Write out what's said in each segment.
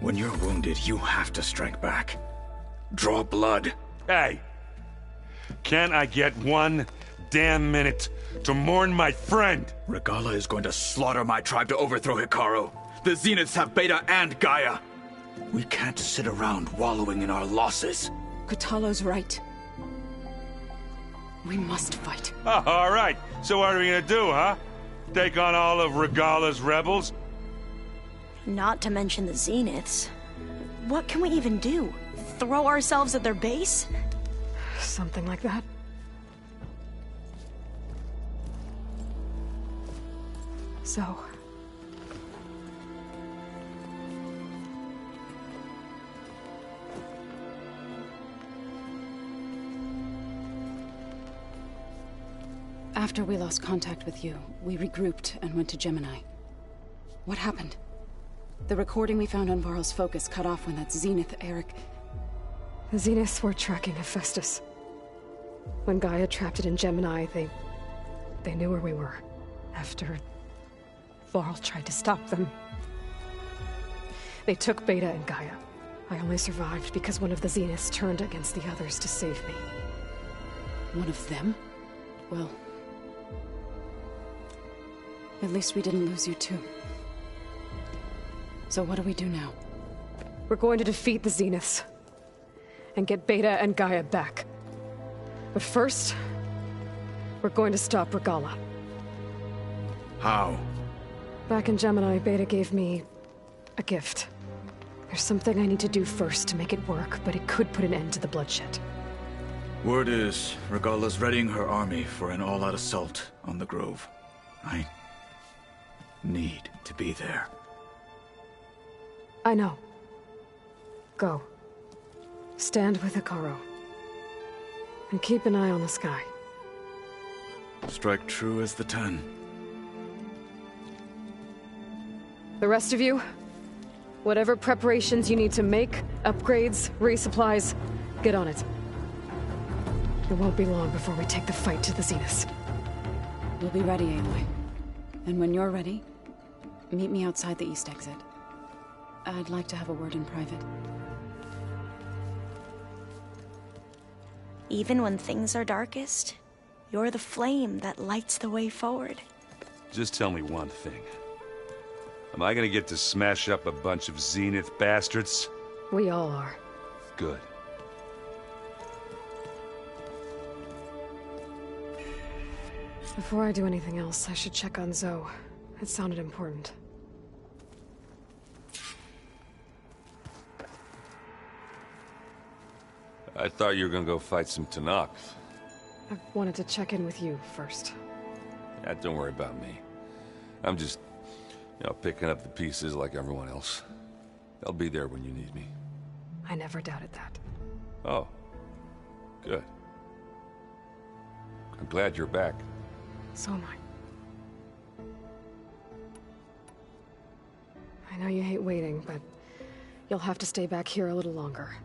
When you're wounded, you have to strike back. Draw blood. Hey! Can't I get one damn minute to mourn my friend? Regala is going to slaughter my tribe to overthrow Hikaru. The Zeniths have Beta and Gaia. We can't sit around wallowing in our losses. Kotallo's right. We must fight. Oh, all right. So what are we gonna do, huh? Take on all of Regala's rebels? Not to mention the Zeniths. What can we even do? Throw ourselves at their base? Something like that. So... After we lost contact with you, we regrouped and went to Gemini. What happened? The recording we found on Varl's focus cut off when that Zenith Eric... The Zeniths were tracking Hephaestus. When Gaia trapped it in Gemini, they knew where we were. After Varl tried to stop them. They took Beta and Gaia. I only survived because one of the Zeniths turned against the others to save me. One of them? Well... at least we didn't lose you too. So what do we do now? We're going to defeat the Zeniths. And get Beta and Gaia back. But first... we're going to stop Regala. How? Back in Gemini, Beta gave me... a gift. There's something I need to do first to make it work, but it could put an end to the bloodshed. Word is, Regala's readying her army for an all-out assault on the Grove. I... need to be there. I know. Go. Stand with Hikaru. And keep an eye on the sky. Strike true as the 10. The rest of you, whatever preparations you need to make, upgrades, resupplies, get on it. It won't be long before we take the fight to the Zeniths. We'll be ready, Aloy. And when you're ready, meet me outside the east exit. I'd like to have a word in private. Even when things are darkest, you're the flame that lights the way forward. Just tell me one thing. Am I gonna get to smash up a bunch of Zenith bastards? We all are. Good. Before I do anything else, I should check on Zoe. It sounded important. I thought you were gonna go fight some Tanakh. I wanted to check in with you first. Yeah, don't worry about me. I'm just, picking up the pieces like everyone else. I'll be there when you need me. I never doubted that. Oh. Good. I'm glad you're back. So am I. I know you hate waiting, but you'll have to stay back here a little longer.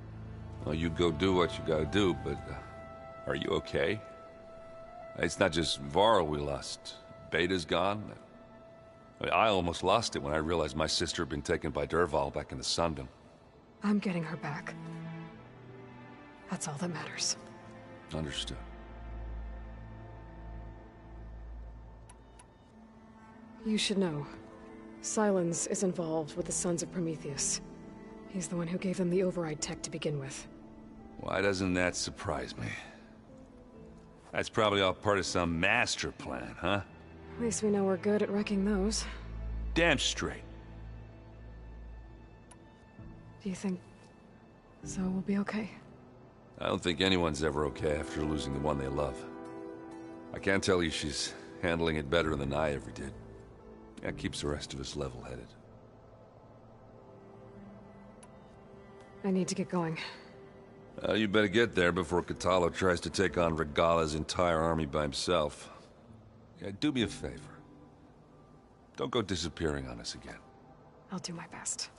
Well, you go do what you gotta do, but are you okay? It's not just Varl we lost. Beta's gone. I almost lost it when I realized my sister had been taken by Dervahl back in the Sundom. I'm getting her back. That's all that matters. Understood. You should know. Silence is involved with the Sons of Prometheus. He's the one who gave them the override tech to begin with. Why doesn't that surprise me? That's probably all part of some master plan, huh? At least we know we're good at wrecking those. Damn straight. Do you think Zoe will be okay? I don't think anyone's ever okay after losing the one they love. I can't tell you she's handling it better than I ever did. That keeps the rest of us level-headed. I need to get going. You better get there before Kotallo tries to take on Regala's entire army by himself. Yeah, do me a favor. Don't go disappearing on us again. I'll do my best.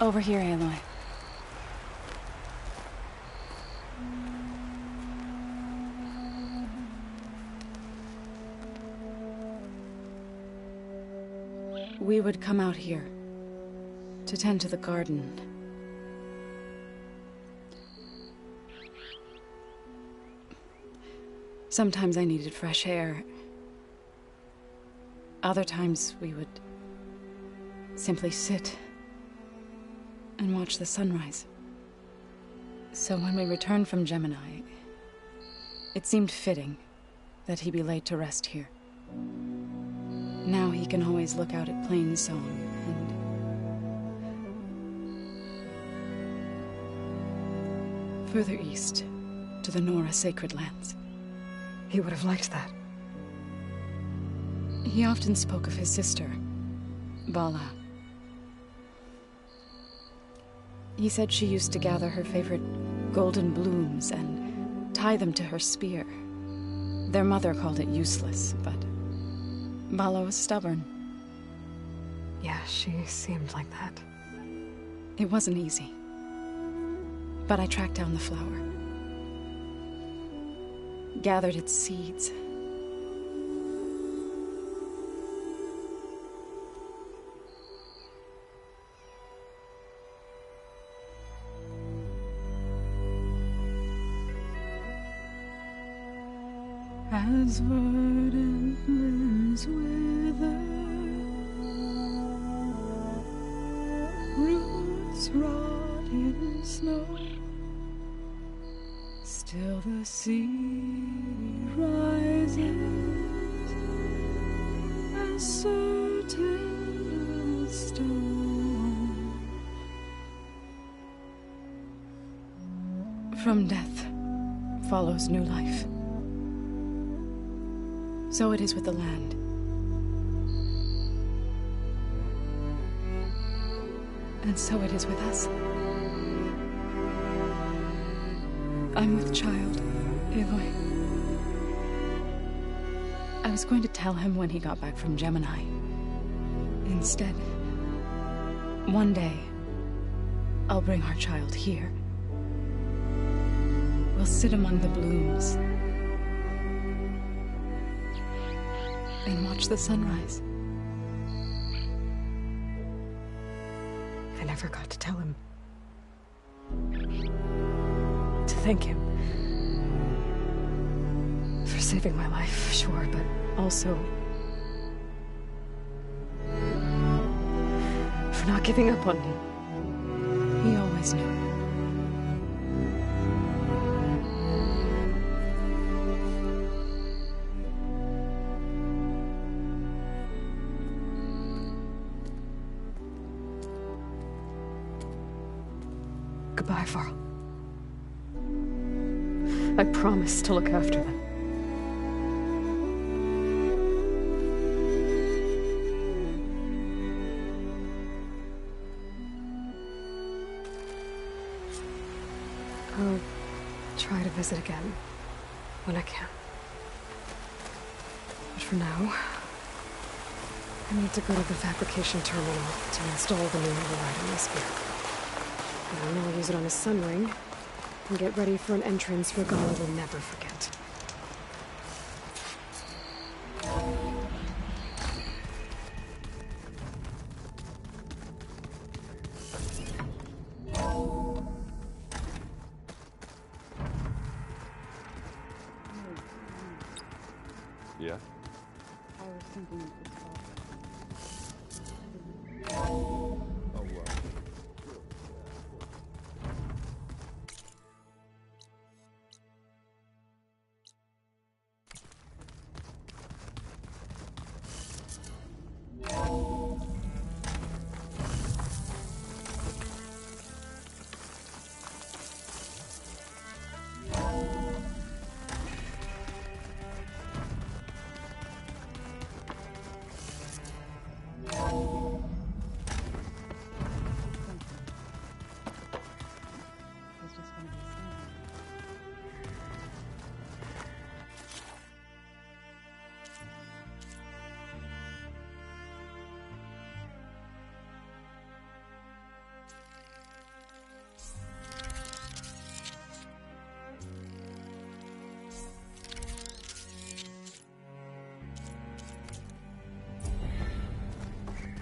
Over here, Aloy. We would come out here to tend to the garden. Sometimes I needed fresh air. Other times we would simply sit and watch the sunrise. So when we returned from Gemini, it seemed fitting that he be laid to rest here. Now he can always look out at Plain Song and further east to the Nora Sacred Lands. He would have liked that. He often spoke of his sister, Vala. He said she used to gather her favorite golden blooms and tie them to her spear. Their mother called it useless, but Vala was stubborn. Yeah, she seemed like that. It wasn't easy. But I tracked down the flower. Gathered its seeds. As verdant limbs wither, roots rot in snow, still the sea rises, as certain as stone. From death follows new life. So it is with the land. And so it is with us. I'm with child, Aloy. I was going to tell him when he got back from Gemini. Instead, one day, I'll bring our child here. We'll sit among the blooms and watch the sunrise. I never got to tell him. To thank him. For saving my life, sure, but also for not giving up on me. He always knew. Goodbye, Varl. I promise to look after them. I'll try to visit again when I can. But for now, I need to go to the fabrication terminal to install the new override on my spear. And then I'll use it on a sun ring and get ready for an entrance Regala will never forget. Yeah? I was thinking of this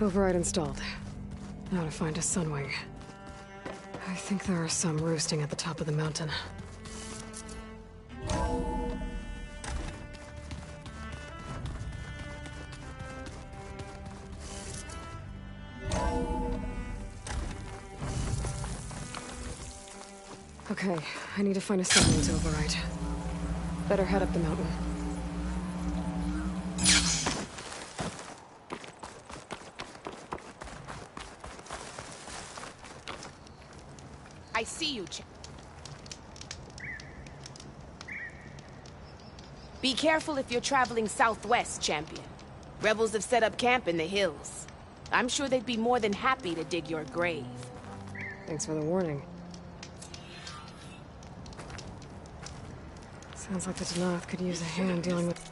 Override installed. Now to find a sunwing. I think there are some roosting at the top of the mountain. Okay, I need to find a sunwing to override. Better head up the mountain. I see you, Be careful if you're traveling southwest, champion. Rebels have set up camp in the hills. I'm sure they'd be more than happy to dig your grave. Thanks for the warning. Sounds like the Danath could use a hand dealing with...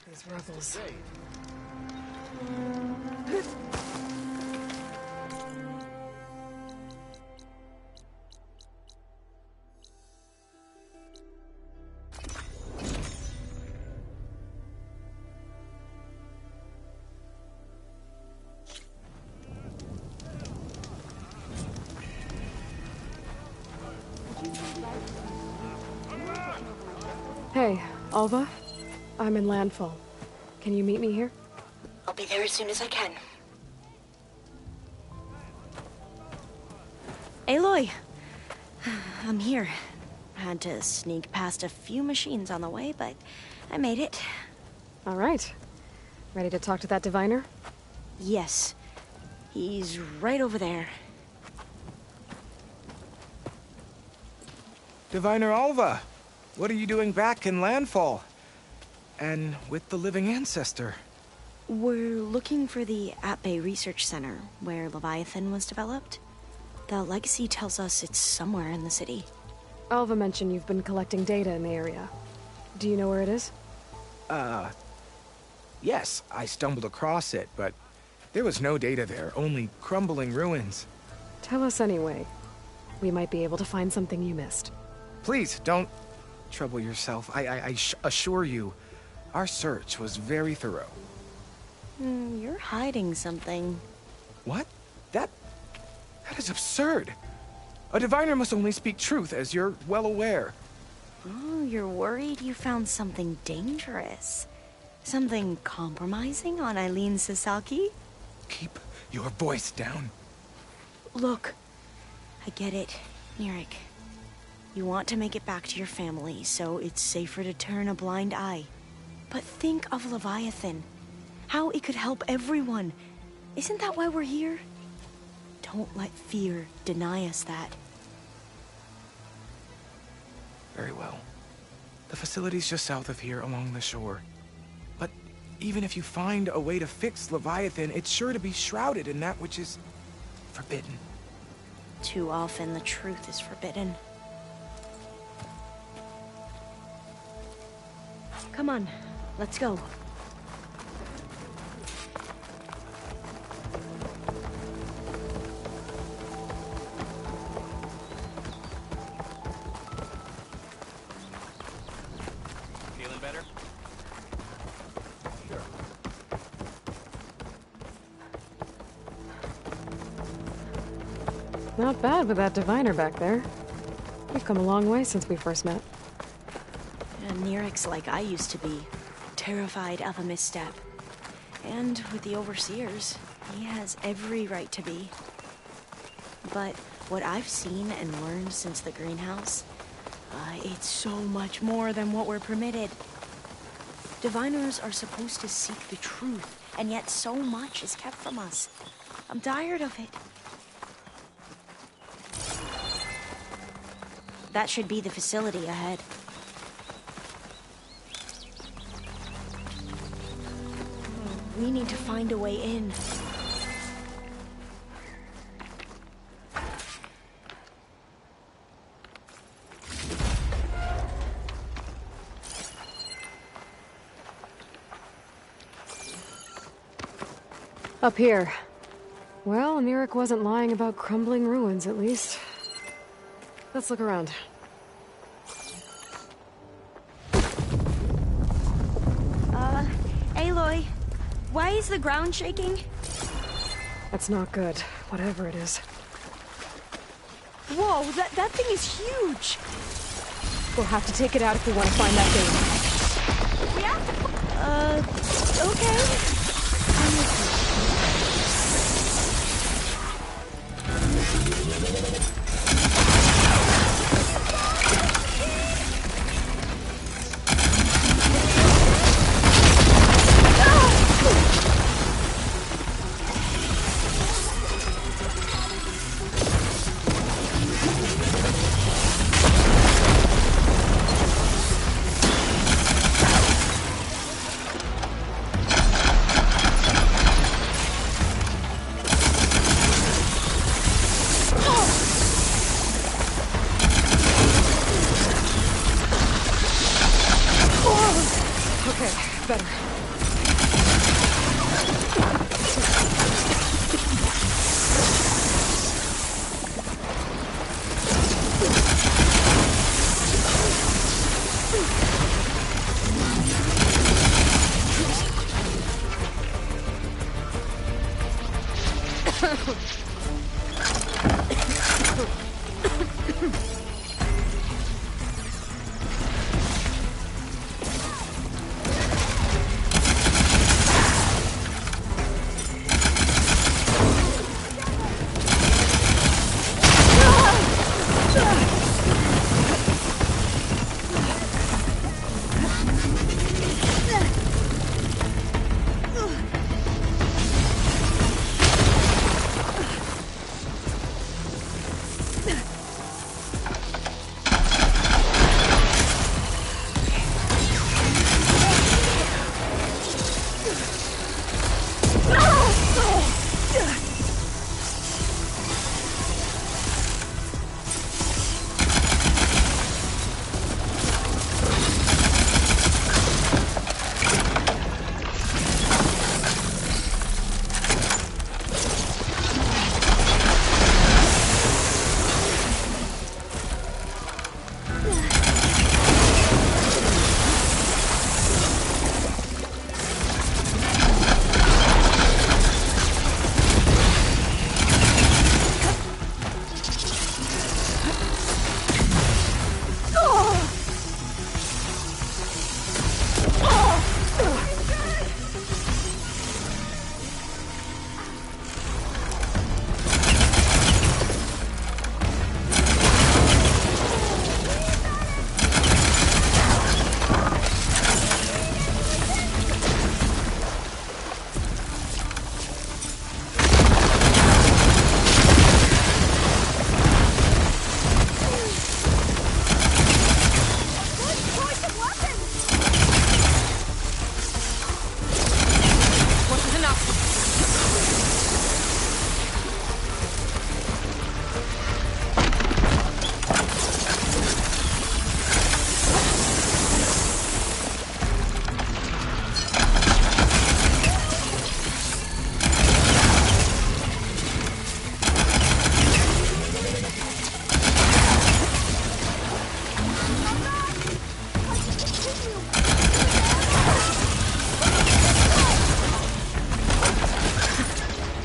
these rebels. Hey, Alva? I'm in landfall. Can you meet me here? I'll be there as soon as I can. Aloy! I'm here. Had to sneak past a few machines on the way, but I made it. All right. Ready to talk to that diviner? Yes. He's right over there. Diviner Alva, what are you doing back in Landfall? And with the living ancestor? We're looking for the At-Bay Research Center, where Leviathan was developed. The legacy tells us it's somewhere in the city. Alva mentioned you've been collecting data in the area. Do you know where it is? Yes, I stumbled across it, but there was no data there, only crumbling ruins. Tell us anyway. We might be able to find something you missed. Please, don't trouble yourself. I assure you, our search was very thorough. You're hiding something. What? That is absurd. A diviner must only speak truth, as you're well aware. Oh, you're worried you found something dangerous. Something compromising on Eileen Sasaki? Keep your voice down. Look, I get it, Nirik. You want to make it back to your family, so it's safer to turn a blind eye. But think of Leviathan. How it could help everyone. Isn't that why we're here? Don't let fear deny us that. Very well. The facility's just south of here, along the shore. But even if you find a way to fix Leviathan, it's sure to be shrouded in that which is forbidden. Too often the truth is forbidden. Come on, let's go. Feeling better? Sure. Not bad with that diviner back there. We've come a long way since we first met. Nirik's like I used to be, terrified of a misstep. And with the Overseers, he has every right to be. But what I've seen and learned since the greenhouse, it's so much more than what we're permitted. Diviners are supposed to seek the truth, and yet so much is kept from us. I'm tired of it. That should be the facility ahead. We need to find a way in. Up here. Well, Nirek wasn't lying about crumbling ruins, at least. Let's look around. Aloy, why is the ground shaking? That's not good, whatever it is. Whoa, that thing is huge! We'll have to take it out if we want to find that thing. We have to... okay. I'm with you. Better.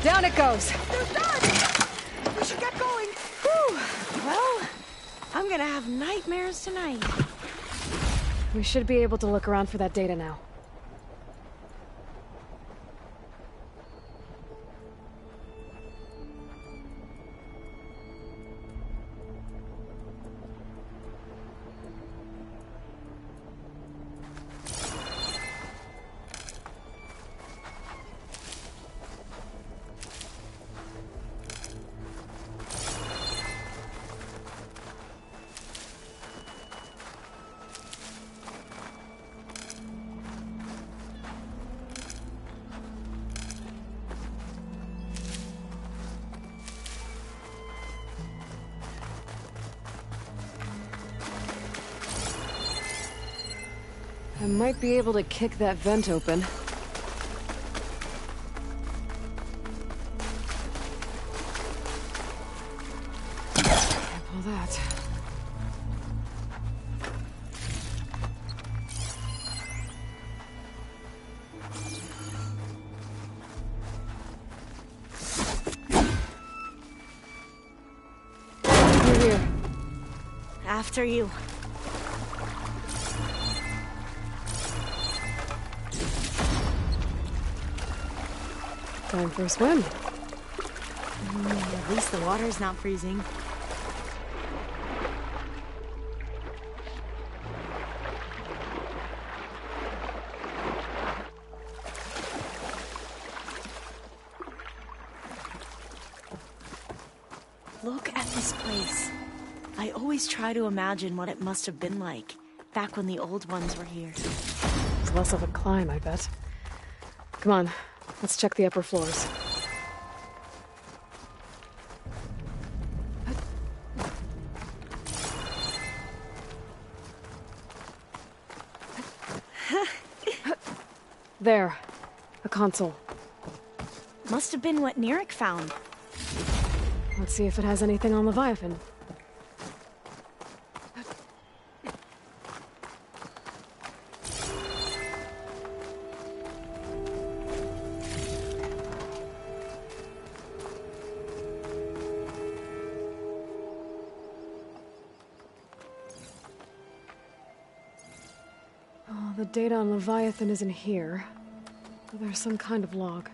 Down it goes. They're done! We should get going. Whew. Well, I'm gonna have nightmares tonight. We should be able to look around for that data now. I might be able to kick that vent open. all that? You're here. After you. Time for a swim. At least the water's not freezing. Look at this place. I always try to imagine what it must have been like back when the old ones were here. It's less of a climb, I bet. Come on, let's check the upper floors. There, a console. Must have been what Neric found. Let's see if it has anything on Leviathan. Oh, the data on Leviathan isn't here. But there's some kind of log.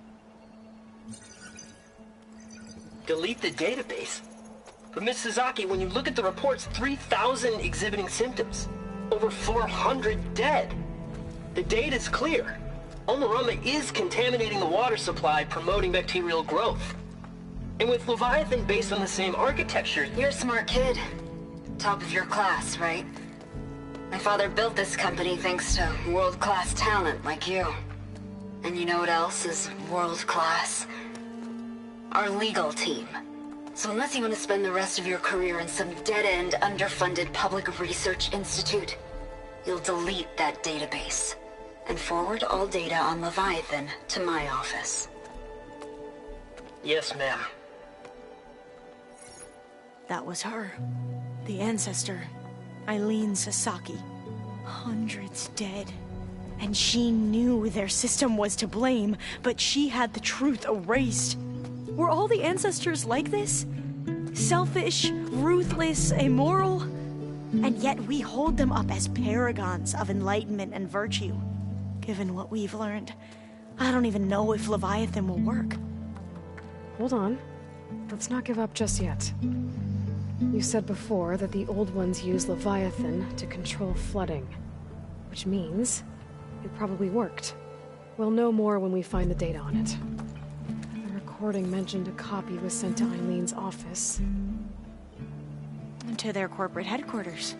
Delete the database? But Miss Sasaki, when you look at the reports, 3,000 exhibiting symptoms. Over 400 dead. The data's clear. Omarama is contaminating the water supply, promoting bacterial growth. And with Leviathan based on the same architecture... You're a smart kid. Top of your class, right? My father built this company thanks to world-class talent like you. And you know what else is world-class? Our legal team. So unless you want to spend the rest of your career in some dead-end, underfunded public research institute, you'll delete that database and forward all data on Leviathan to my office. Yes, ma'am. That was her. The ancestor. Eileen Sasaki. Hundreds dead. And she knew their system was to blame, but she had the truth erased. Were all the ancestors like this? Selfish, ruthless, immoral? And yet we hold them up as paragons of enlightenment and virtue. Given what we've learned, I don't even know if Leviathan will work. Hold on. Let's not give up just yet. You said before that the old ones use Leviathan to control flooding. Which means it probably worked. We'll know more when we find the data on it. The recording mentioned a copy was sent to Eileen's office. To their corporate headquarters.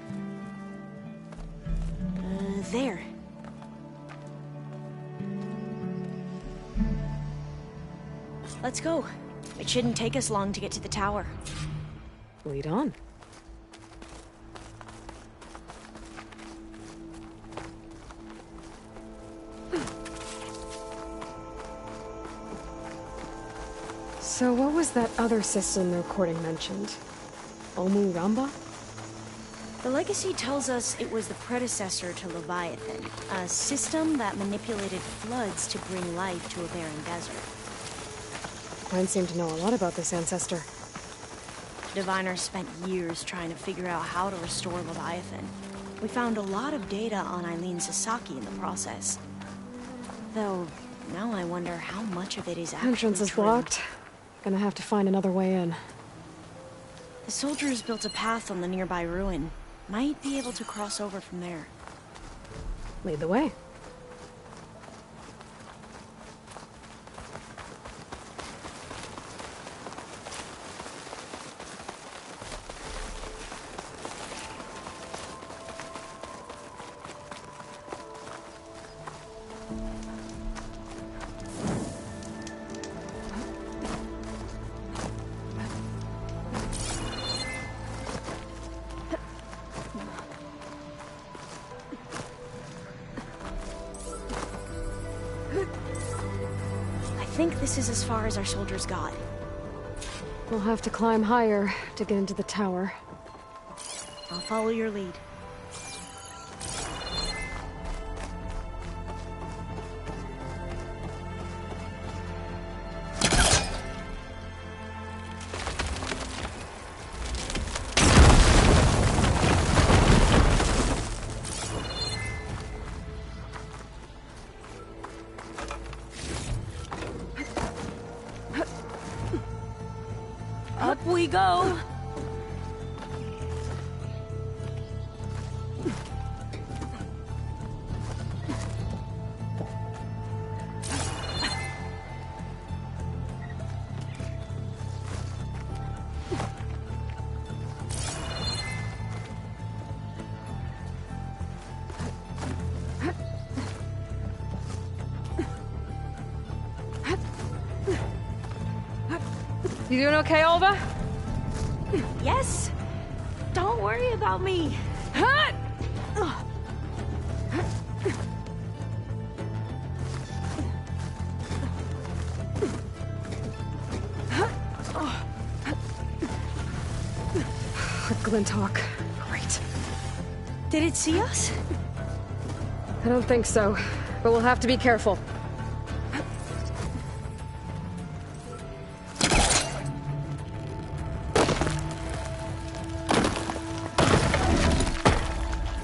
There. Let's go. It shouldn't take us long to get to the tower. Lead on. So what was that other system the recording mentioned? Omu Ramba? The legacy tells us it was the predecessor to Leviathan, a system that manipulated floods to bring life to a barren desert. Mine seem to know a lot about this ancestor. Diviners spent years trying to figure out how to restore Leviathan. We found a lot of data on Eileen Sasaki in the process. Though, now I wonder how much of it is actually Entrance is true. blocked. Gonna have to find another way in. The soldiers built a path on the nearby ruin. Might be able to cross over from there. Lead the way. I think this is as far as our soldiers got. We'll have to climb higher to get into the tower. I'll follow your lead. Up we go! You doing okay, Alva? Yes! Don't worry about me! Hut! Glinthawk. Great. Did it see us? I don't think so, but we'll have to be careful.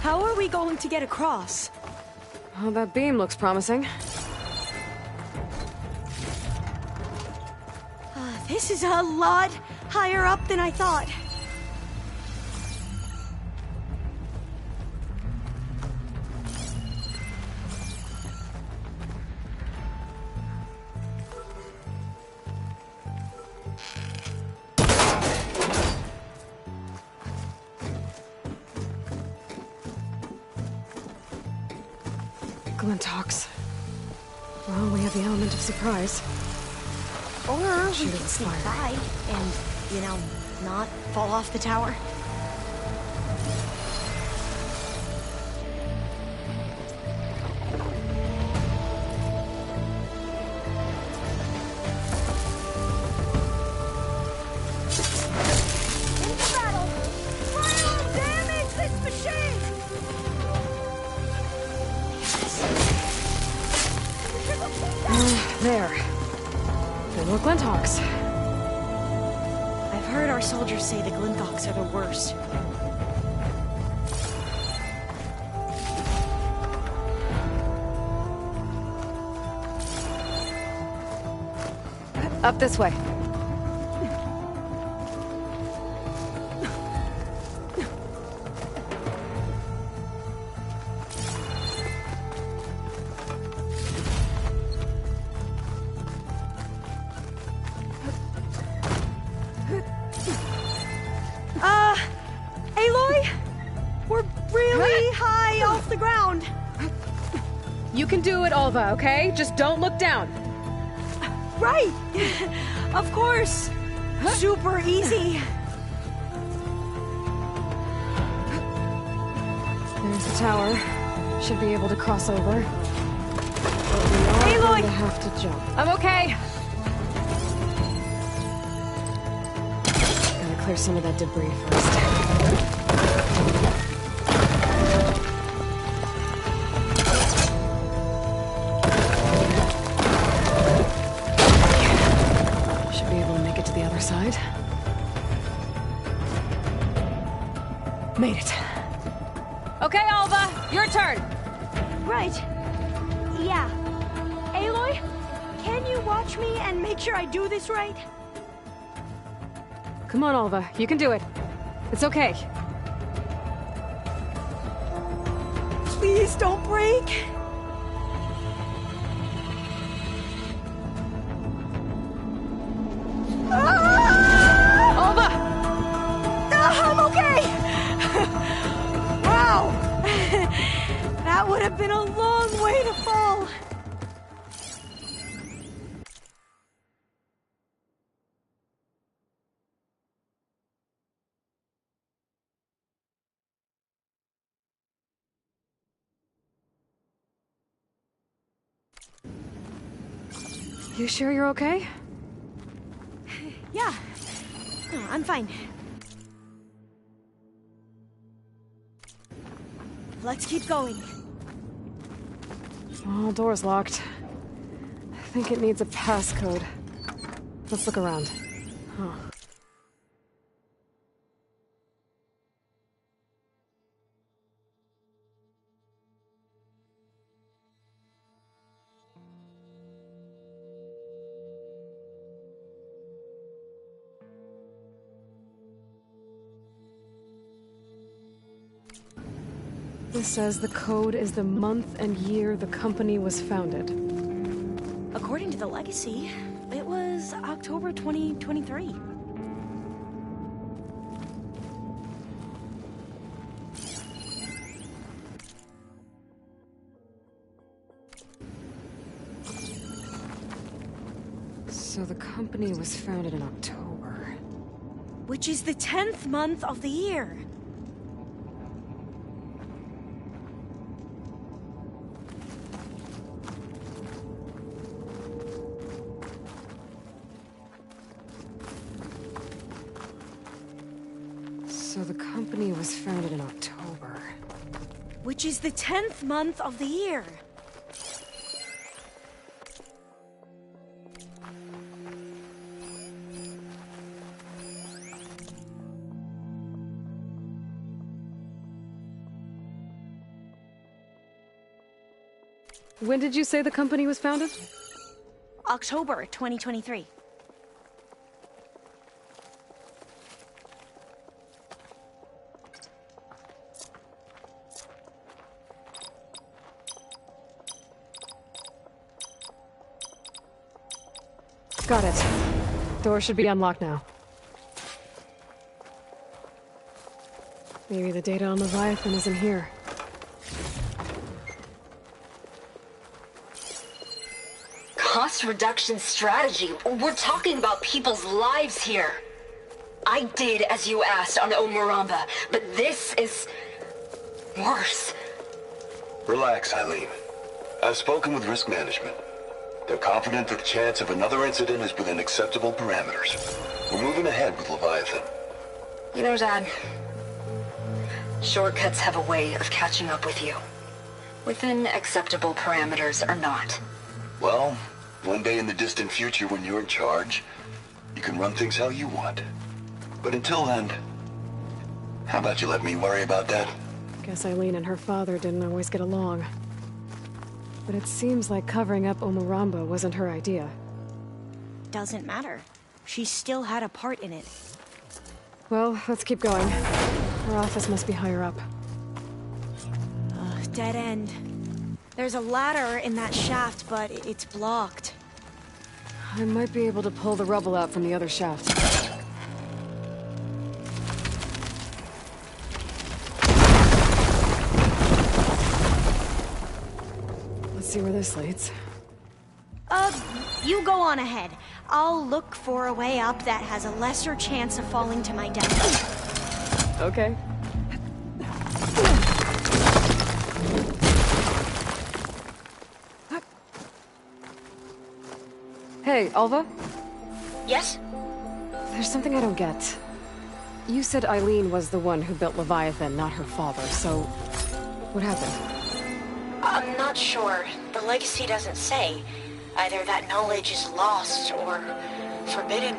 How are we going to get across? Well, that beam looks promising. This is a lot higher up than I thought. Glinthawks. Well, we have the element of surprise. Or we Shoot could at sneak fire. by and, you know, not fall off the tower. Into battle! Try to damage this machine! There. There were Glinthawks. I've heard our soldiers say the Glinthawks are the worst. Up this way. Aloy? We're really high off the ground. You can do it, Alva, okay? Just don't look down. Right! Of course! Super easy! There's the tower. Should be able to cross over. But we are Aloy! going to have to jump. I'm okay! Gotta clear some of that debris first. Should be able to make it to the other side. Made it. Okay, Alva, your turn. Right. Yeah. Aloy, can you watch me and make sure I do this right? Come on, Alva, you can do it. It's okay. Please don't break. Alva! I'm okay! Wow! That would have been a long way to fall. You sure you're okay? Yeah. No, I'm fine. Let's keep going. Oh, door's locked. I think it needs a passcode. Let's look around. Huh. This says the code is the month and year the company was founded. According to the legacy, it was October 2023. So the company was founded in October. Which is the 10th month of the year. So the company was founded in October. Which is the 10th month of the year. When did you say the company was founded? October 2023. Got it. Door should be unlocked now. Maybe the data on Leviathan is in here. Cost reduction strategy? We're talking about people's lives here. I did as you asked on Omuramba, but this is worse. Relax, Eileen. I've spoken with risk management. They're confident that the chance of another incident is within acceptable parameters. We're moving ahead with Leviathan. You know, Dad, shortcuts have a way of catching up with you. Within acceptable parameters or not. Well, one day in the distant future when you're in charge, you can run things how you want. But until then, how about you let me worry about that? Guess Eileen and her father didn't always get along. But it seems like covering up Omuramba wasn't her idea. Doesn't matter. She still had a part in it. Well, let's keep going. Her office must be higher up. Dead end. There's a ladder in that shaft, but it's blocked. I might be able to pull the rubble out from the other shaft. Let's see where this leads. You go on ahead. I'll look for a way up that has a lesser chance of falling to my death. Okay. Hey, Alva? Yes? There's something I don't get. You said Eileen was the one who built Leviathan, not her father, so... what happened? I'm not sure. The legacy doesn't say. Either that knowledge is lost or forbidden.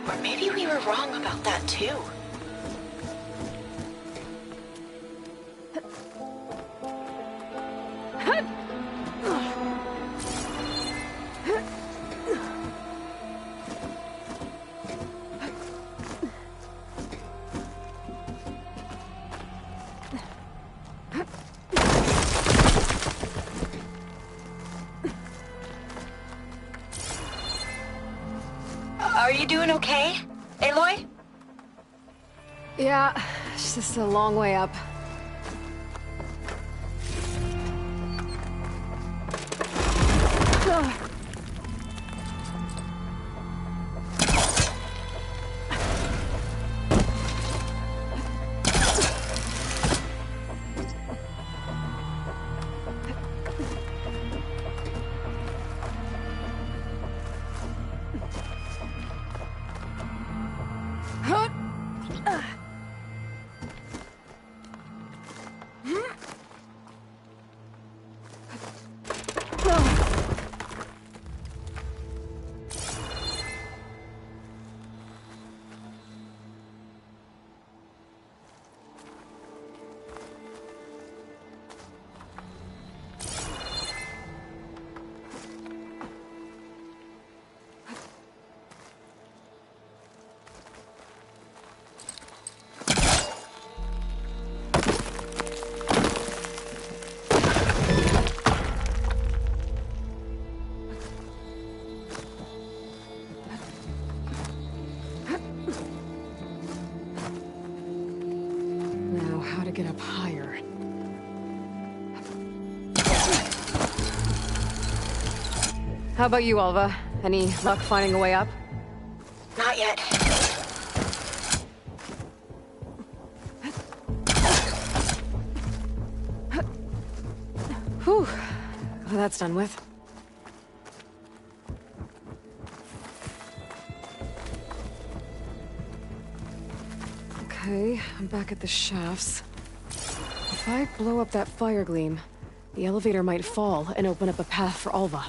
Or maybe we were wrong about that too. Are you doing okay, Aloy? Yeah, it's just a long way up. get up higher. How about you, Alva? Any luck finding a way up? Not yet. Whew. Well, that's done with. Okay, I'm back at the shafts. If I blow up that fire gleam, the elevator might fall and open up a path for Alva.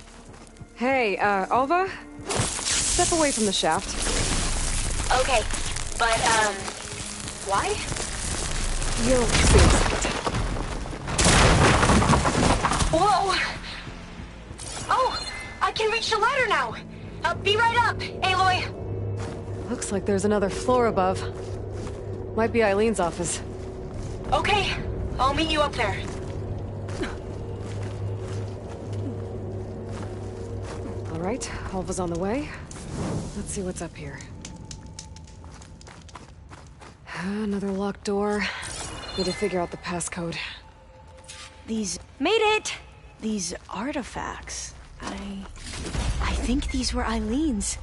Hey, Alva? Step away from the shaft. Okay, but, why? You'll see in a second. Whoa! Oh, I can reach the ladder now! Be right up, Aloy! Looks like there's another floor above. Might be Eileen's office. Okay, I'll meet you up there. All right, Alva's on the way. Let's see what's up here. Another locked door. Need to figure out the passcode. Made it! These artifacts. I think these were Eileen's.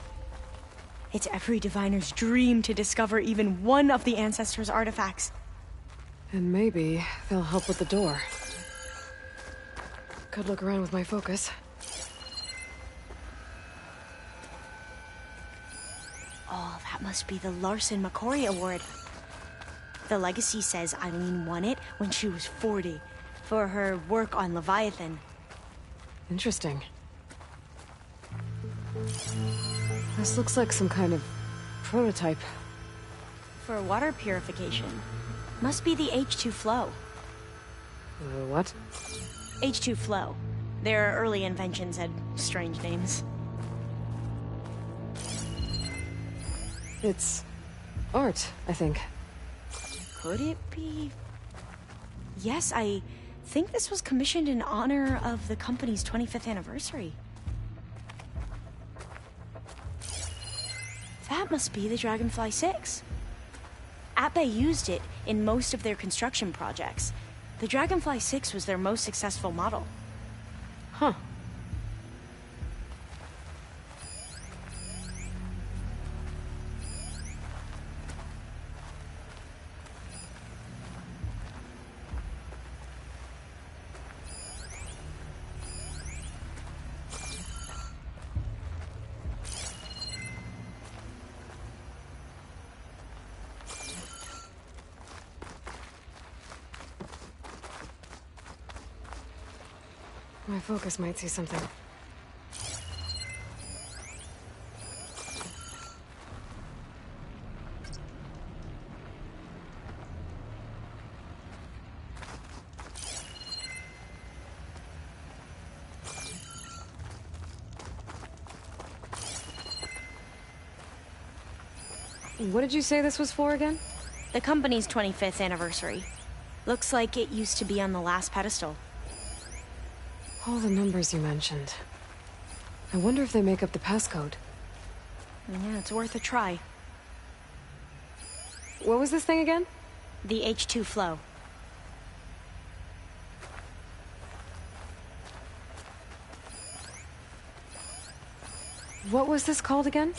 It's every diviner's dream to discover even one of the ancestors' artifacts. And maybe they'll help with the door. Could look around with my focus. Oh, that must be the Larson McCory Award. The legacy says Eileen won it when she was 40 for her work on Leviathan. Interesting. This looks like some kind of prototype. For water purification. Must be the H2 flow. What? H2 flow. Their early inventions had strange names. It's art, I think. Could it be? Yes, I think this was commissioned in honor of the company's 25th anniversary. That must be the Dragonfly 6. Ape used it in most of their construction projects. The Dragonfly 6 was their most successful model. Huh. My focus might see something. What did you say this was for again? The company's 25th anniversary. Looks like it used to be on the last pedestal. All the numbers you mentioned. I wonder if they make up the passcode. Yeah, it's worth a try. What was this thing again? The H2 flow. What was this called again?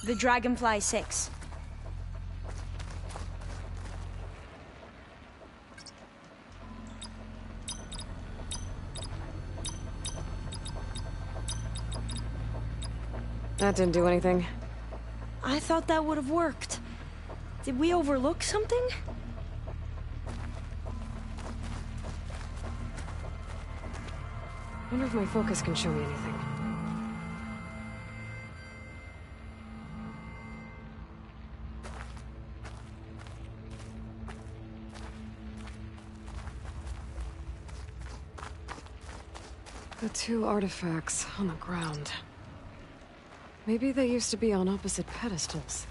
The Dragonfly 6. That didn't do anything. I thought that would have worked. Did we overlook something? Wonder if my focus can show me anything. The two artifacts on the ground. Maybe they used to be on opposite pedestals.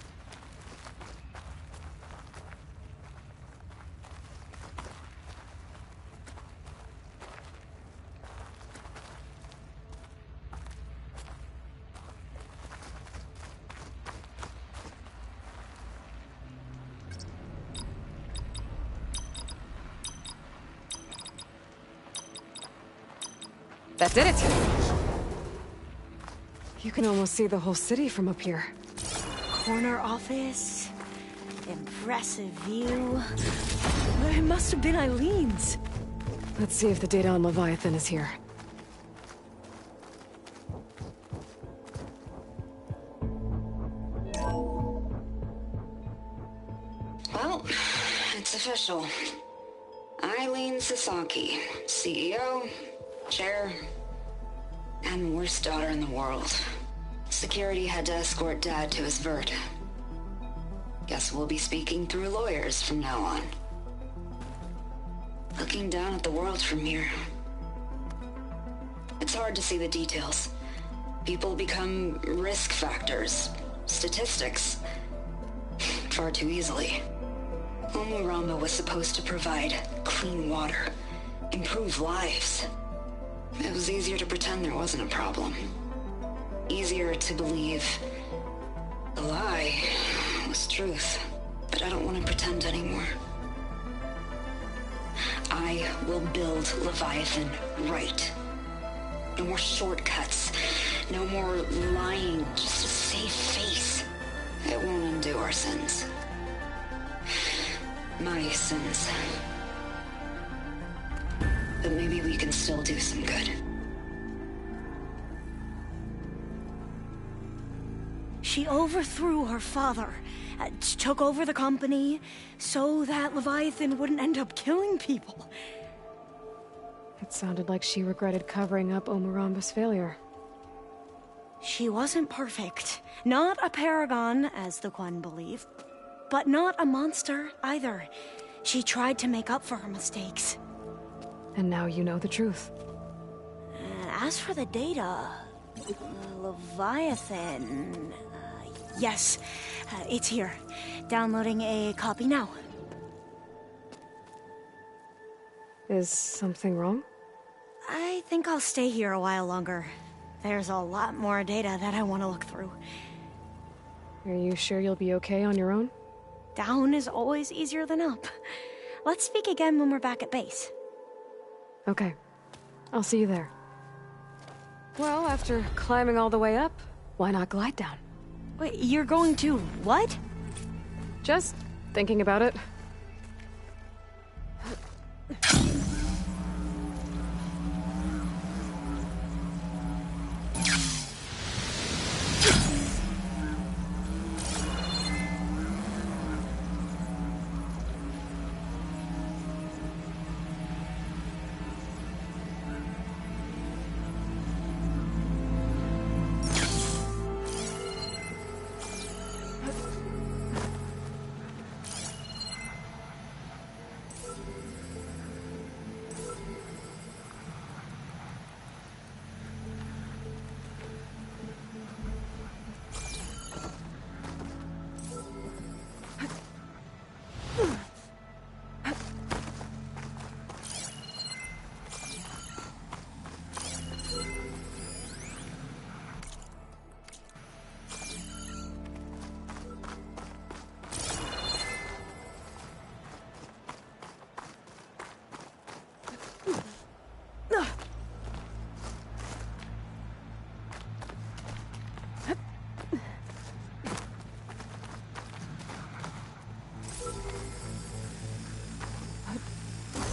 That did it! You can almost see the whole city from up here. Corner office. Impressive view. It must have been Eileen's. Let's see if the data on Leviathan is here. Well, it's official. Eileen Sasaki, CEO, chair, and worst daughter in the world. Security had to escort Dad to his vert. Guess we'll be speaking through lawyers from now on. Looking down at the world from here. It's hard to see the details. People become risk factors, statistics, far too easily. Omuramba was supposed to provide clean water, improve lives. It was easier to pretend there wasn't a problem. Easier to believe the lie was truth. But I don't want to pretend anymore. I will build Leviathan right. No more shortcuts. No more lying just to save face. It won't undo our sins. My sins. But maybe we can still do some good. She overthrew her father, took over the company, so that Leviathan wouldn't end up killing people. It sounded like she regretted covering up Omuramba's failure. She wasn't perfect. Not a paragon, as the Quan believe. But not a monster, either. She tried to make up for her mistakes. And now you know the truth. As for the data... Leviathan... yes, it's here. Downloading a copy now. Is something wrong? I think I'll stay here a while longer. There's a lot more data that I want to look through. Are you sure you'll be okay on your own? Down is always easier than up. Let's speak again when we're back at base. Okay. I'll see you there. Well, after climbing all the way up, why not glide down? Wait, you're going to what? Just thinking about it.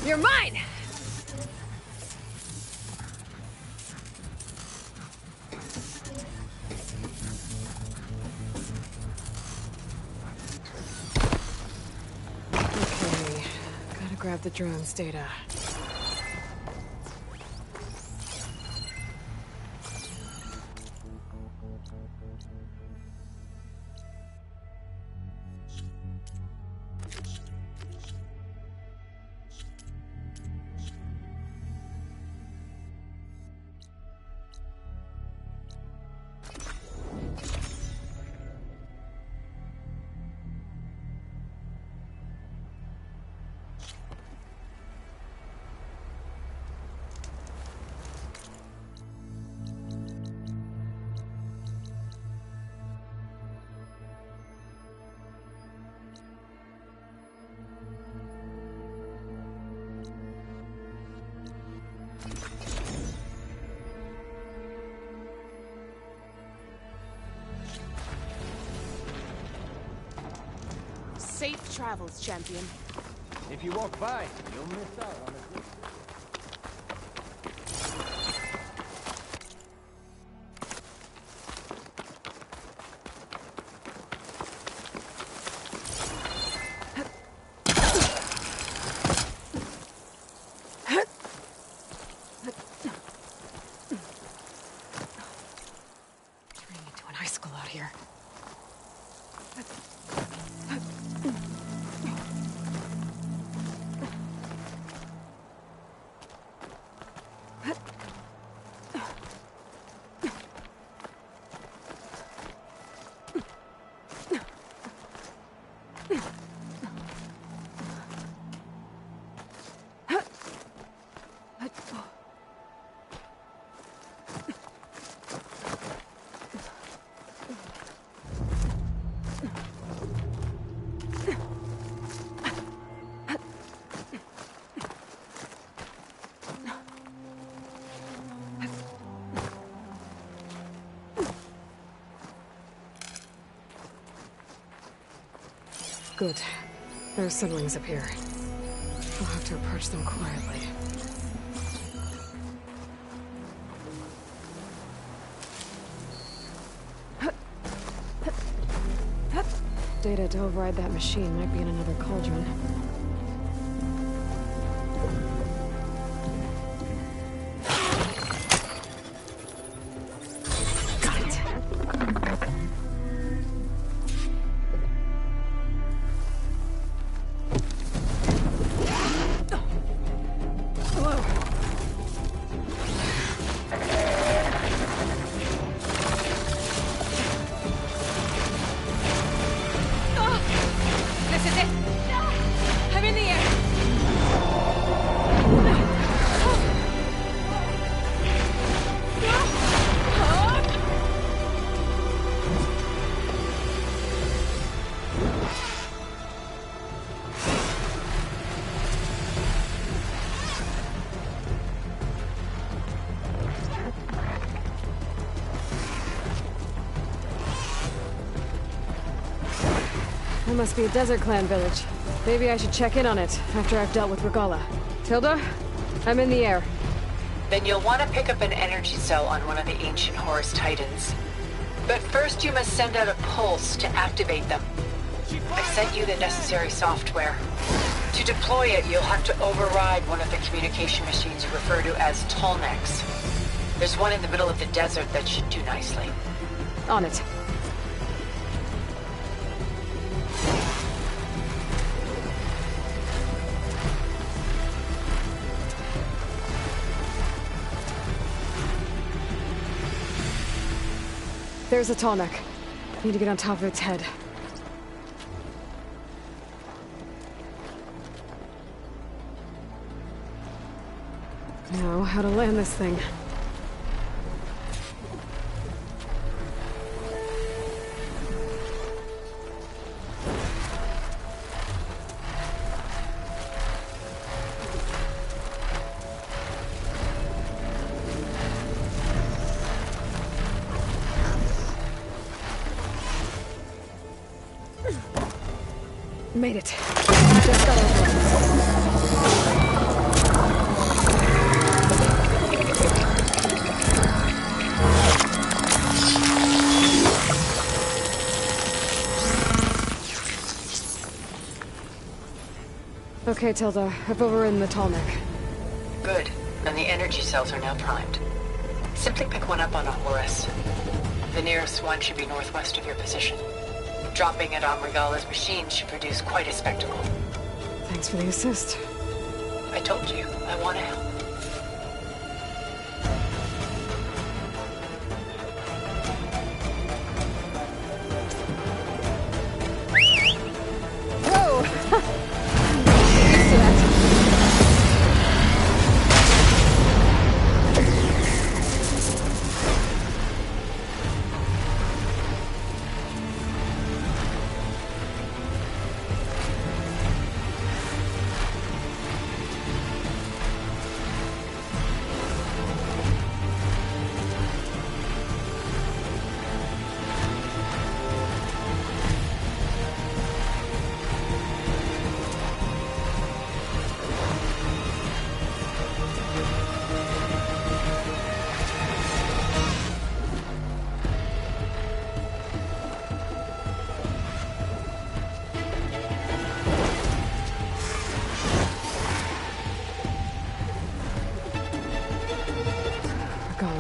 You're mine! Okay, gotta grab the drone's data. Safe travels, champion. If you walk by, you'll miss out on the good. Turning into an icicle out here. Good. There are sunwings up here. I'll have to approach them quietly. Data to override that machine might be in another cauldron. Got it. This is it! I'm in the air! That must be a Desert Clan village. Maybe I should check in on it after I've dealt with Regala. Tilda? I'm in the air. Then you'll want to pick up an energy cell on one of the ancient Horus Titans. But first you must send out a pulse to activate them. I've sent you the necessary software. To deploy it, you'll have to override one of the communication machines you refer to as Tallnecks. There's one in the middle of the desert that should do nicely. On it. There's a tall neck. Need to get on top of its head. Now, how to land this thing. Made it. Just got over it. Okay, Tilda. I've overridden the tall neck. Good. And the energy cells are now primed. Simply pick one up on a Horus. The nearest one should be northwest of your position. Dropping it on Regala's machine should produce quite a spectacle. Thanks for the assist. I told you, I want to help.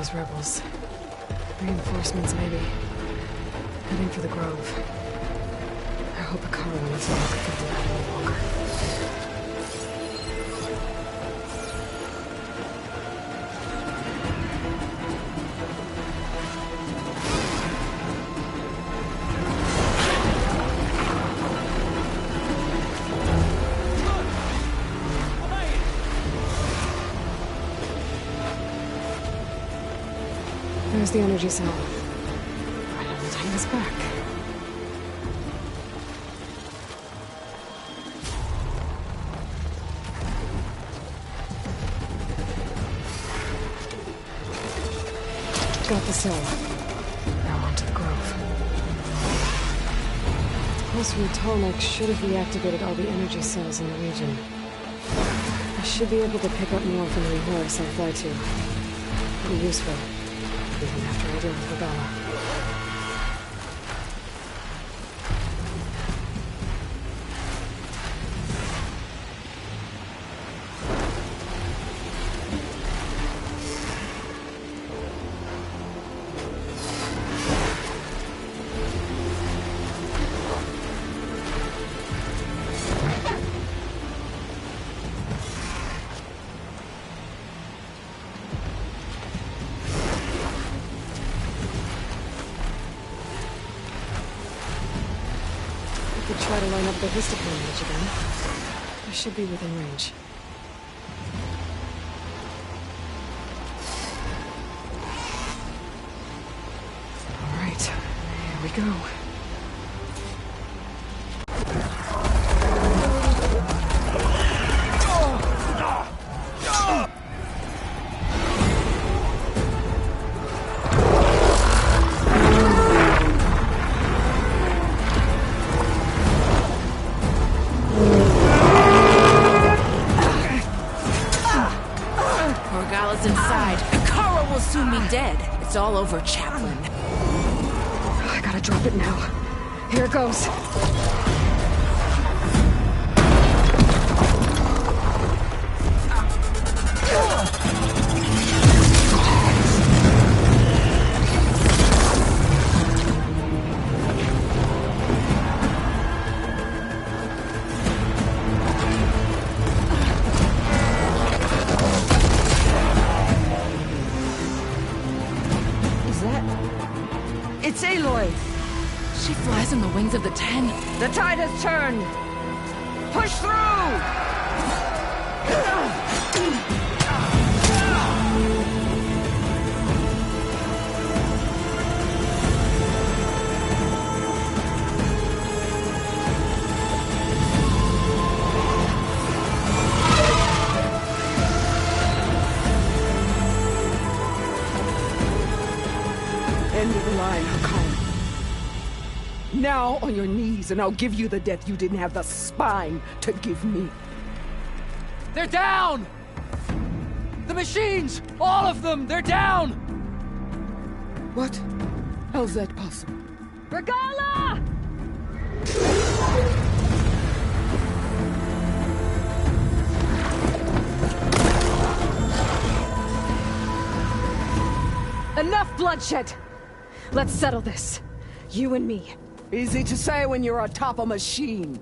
those rebels. Reinforcements, maybe. Heading for the Grove. I hope Akara and his dog can do that any longer. There's the energy cell. Right on the Titan's back. Got the cell. Now onto the Grove. The pulsar Atomic should have reactivated all the energy cells in the region. I should be able to pick up more from the horse I fly to. Pretty useful. Even after I deal with Regala. Try to line up the histochrome image again. I should be within range. All right, here we go. It's all over, Chaplain. I gotta drop it now. Here it goes. It's Aloy! She flies on the wings of the 10. The tide has turned! Push through! End of the line, Hakan. Now on your knees, and I'll give you the death you didn't have the spine to give me. They're down! The machines! All of them! They're down! What? How's that possible? Regala! Enough bloodshed! Let's settle this. You and me. Easy to say when you're atop a machine.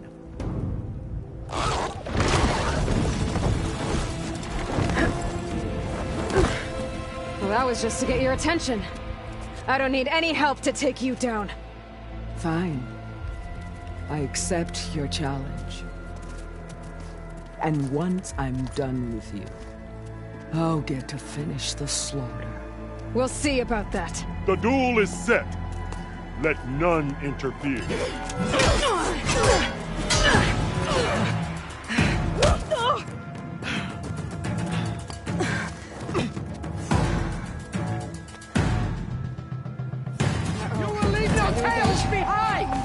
Well, that was just to get your attention. I don't need any help to take you down. Fine. I accept your challenge. And once I'm done with you, I'll get to finish the slaughter. We'll see about that. The duel is set. Let none interfere. You will leave no tails behind!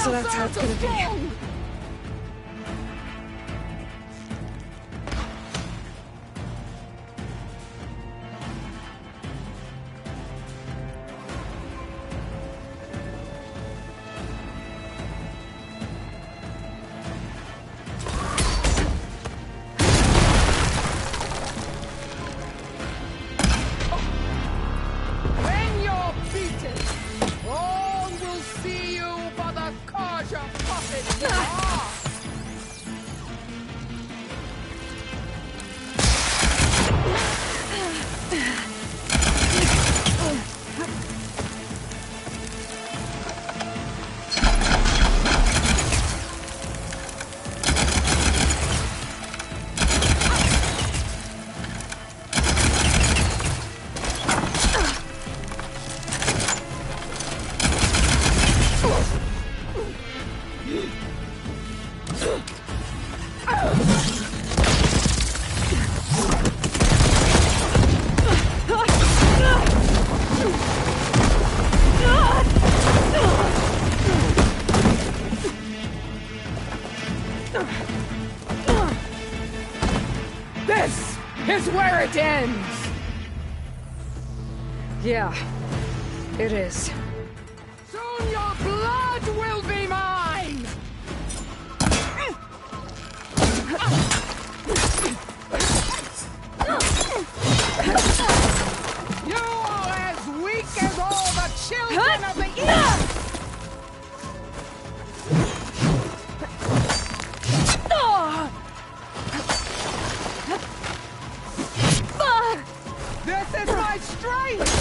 So that's how it's gonna be. When you're beaten, all will see you for the cause of puppet you are. This is where it ends! Yeah, it is. Soon your blood will be mine! You are as weak as all the children of the East! This is my strength!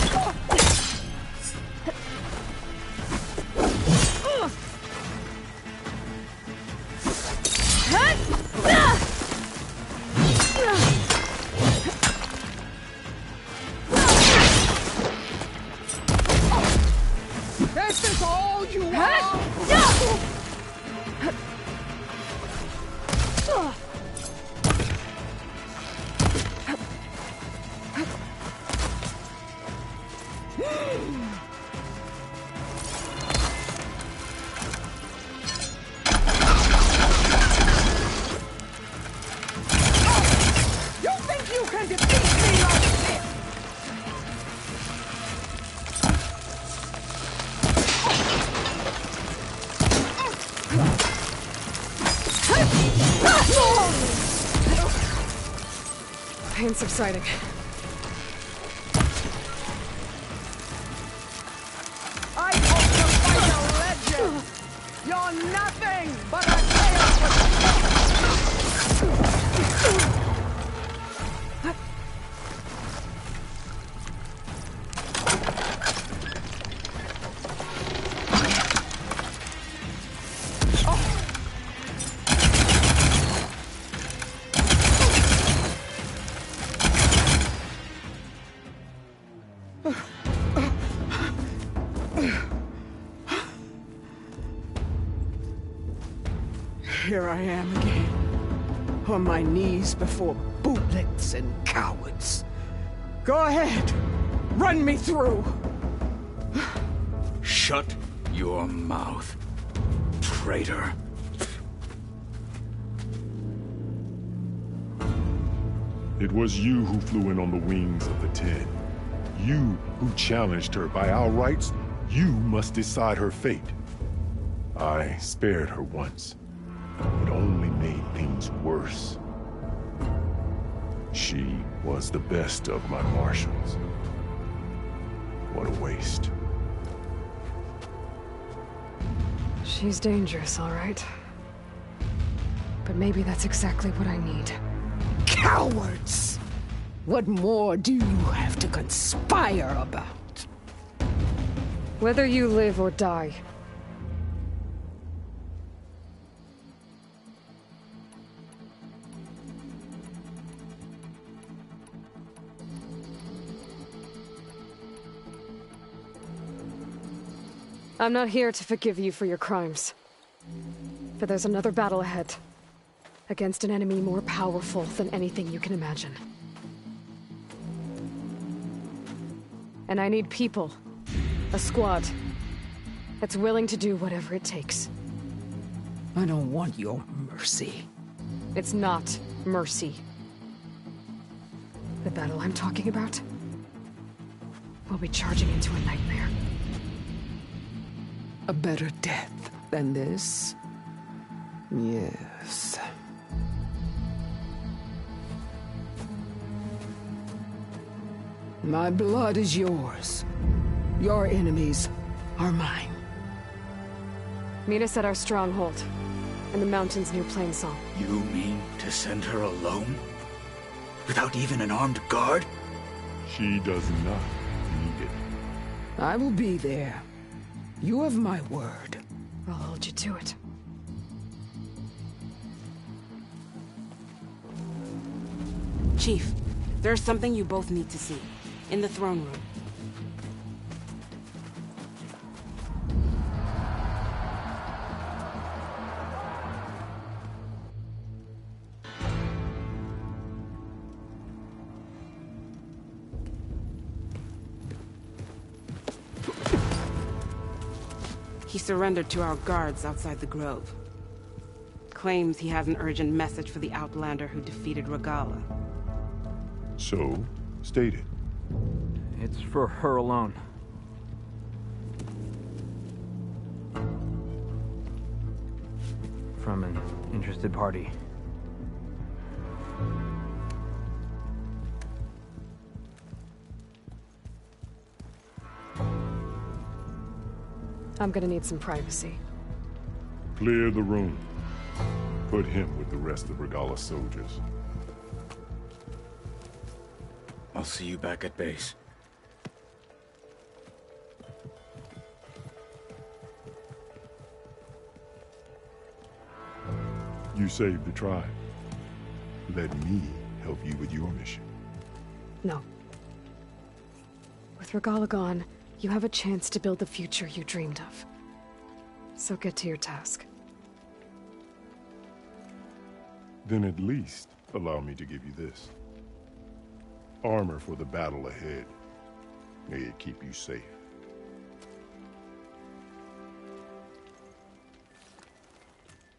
This is all you are? You think you can defeat me like this? Pain subsiding. I hope to fight a legend! You're nothing but a tale Here I am again, on my knees before bootlets and cowards. Go ahead, run me through. Shut your mouth, traitor. It was you who flew in on the wings of the Ten. You who challenged her by our rights. You must decide her fate. I spared her once. It only made things worse. She was the best of my marshals. What a waste. She's dangerous, all right. But maybe that's exactly what I need. Cowards! What more do you have to conspire about? Whether you live or die. I'm not here to forgive you for your crimes. For there's another battle ahead. Against an enemy more powerful than anything you can imagine. And I need people. A squad. That's willing to do whatever it takes. I don't want your mercy. It's not mercy. The battle I'm talking about will be charging into a nightmare. A better death than this? Yes. My blood is yours. Your enemies are mine. Meet us at our stronghold, in the mountains near Plainsong. You mean to send her alone? Without even an armed guard? She does not need it. I will be there. You have my word. I'll hold you to it. Chief, there's something you both need to see. In the throne room. He surrendered to our guards outside the grove. Claims he has an urgent message for the Outlander who defeated Regala. So, state it. It's for her alone. From an interested party. I'm gonna need some privacy. Clear the room. Put him with the rest of Regala's soldiers. I'll see you back at base. You saved the tribe. Let me help you with your mission. No. With Regala gone, you have a chance to build the future you dreamed of. So get to your task. Then at least allow me to give you this. Armor for the battle ahead. May it keep you safe.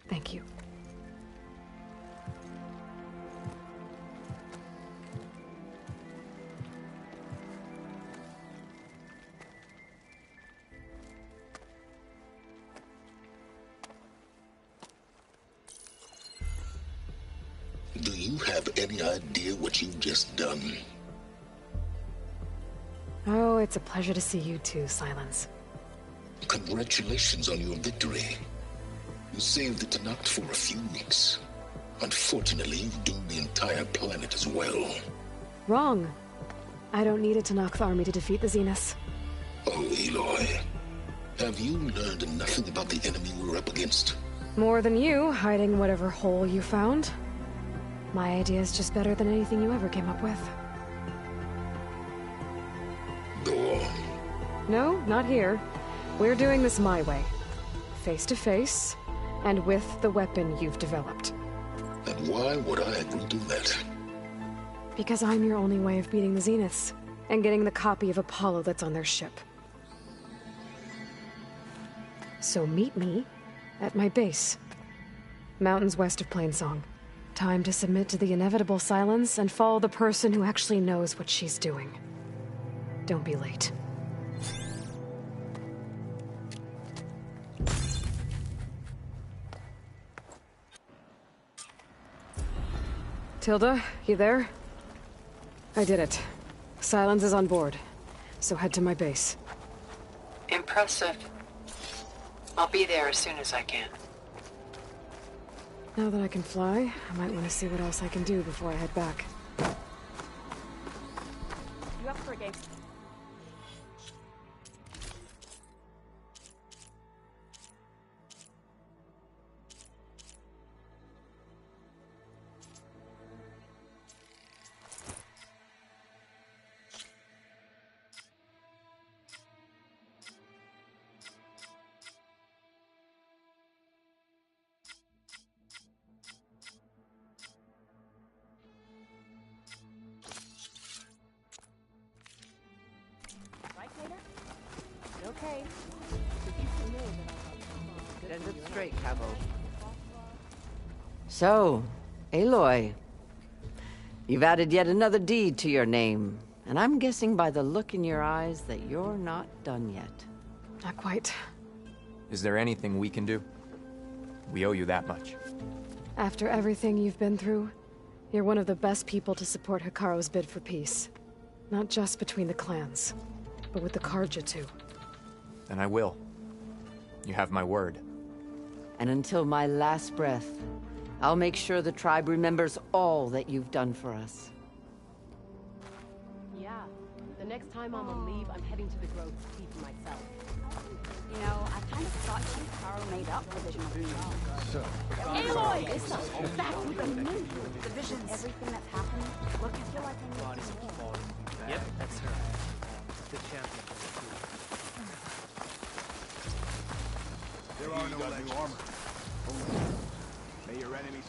Thank you. Do you have any idea what you've just done? Oh, it's a pleasure to see you too, Silence. Congratulations on your victory. You saved the Tanakh for a few weeks. Unfortunately, you've doomed the entire planet as well. Wrong. I don't need a Tanakh army to defeat the Zeniths. Oh, Aloy. Have you learned nothing about the enemy we're up against? More than you, hiding whatever hole you found. My idea is just better than anything you ever came up with. Go on. No, not here. We're doing this my way. Face to face, and with the weapon you've developed. And why would I agree to that? Because I'm your only way of beating the Zeniths, and getting the copy of Apollo that's on their ship. So meet me at my base. Mountains west of Plainsong. Time to submit to the inevitable silence and follow the person who actually knows what she's doing. Don't be late. Tilda, you there? I did it. Silence is on board, so head to my base. Impressive. I'll be there as soon as I can. Now that I can fly, I might want to see what else I can do before I head back. You up for a game? Set it straight, Cabo. So, Aloy, you've added yet another deed to your name, and I'm guessing by the look in your eyes that you're not done yet. Not quite. Is there anything we can do? We owe you that much. After everything you've been through, you're one of the best people to support Hikaru's bid for peace. Not just between the clans, but with the Karja too. And I will. You have my word. And until my last breath, I'll make sure the tribe remembers all that you've done for us. Yeah. The next time I'm on leave, I'm heading to the Grove to see for myself. You know, I kind of thought Hikaru made up for Vision of me. So, Aloy! It's back with the news. The visions. Everything that's happened. Look, I feel like I need to more. Yep, that's her. The champion. There are no new armor. May your enemies...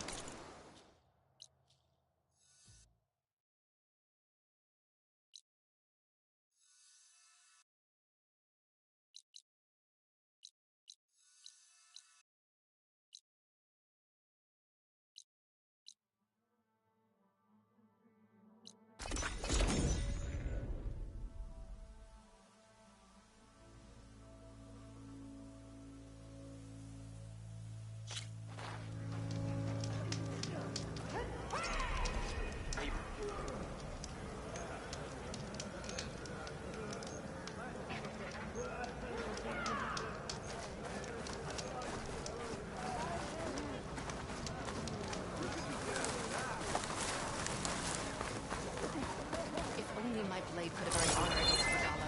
Blade could have earned honor against Regala.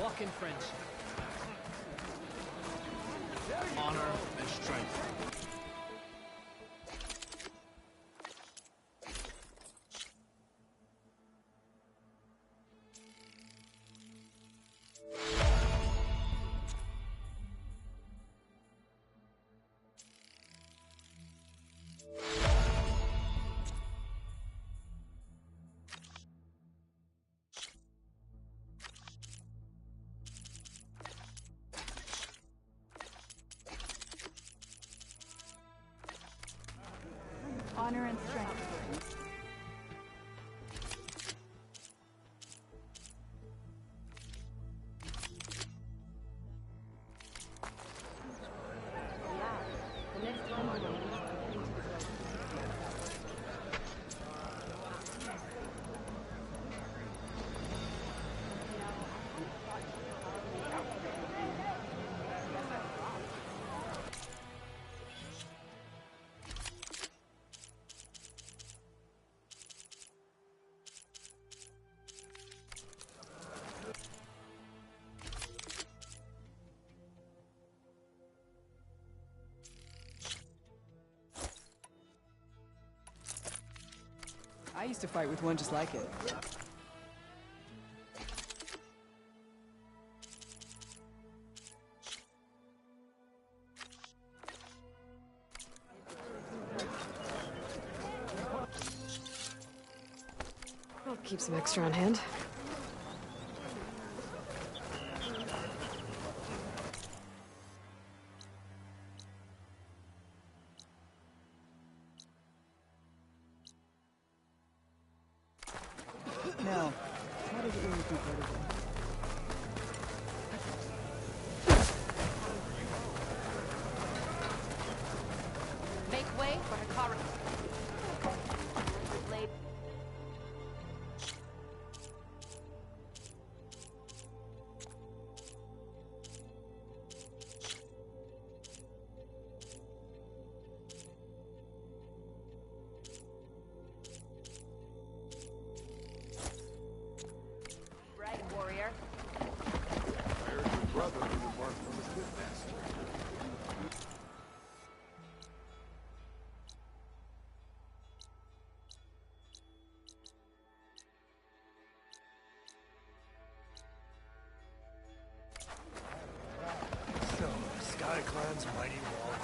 Walk in friendship. Honor and strength. Honor and strength. I used to fight with one just like it. I'll keep some extra on hand. Now, how does it really compare to them? Make way for Hikaru. Blade. Right, warrior. Where's your brother who would work for his good master? So, Sky Clan's mighty wall.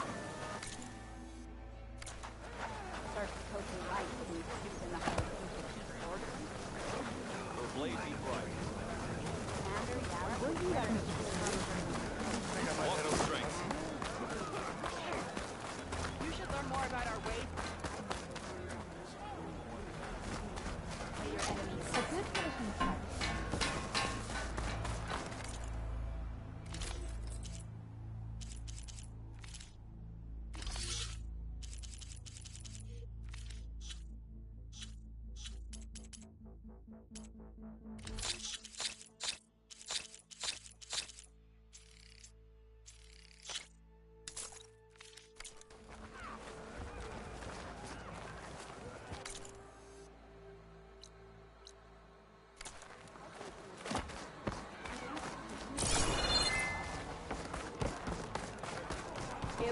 Starts coaching light when you keep in the high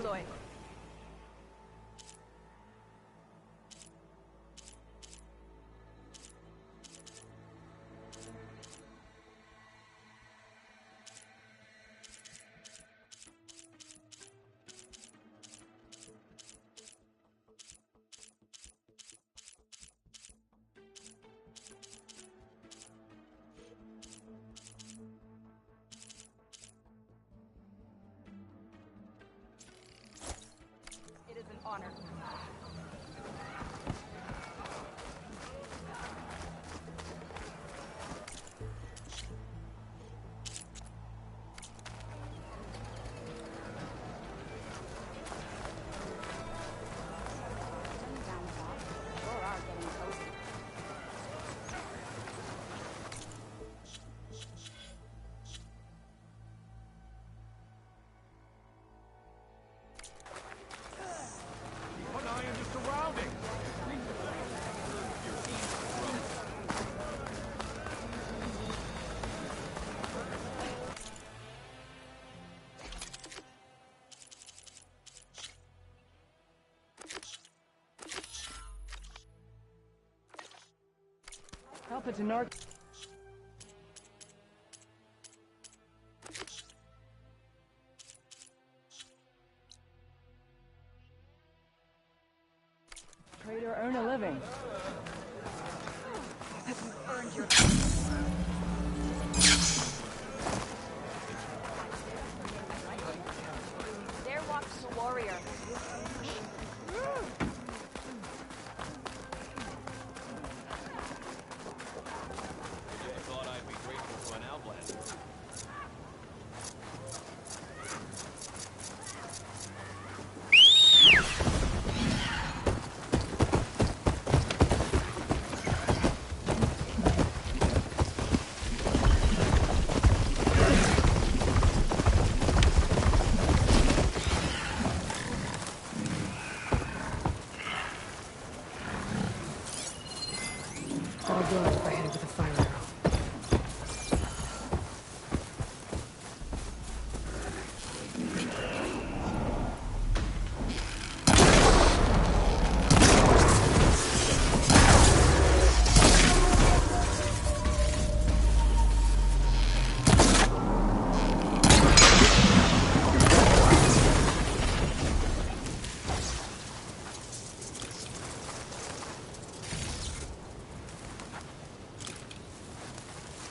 Aloy. It is an honor. Keep an eye on your surroundings! Alpha to Narc. Trader, earn a living. Earned your... There walks the warrior. You thought I'd be grateful to an outlander. That'll blow it if I hit it with a fire arrow.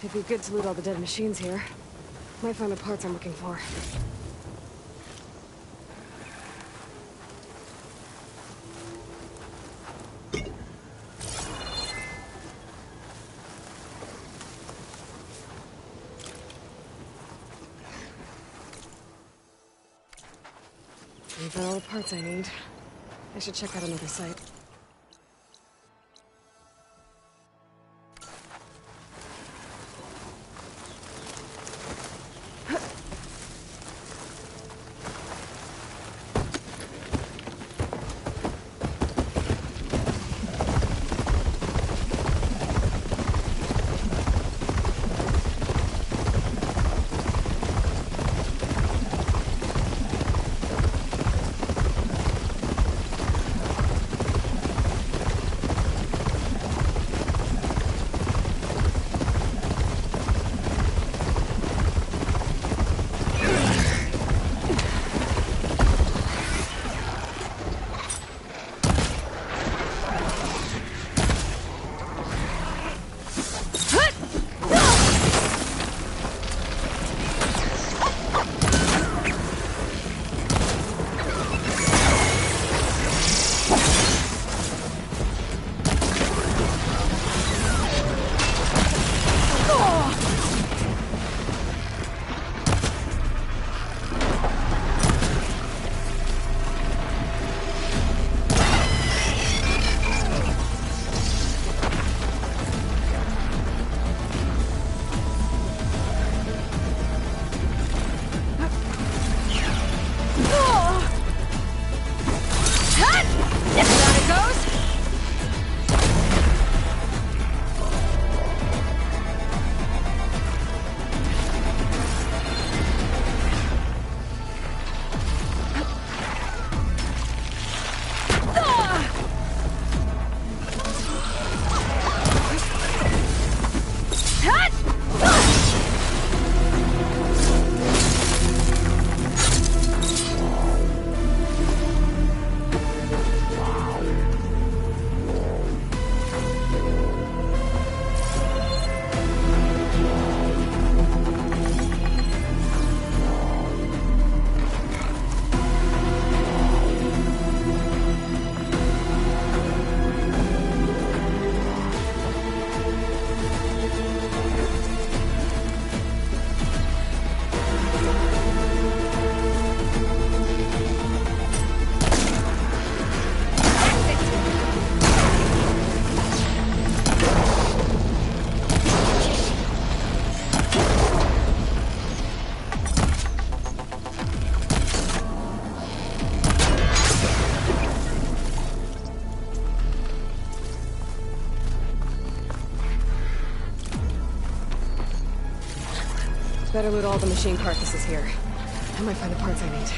It'd be good to loot all the dead machines here. Might find the parts I'm looking for. I found all the parts I need. I should check out another site. Better loot all the machine carcasses here. I might find the parts I need.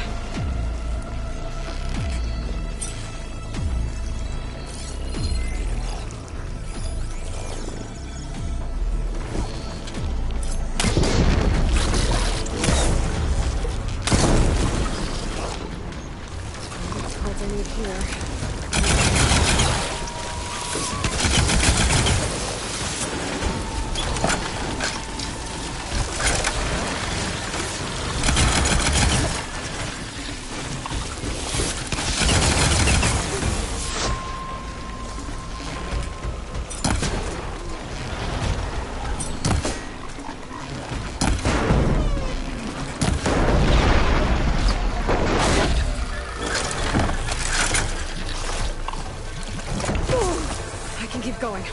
Going.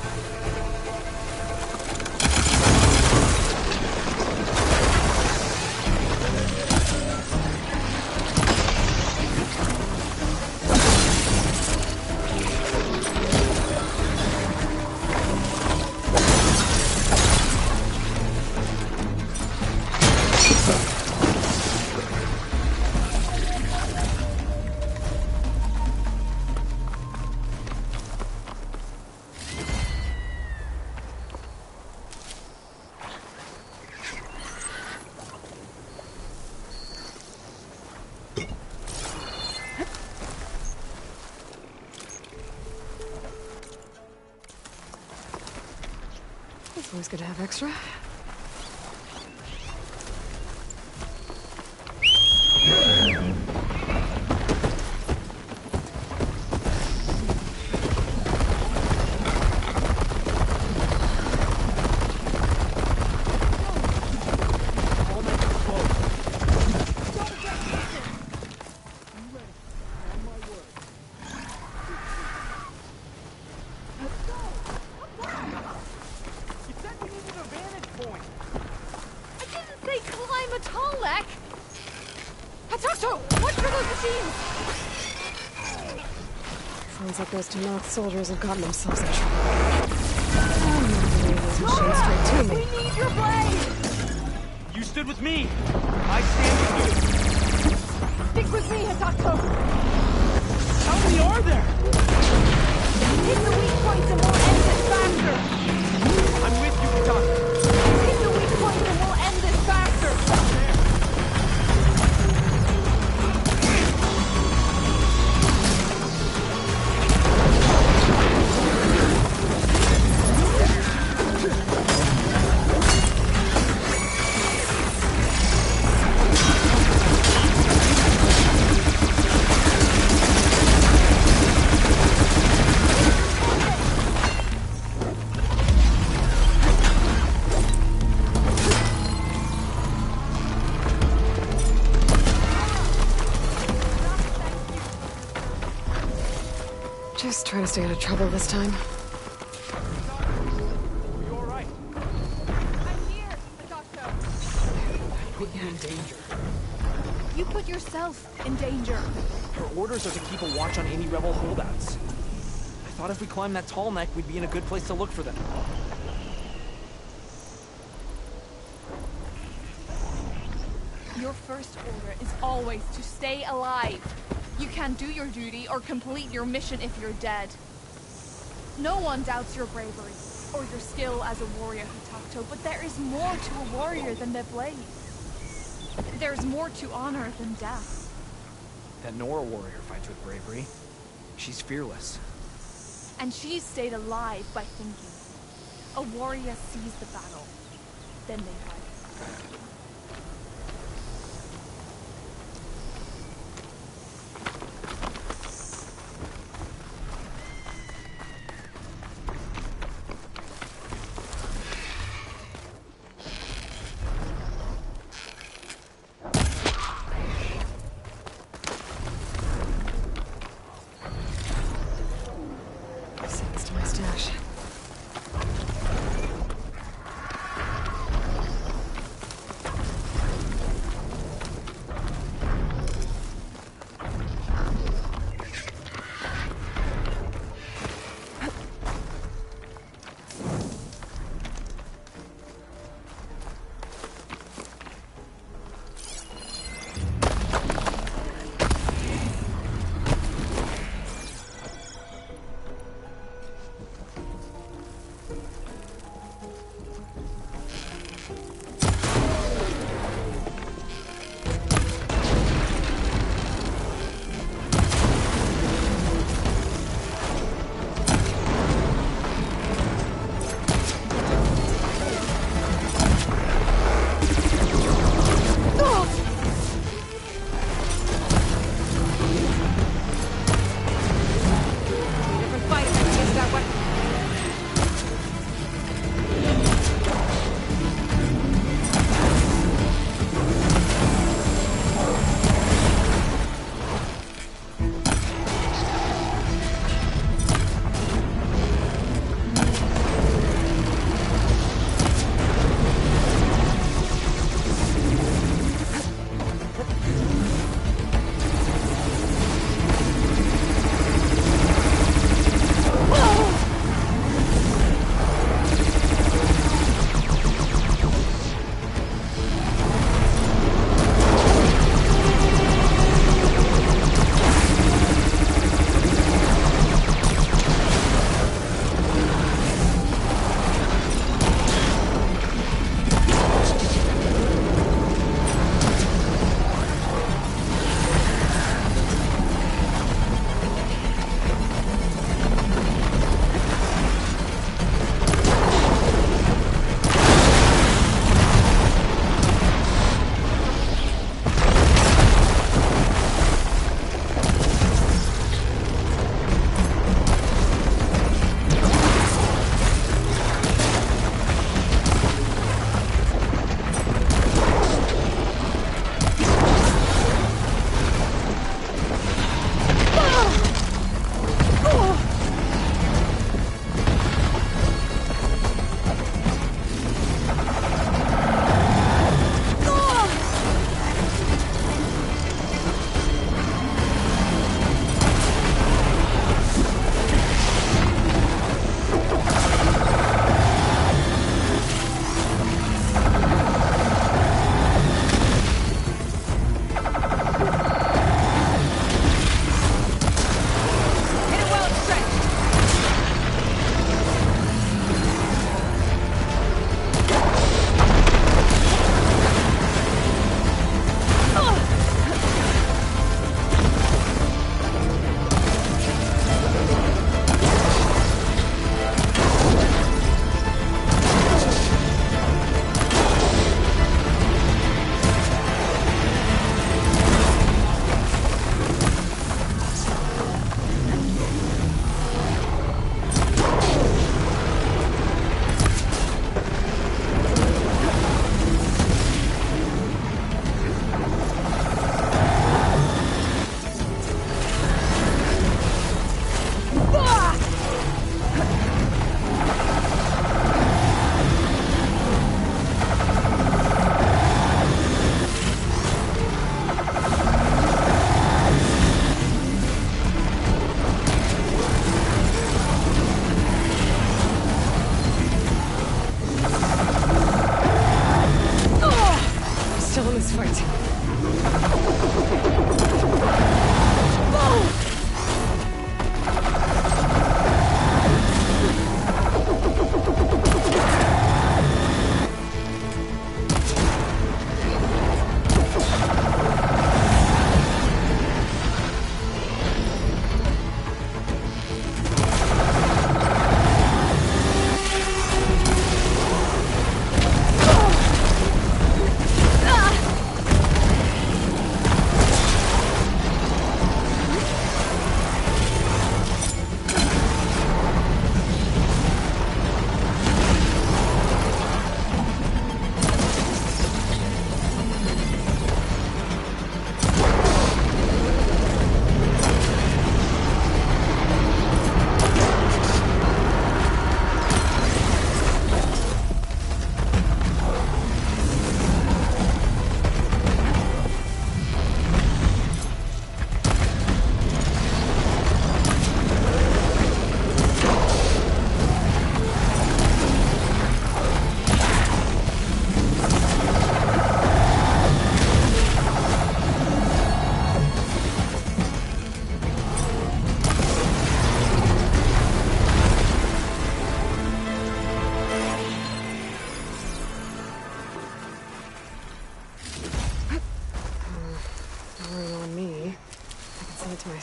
It's always good to have extra. Sounds like those Tanakh soldiers have gotten themselves in trouble. These machines straight to me. We need your blade! You stood with me! I stand with you! Stick with me, Hatato! How many are there? Hit the weak points and we'll end this faster! I'm with you, Hatato! Hit the weak points and we'll end this faster! Just trying to stay out of trouble this time. Are you alright? I'm here, Hatato. Put you in danger. You put yourself in danger. Her orders are to keep a watch on any rebel holdouts. I thought if we climbed that tall neck, we'd be in a good place to look for them. Your first order is always to stay alive. You can't do your duty or complete your mission if you're dead. No one doubts your bravery or your skill as a warrior, Hatato, but there is more to a warrior than the blade. There's more to honor than death. That Nora warrior fights with bravery. She's fearless. And she's stayed alive by thinking. A warrior sees the battle, then they fight.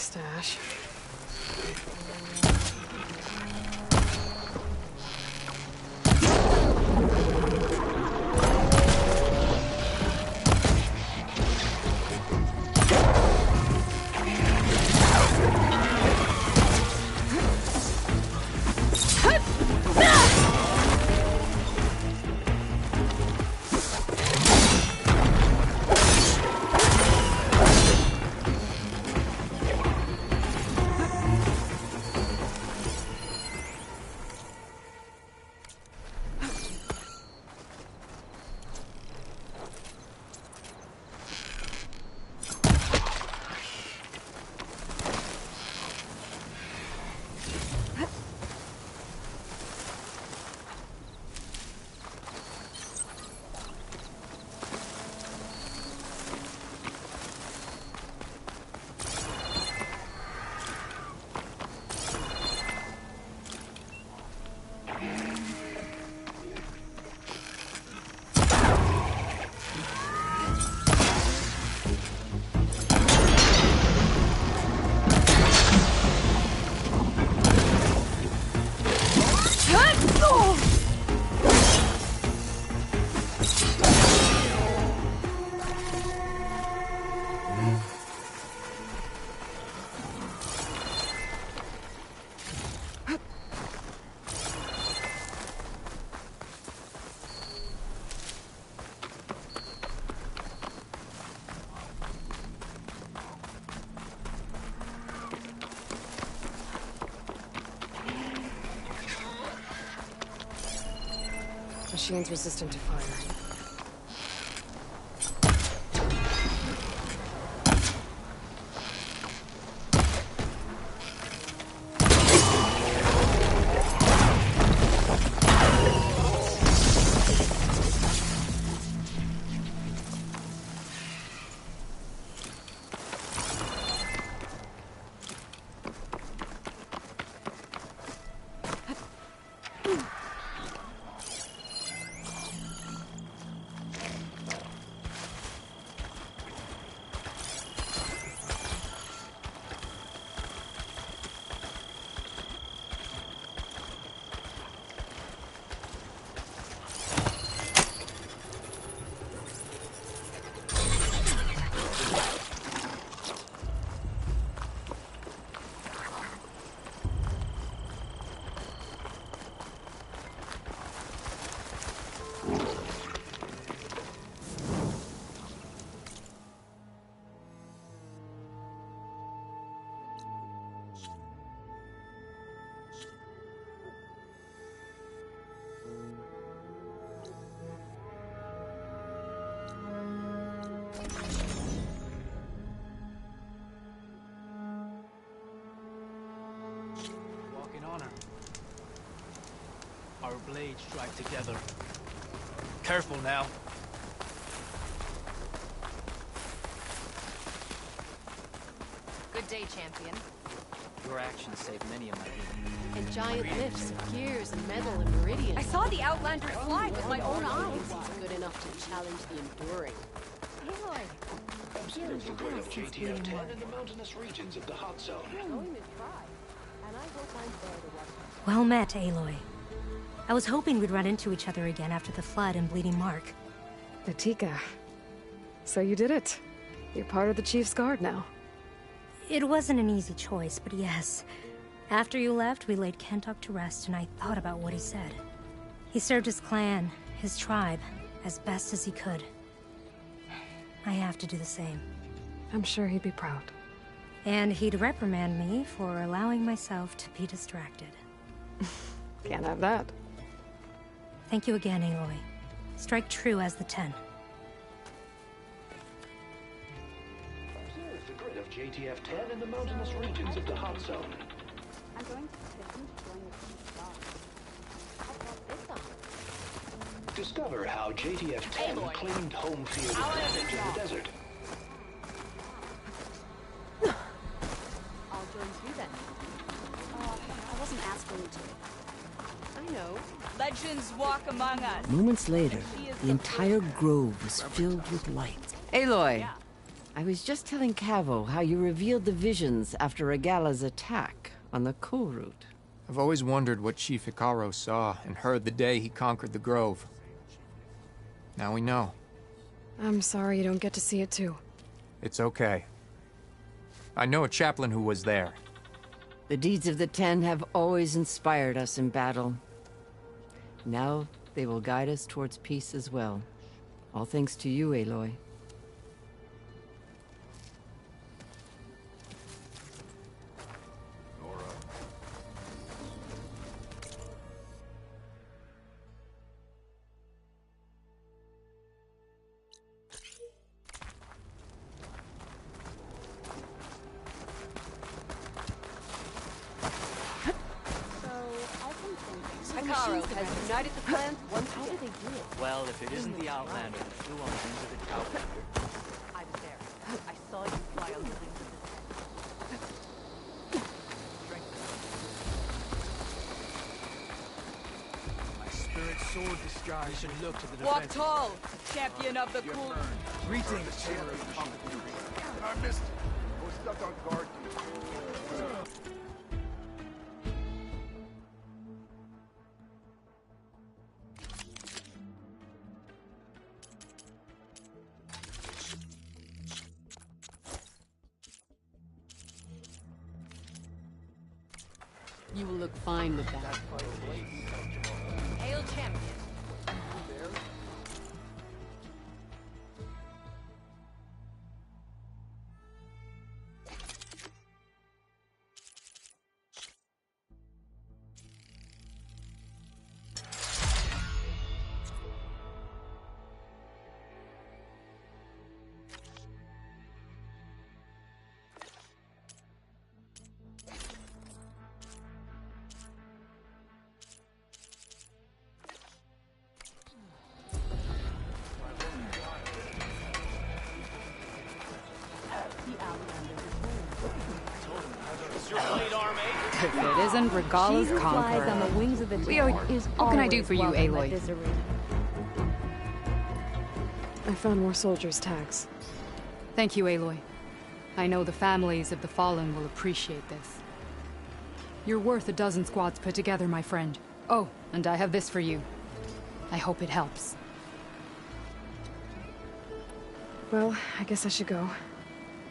stash. Machine's resistant to fire. Our blades strike together. Careful now. Good day, champion. Your actions saved many of my people. And giant lifts of gears and metal and meridian. I saw the Outlander fly with my own eyes. He's good enough to challenge the enduring. Aloy, Observe the grid of JTF-10 in the mountainous regions of the hot zone. Well met, Aloy. I was hoping we'd run into each other again after the flood and Bleeding Mark. Natika. So you did it. You're part of the Chief's Guard now. It wasn't an easy choice, but yes. After you left, we laid Kentuck to rest, and I thought about what he said. He served his clan, his tribe, as best as he could. I have to do the same. I'm sure he'd be proud. And he'd reprimand me for allowing myself to be distracted. Can't have that. Thank you again, Aloy. Strike true as the 10. Observe the grid of JTF-10 in the mountainous regions of the hot zone. I'm going to Discover how JTF-10 claimed home field advantage in the desert. I'll join you then. I wasn't asking you to. I know. Legends walk among us. Moments later, the entire grove was filled with light. Aloy, I was just telling Cavo how you revealed the visions after Regala's attack on the coal route. I've always wondered what Chief Hikaru saw and heard the day he conquered the Grove. Now we know. I'm sorry you don't get to see it too. It's okay. I know a chaplain who was there. The deeds of the Ten have always inspired us in battle. Now they will guide us towards peace as well. All thanks to you, Aloy. Hikaru has united the clans once How again. do they do it? Well, if it isn't the Outlander that flew on the wings of the Outlander. I was there. I saw you fly on the wings of the My spirit sword disguise should look to the Walk defense. tall, champion of the cool. Greetings, I missed it. I was stuck on guard duty. You will look fine with that. Hail champion. If it isn't Regala's conqueror. on the wings of the Leo, what can I do for you, Aloy? I found more soldiers' tags. Thank you, Aloy. I know the families of the fallen will appreciate this. You're worth a dozen squads put together, my friend. Oh, and I have this for you. I hope it helps. Well, I guess I should go.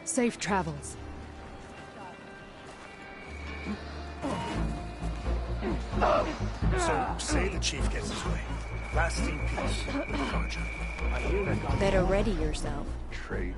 Safe travels. So, say the chief gets his way. Lasting peace. Karja. I hear that. Better ready yourself. Trade.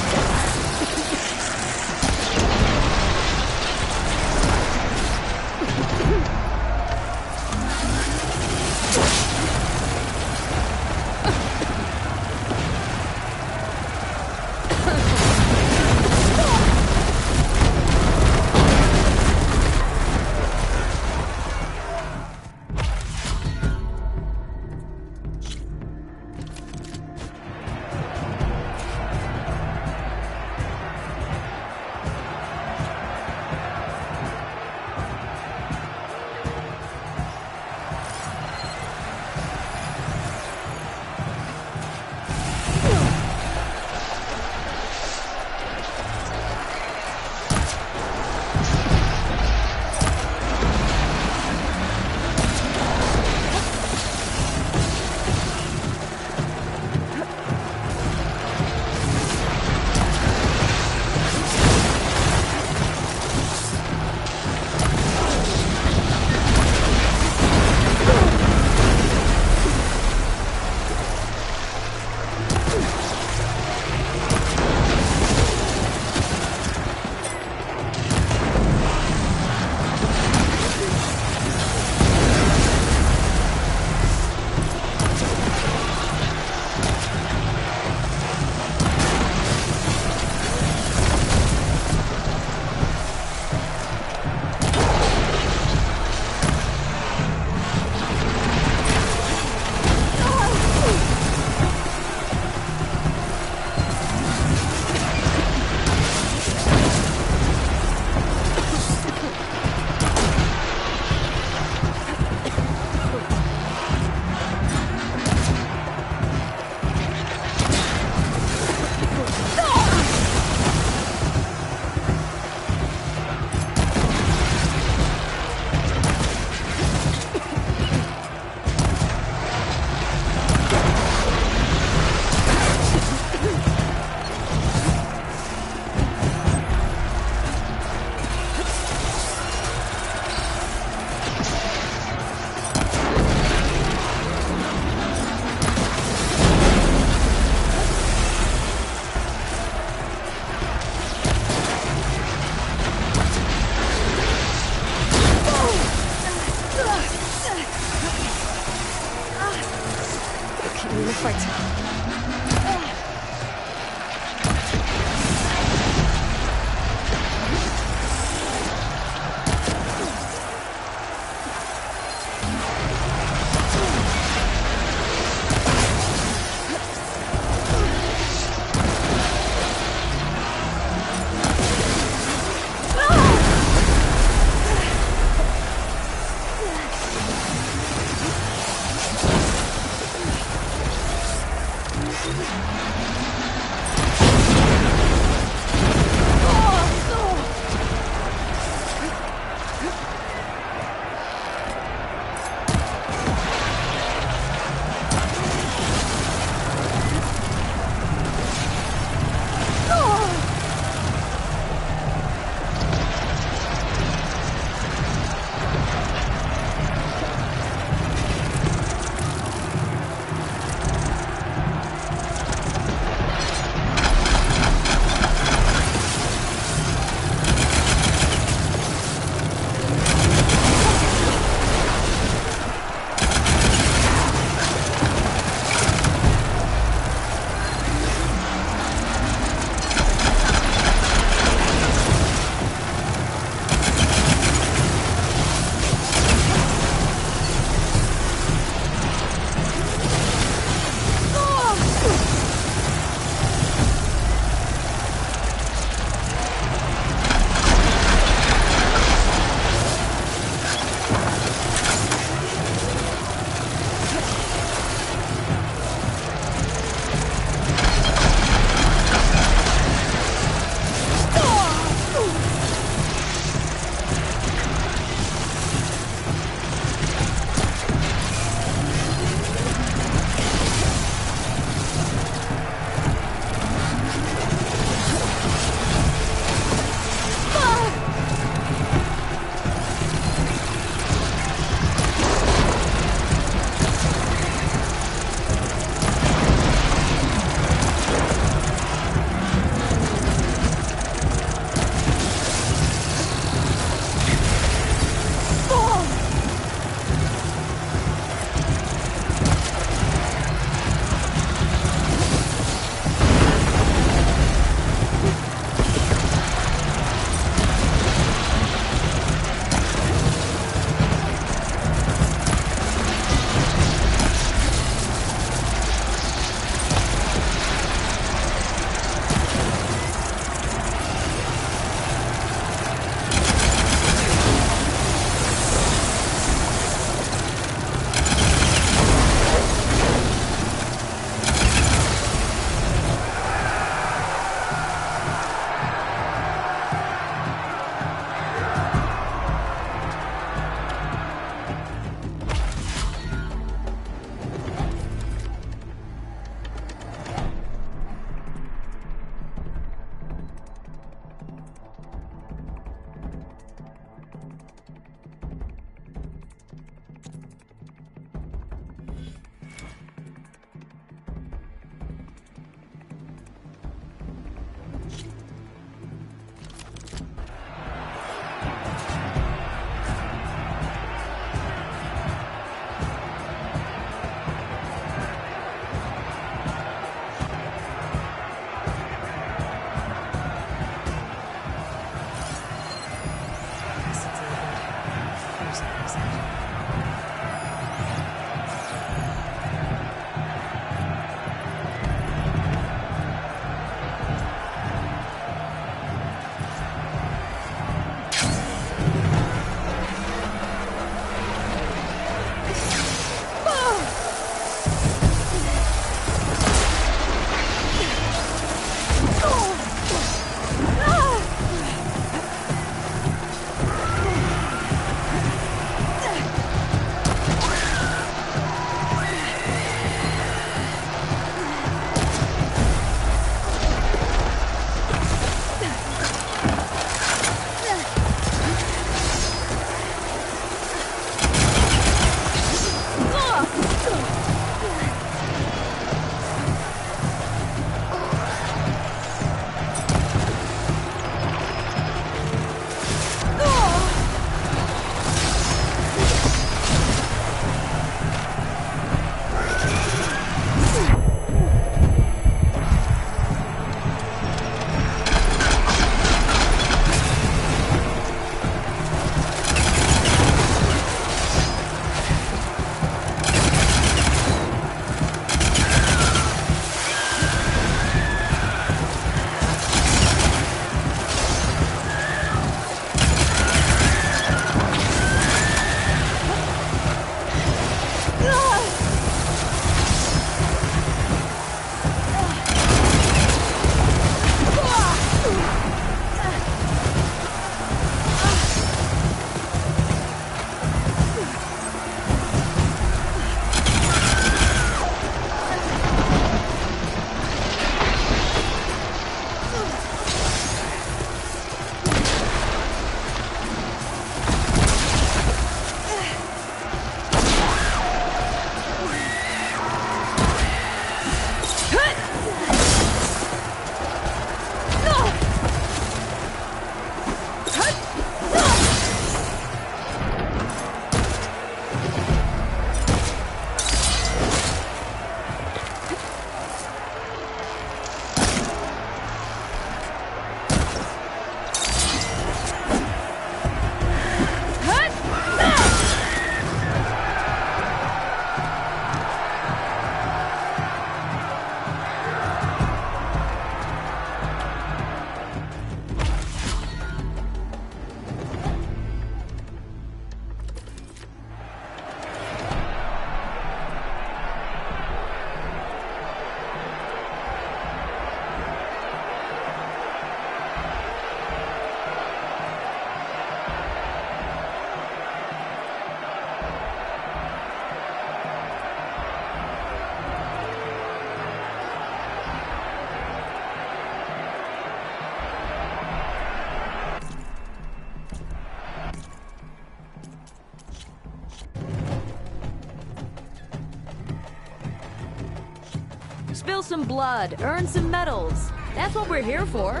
Spill some blood, earn some medals. That's what we're here for.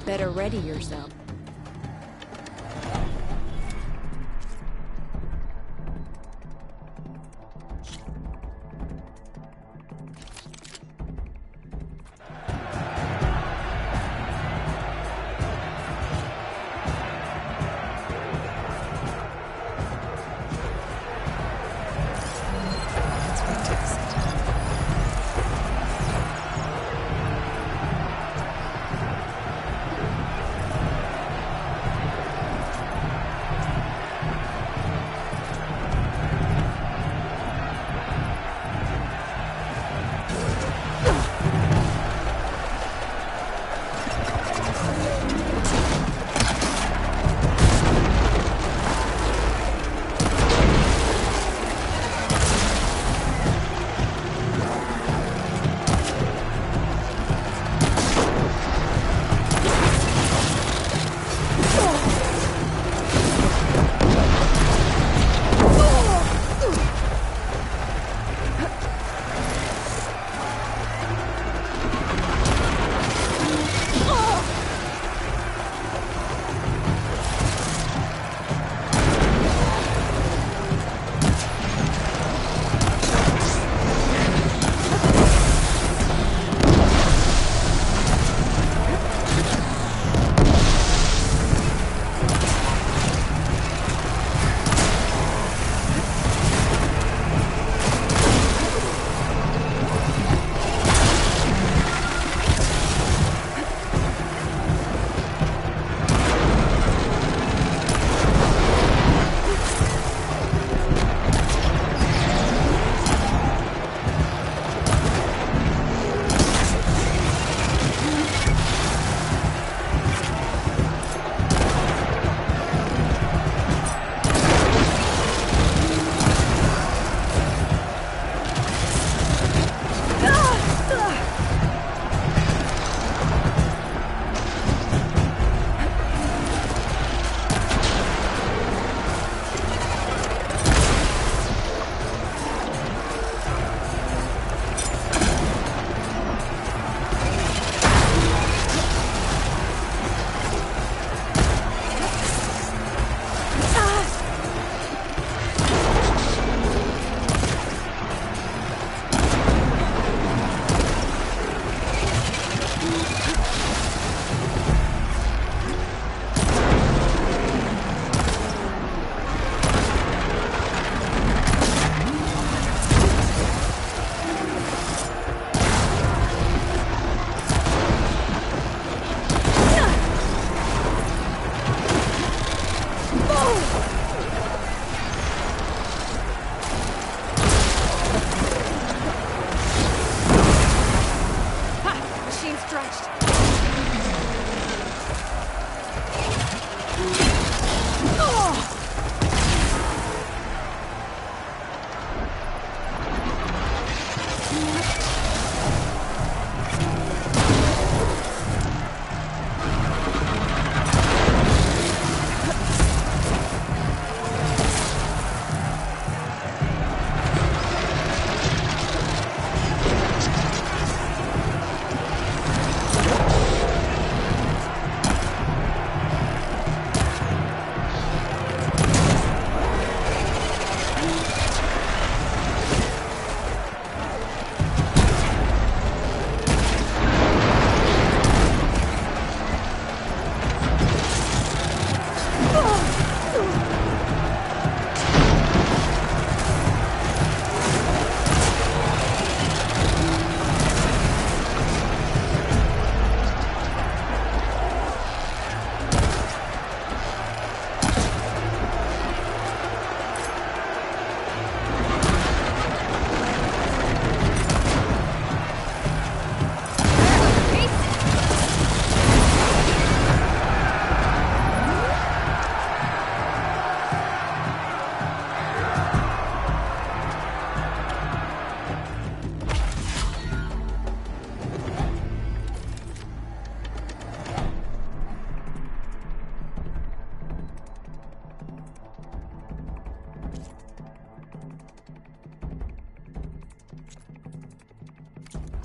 Better ready yourself.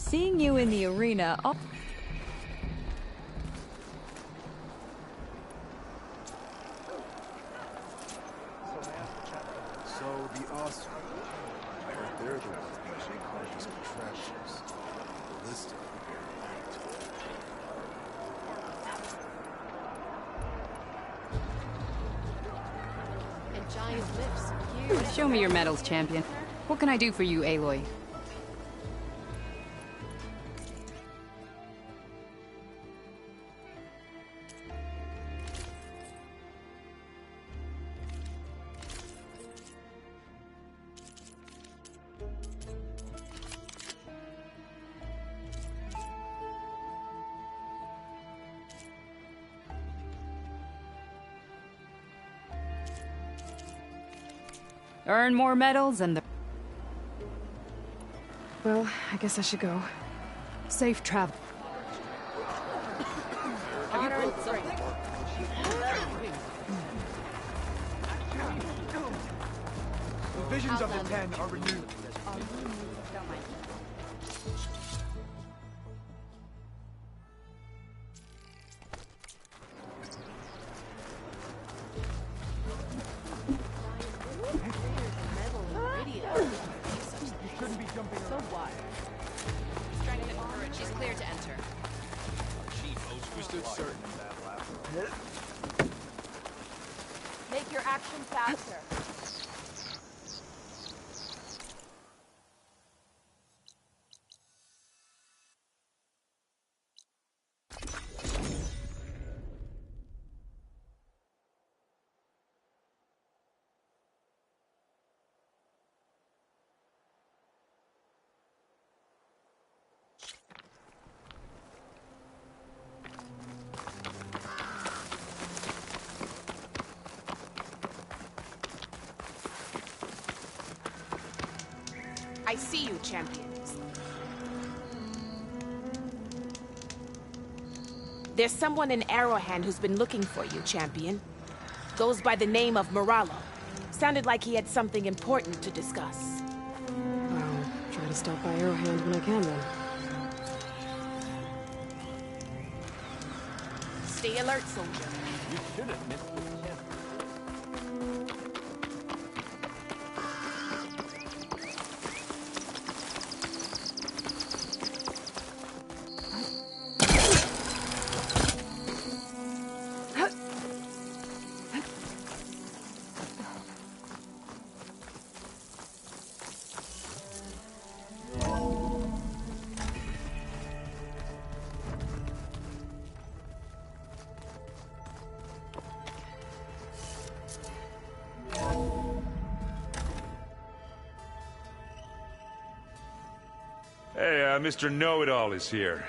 Seeing you in the arena... So the Oscar, I heard they're the ones being charged as contractors. The list of And giant lifts. Show me your medals, champion. What can I do for you, Aloy? Earn more medals and the... Well, I guess I should go. Safe travel. The visions of the Ten are renewed. She's clear to enter. we stood certain of that last one. Make your action faster. I see you, champions. There's someone in Arrowhand who's been looking for you, champion. Goes by the name of Moralo. Sounded like he had something important to discuss. I'll try to stop by Arrowhand when I can, then. Stay alert, soldier. You should have missed the chance. Hey, Mr. Know-It-All is here.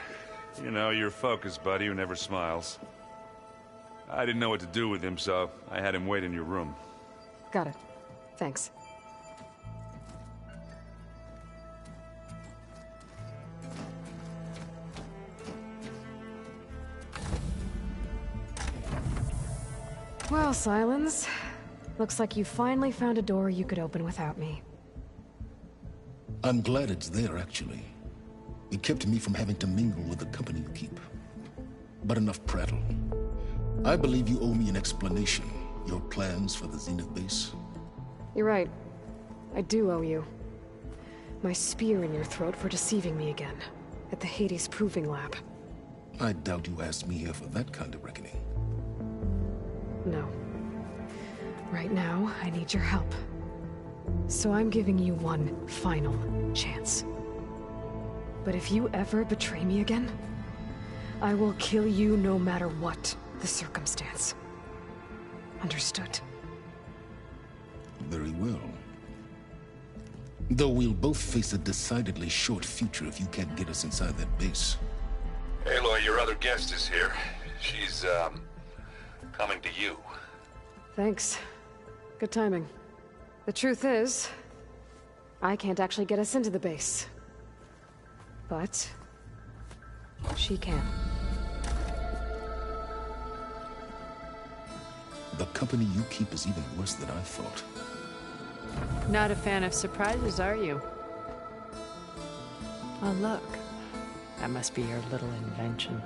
You know, your focus buddy who never smiles. I didn't know what to do with him, so I had him wait in your room. Got it. Thanks. Well, Silence. Looks like you finally found a door you could open without me. I'm glad it's there, actually. It kept me from having to mingle with the company you keep. But enough prattle. I believe you owe me an explanation. Your plans for the Zenith base? You're right. I do owe you. My spear in your throat for deceiving me again. At the Hades Proving Lab. I doubt you asked me here for that kind of reckoning. No. Right now, I need your help. So I'm giving you one final chance. But if you ever betray me again, I will kill you no matter what the circumstance. Understood? Very well. Though we'll both face a decidedly short future if you can't get us inside that base. Aloy, your other guest is here. She's, coming to you. Thanks. Good timing. The truth is, I can't actually get us into the base. But she can. The company you keep is even worse than I thought. Not a fan of surprises, are you? Oh, look. That must be your little invention.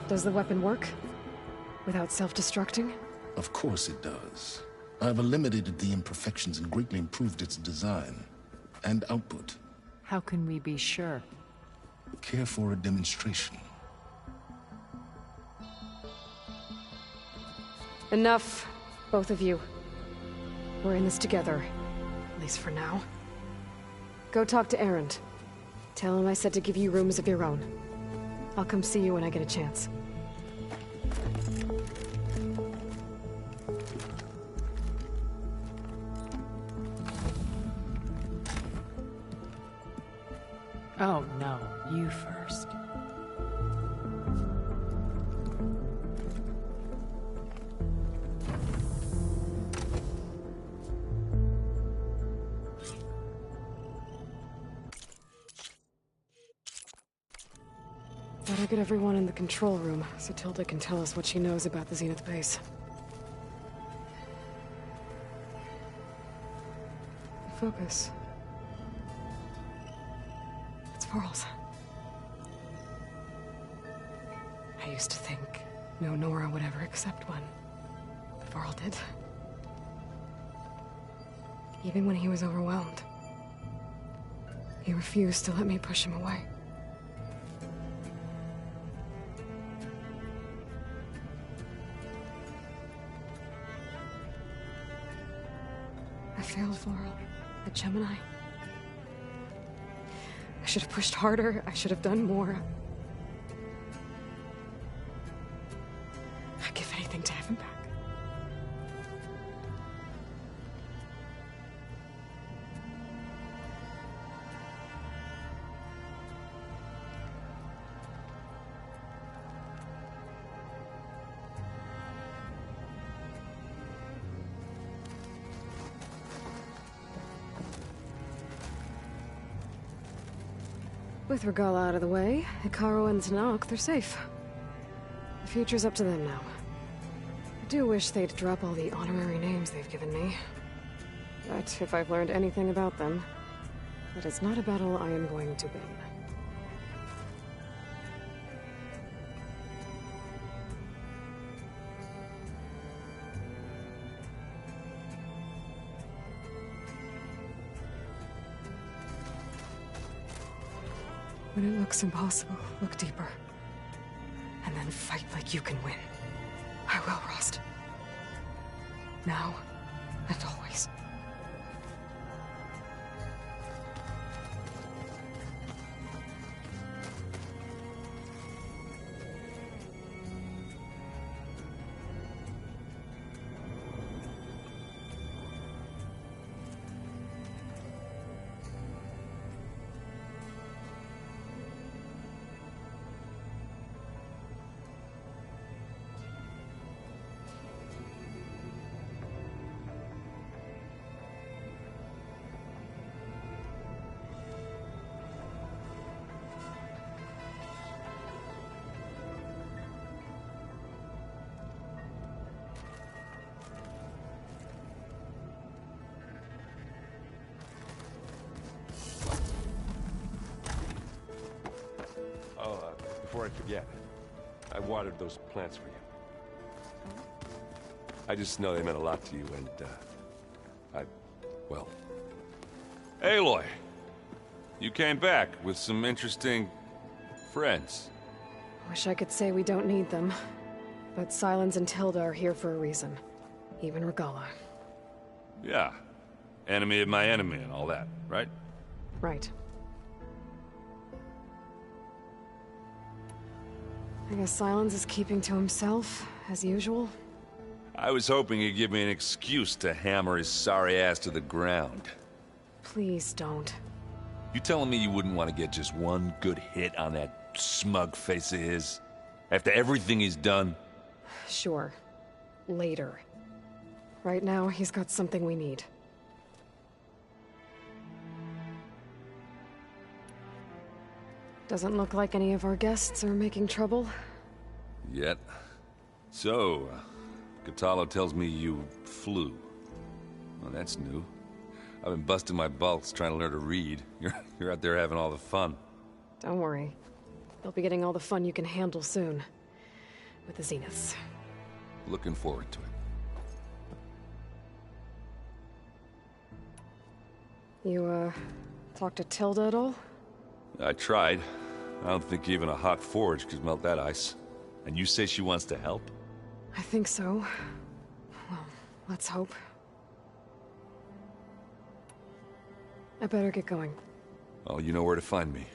Does the weapon work? Without self-destructing? Of course it does. I've eliminated the imperfections and greatly improved its design and output. How can we be sure? Care for a demonstration? Enough, both of you. We're in this together, at least for now. Go talk to Erend. Tell him I said to give you rooms of your own. I'll come see you when I get a chance. Oh, no. You first. Better get everyone in the control room, so Tilda can tell us what she knows about the Zenith base. Focus. It's Varl's. I used to think no Nora would ever accept one. But Varl did. Even when he was overwhelmed. He refused to let me push him away. I failed Varl at Gemini. I should have pushed harder. I should have done more. I'd give anything to have him back. With Regala out of the way, Hikaru and Zanok, they're safe. The future's up to them now. I do wish they'd drop all the honorary names they've given me. But if I've learned anything about them, that is not a battle I am going to win. When it looks impossible, look deeper. And then fight like you can win. I will, Rost. Now and always. Before I forget, I watered those plants for you. I just know they meant a lot to you, and, well... Aloy! You came back with some interesting... friends. Wish I could say we don't need them. But Silence and Tilda are here for a reason. Even Regala. Yeah. Enemy of my enemy and all that, right? Right. I guess Silence is keeping to himself, as usual. I was hoping he'd give me an excuse to hammer his sorry ass to the ground. Please don't. You telling me you wouldn't want to get just one good hit on that smug face of his? After everything he's done? Sure. Later. Right now, he's got something we need. Doesn't look like any of our guests are making trouble. Yet. So, Katalo tells me you flew. Well, that's new. I've been busting my balls trying to learn to read. You're out there having all the fun. Don't worry. You'll be getting all the fun you can handle soon. With the Zeniths. Looking forward to it. You, talked to Tilda at all? I tried. I don't think even a hot forge could melt that ice. And you say she wants to help? I think so. Well, let's hope. I better get going. Oh, you know where to find me.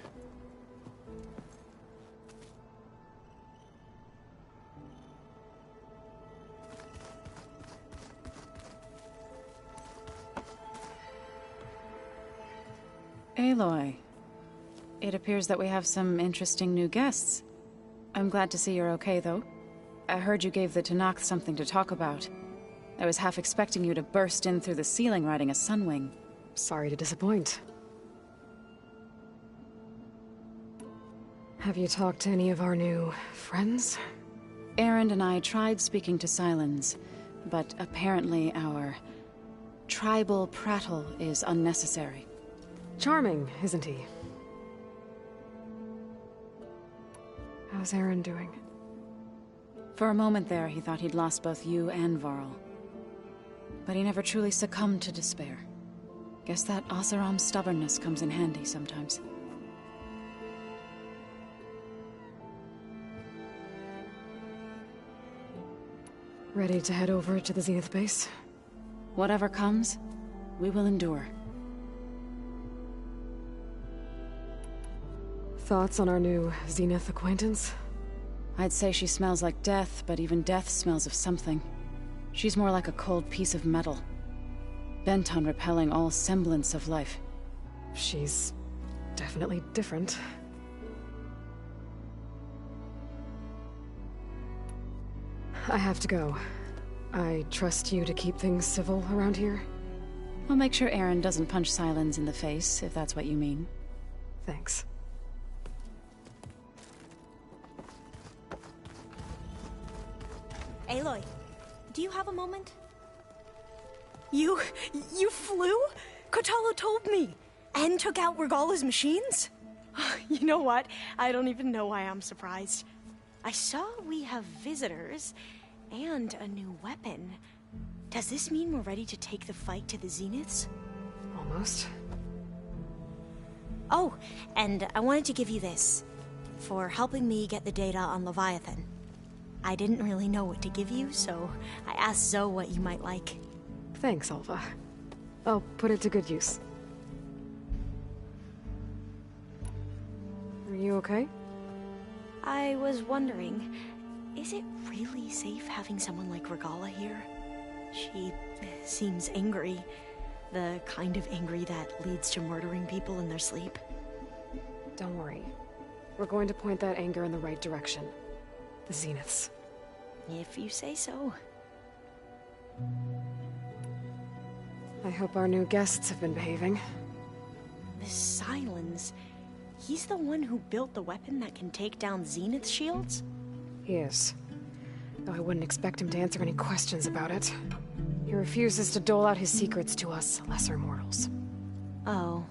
Aloy. It appears that we have some interesting new guests. I'm glad to see you're okay, though. I heard you gave the Tenakth something to talk about. I was half expecting you to burst in through the ceiling riding a sunwing. Sorry to disappoint. Have you talked to any of our new friends? Erend and I tried speaking to Sylens, but apparently our tribal prattle is unnecessary. Charming, isn't he? How's Erend doing? For a moment there, he thought he'd lost both you and Varl. But he never truly succumbed to despair. Guess that Oseram's stubbornness comes in handy sometimes. Ready to head over to the Zenith base? Whatever comes, we will endure. Thoughts on our new Zenith acquaintance? I'd say she smells like death, but even death smells of something. She's more like a cold piece of metal, bent on repelling all semblance of life. She's definitely different. I have to go. I trust you to keep things civil around here? I'll make sure Erend doesn't punch Sylens in the face, if that's what you mean. Thanks. Aloy, do you have a moment? You flew? Kotalo told me! And took out Regala's machines? You know what? I don't even know why I'm surprised. I saw we have visitors, and a new weapon. Does this mean we're ready to take the fight to the Zeniths? Almost. Oh, and I wanted to give you this, for helping me get the data on Leviathan. I didn't really know what to give you, so I asked Zoe what you might like. Thanks, Alva. I'll put it to good use. Are you okay? I was wondering, is it really safe having someone like Regala here? She seems angry. The kind of angry that leads to murdering people in their sleep. Don't worry. We're going to point that anger in the right direction. The Zeniths. If you say so. I hope our new guests have been behaving. This Sylens, he's the one who built the weapon that can take down Zenith shields? He is. Though I wouldn't expect him to answer any questions about it. He refuses to dole out his secrets to us lesser mortals. Oh.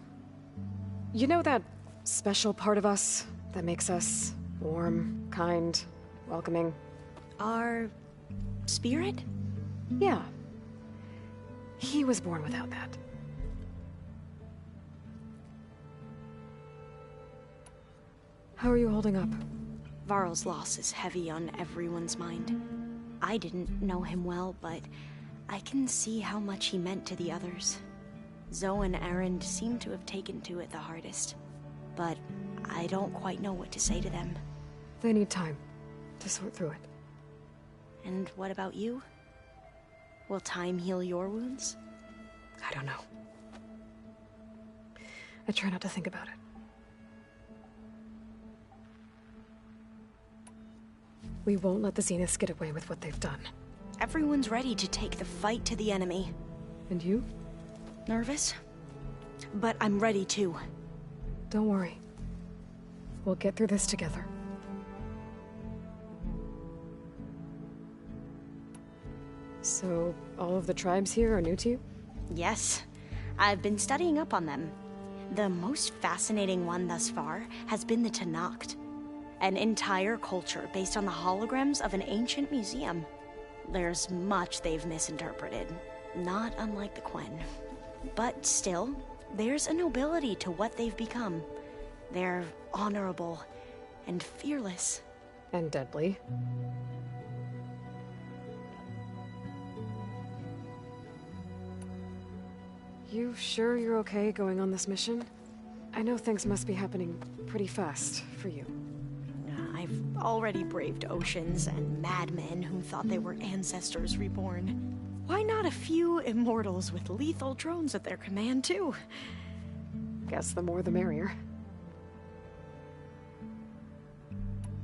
You know that special part of us that makes us warm, kind, welcoming? Our spirit? Yeah. He was born without that. How are you holding up? Varl's loss is heavy on everyone's mind. I didn't know him well, but I can see how much he meant to the others. Zoe and Erend seem to have taken to it the hardest, but I don't quite know what to say to them. They need time to sort through it. And what about you? Will time heal your wounds? I don't know. I try not to think about it. We won't let the Zeniths get away with what they've done. Everyone's ready to take the fight to the enemy. And you? Nervous? But I'm ready too. Don't worry. We'll get through this together. So, all of the tribes here are new to you? Yes. I've been studying up on them. The most fascinating one thus far has been the Tenakth, an entire culture based on the holograms of an ancient museum. There's much they've misinterpreted, not unlike the Quen. But still, there's a nobility to what they've become. They're honorable and fearless. And deadly. You sure you're okay going on this mission? I know things must be happening pretty fast for you. I've already braved oceans and madmen who thought they were ancestors reborn. Why not a few immortals with lethal drones at their command, too? Guess the more the merrier.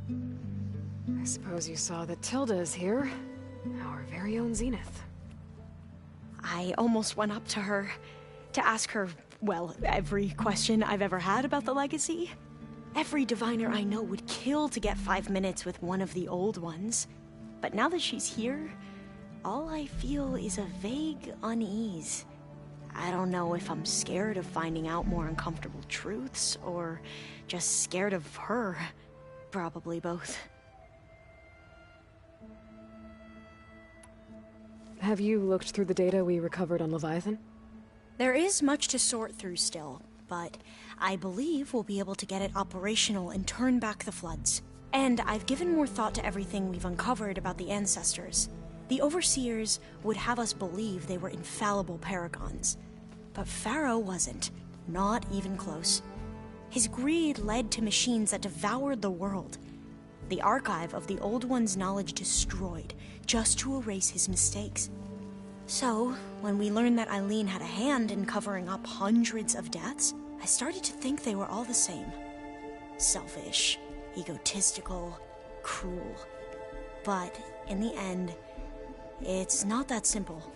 I suppose you saw that Tilda is here. Our very own Zenith. I almost went up to her to ask her, well, every question I've ever had about the legacy. Every diviner I know would kill to get 5 minutes with one of the old ones. But now that she's here, all I feel is a vague unease. I don't know if I'm scared of finding out more uncomfortable truths, or just scared of her. Probably both. Have you looked through the data we recovered on Leviathan? There is much to sort through still, but I believe we'll be able to get it operational and turn back the floods. And I've given more thought to everything we've uncovered about the ancestors. The Overseers would have us believe they were infallible paragons. But Pharaoh wasn't. Not even close. His greed led to machines that devoured the world. The archive of the Old One's knowledge destroyed, just to erase his mistakes. So, when we learned that Eileen had a hand in covering up hundreds of deaths, I started to think they were all the same. Selfish, egotistical, cruel. But, in the end, it's not that simple.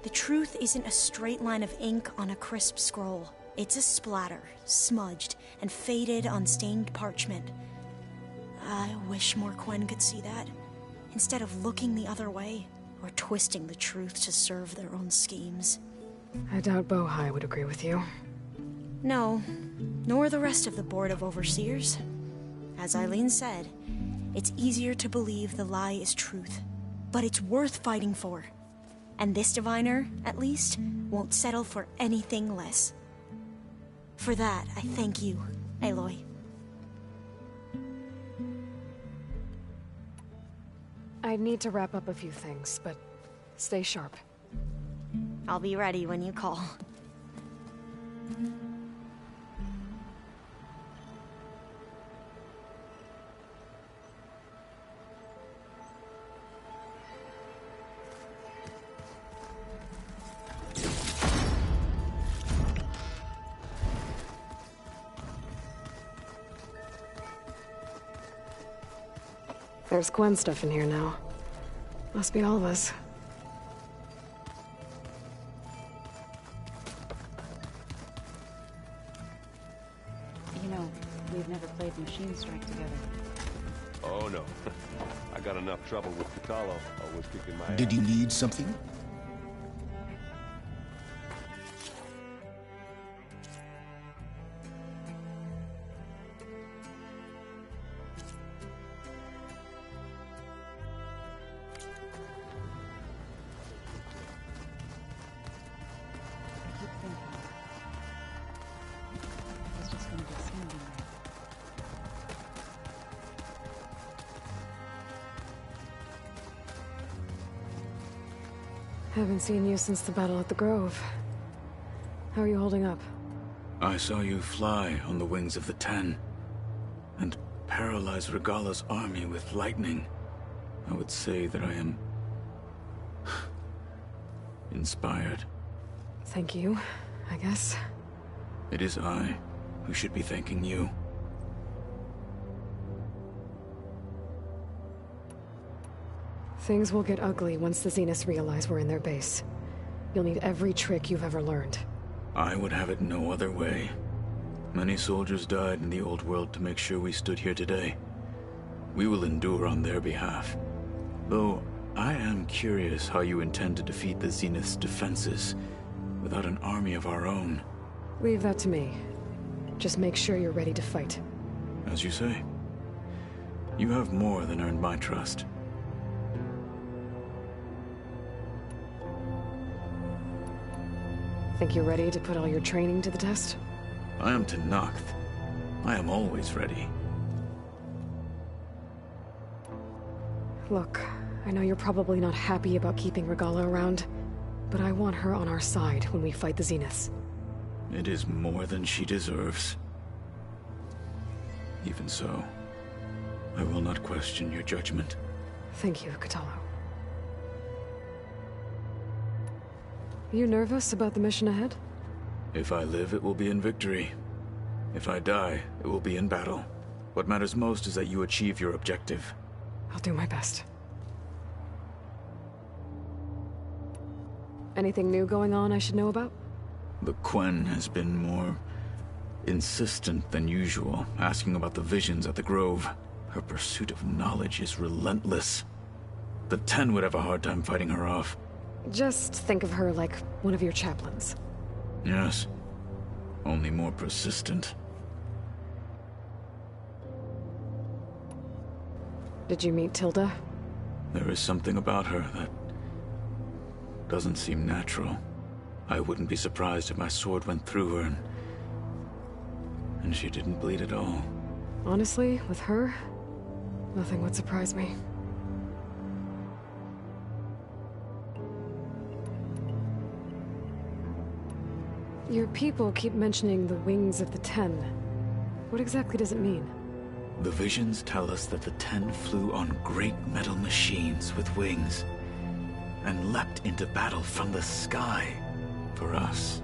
The truth isn't a straight line of ink on a crisp scroll. It's a splatter, smudged, and faded on stained parchment. I wish more Quen could see that, instead of looking the other way, or twisting the truth to serve their own schemes. I doubt Bohai would agree with you. No, nor the rest of the Board of Overseers. As Eileen said, it's easier to believe the lie is truth, but it's worth fighting for. And this diviner, at least, won't settle for anything less. For that, I thank you, Aloy. I need to wrap up a few things, but stay sharp. I'll be ready when you call. There's Quen stuff in here now. Must be all of us. You know, we've never played Machine Strike together. Oh, no. I got enough trouble with Kotallo, always kicking my ass. Did you need something? Haven't seen you since the battle at the Grove. How are you holding up? I saw you fly on the wings of the Ten, and paralyze Regala's army with lightning. I would say that I am inspired. Thank you, I guess. It is I who should be thanking you. Things will get ugly once the Zeniths realize we're in their base. You'll need every trick you've ever learned. I would have it no other way. Many soldiers died in the old world to make sure we stood here today. We will endure on their behalf. Though, I am curious how you intend to defeat the Zenith's defenses. without an army of our own. Leave that to me. Just make sure you're ready to fight. As you say. You have more than earned my trust. Think you're ready to put all your training to the test? I am Tenakth. I am always ready. Look, I know you're probably not happy about keeping Regala around, but I want her on our side when we fight the Zeniths. It is more than she deserves. Even so, I will not question your judgment. Thank you, Kotallo. You nervous about the mission ahead? If I live, it will be in victory. If I die, it will be in battle. What matters most is that you achieve your objective. I'll do my best. Anything new going on I should know about? The Quen has been more insistent than usual, asking about the visions at the Grove. Her pursuit of knowledge is relentless. The Ten would have a hard time fighting her off. Just think of her like one of your chaplains. Yes. Only more persistent. Did you meet Tilda? There is something about her that doesn't seem natural. I wouldn't be surprised if my sword went through her and she didn't bleed at all. Honestly, with her, nothing would surprise me. Your people keep mentioning the wings of the Ten. What exactly does it mean? The visions tell us that the Ten flew on great metal machines with wings and leapt into battle from the sky. For us,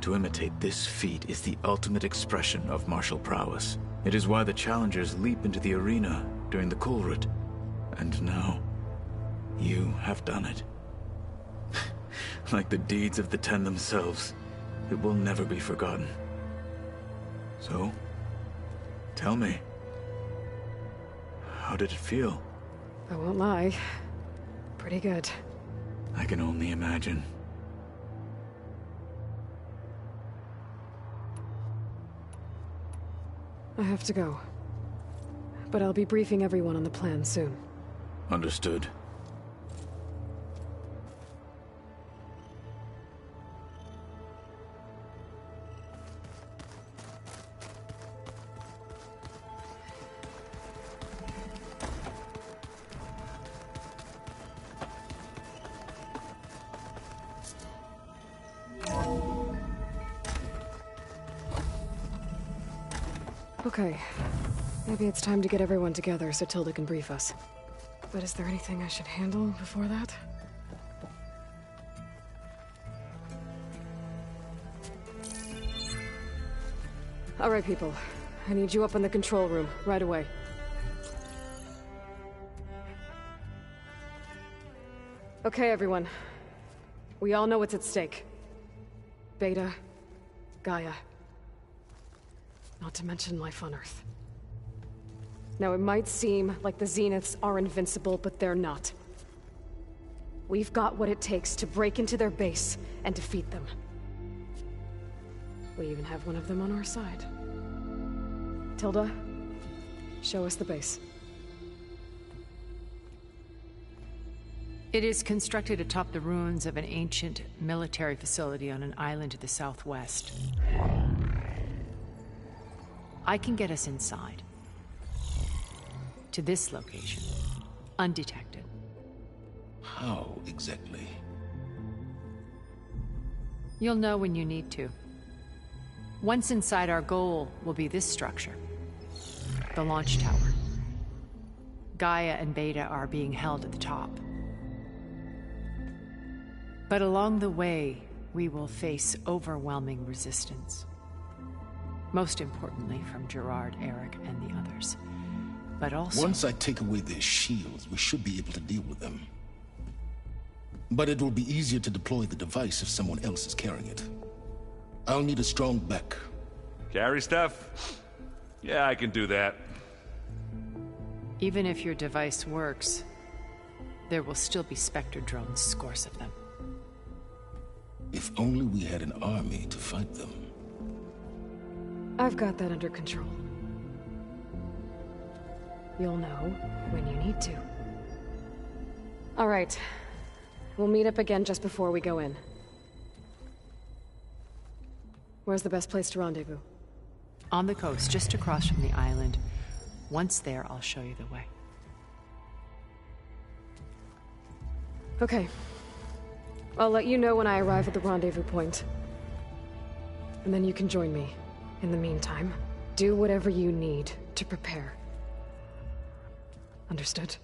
to imitate this feat is the ultimate expression of martial prowess. It is why the challengers leap into the arena during the Kulrut. And now, you have done it. Like the deeds of the Ten themselves, it will never be forgotten. So, tell me, how did it feel? I won't lie. Pretty good. I can only imagine. I have to go. But I'll be briefing everyone on the plan soon. Understood. Okay. Maybe it's time to get everyone together so Tilda can brief us. But is there anything I should handle before that? All right, people. I need you up in the control room, right away. Okay, everyone. We all know what's at stake. Beta, Gaia. Not to mention life on Earth. Now, it might seem like the Zeniths are invincible, but they're not. We've got what it takes to break into their base and defeat them. We even have one of them on our side. Tilda, show us the base. It is constructed atop the ruins of an ancient military facility on an island to the southwest. I can get us inside. To this location. Undetected. How exactly? You'll know when you need to. Once inside, our goal will be this structure. The launch tower. Gaia and Beta are being held at the top. But along the way, we will face overwhelming resistance. Most importantly from Gerard, Eric, and the others. But also... Once I take away their shields, we should be able to deal with them. But it will be easier to deploy the device if someone else is carrying it. I'll need a strong back. Carry stuff? Yeah, I can do that. Even if your device works, there will still be Spectre drones, scores of them. If only we had an army to fight them. I've got that under control. You'll know when you need to. All right. We'll meet up again just before we go in. Where's the best place to rendezvous? On the coast, just across from the island. Once there, I'll show you the way. Okay. I'll let you know when I arrive at the rendezvous point. And then you can join me. In the meantime, do whatever you need to prepare. Understood?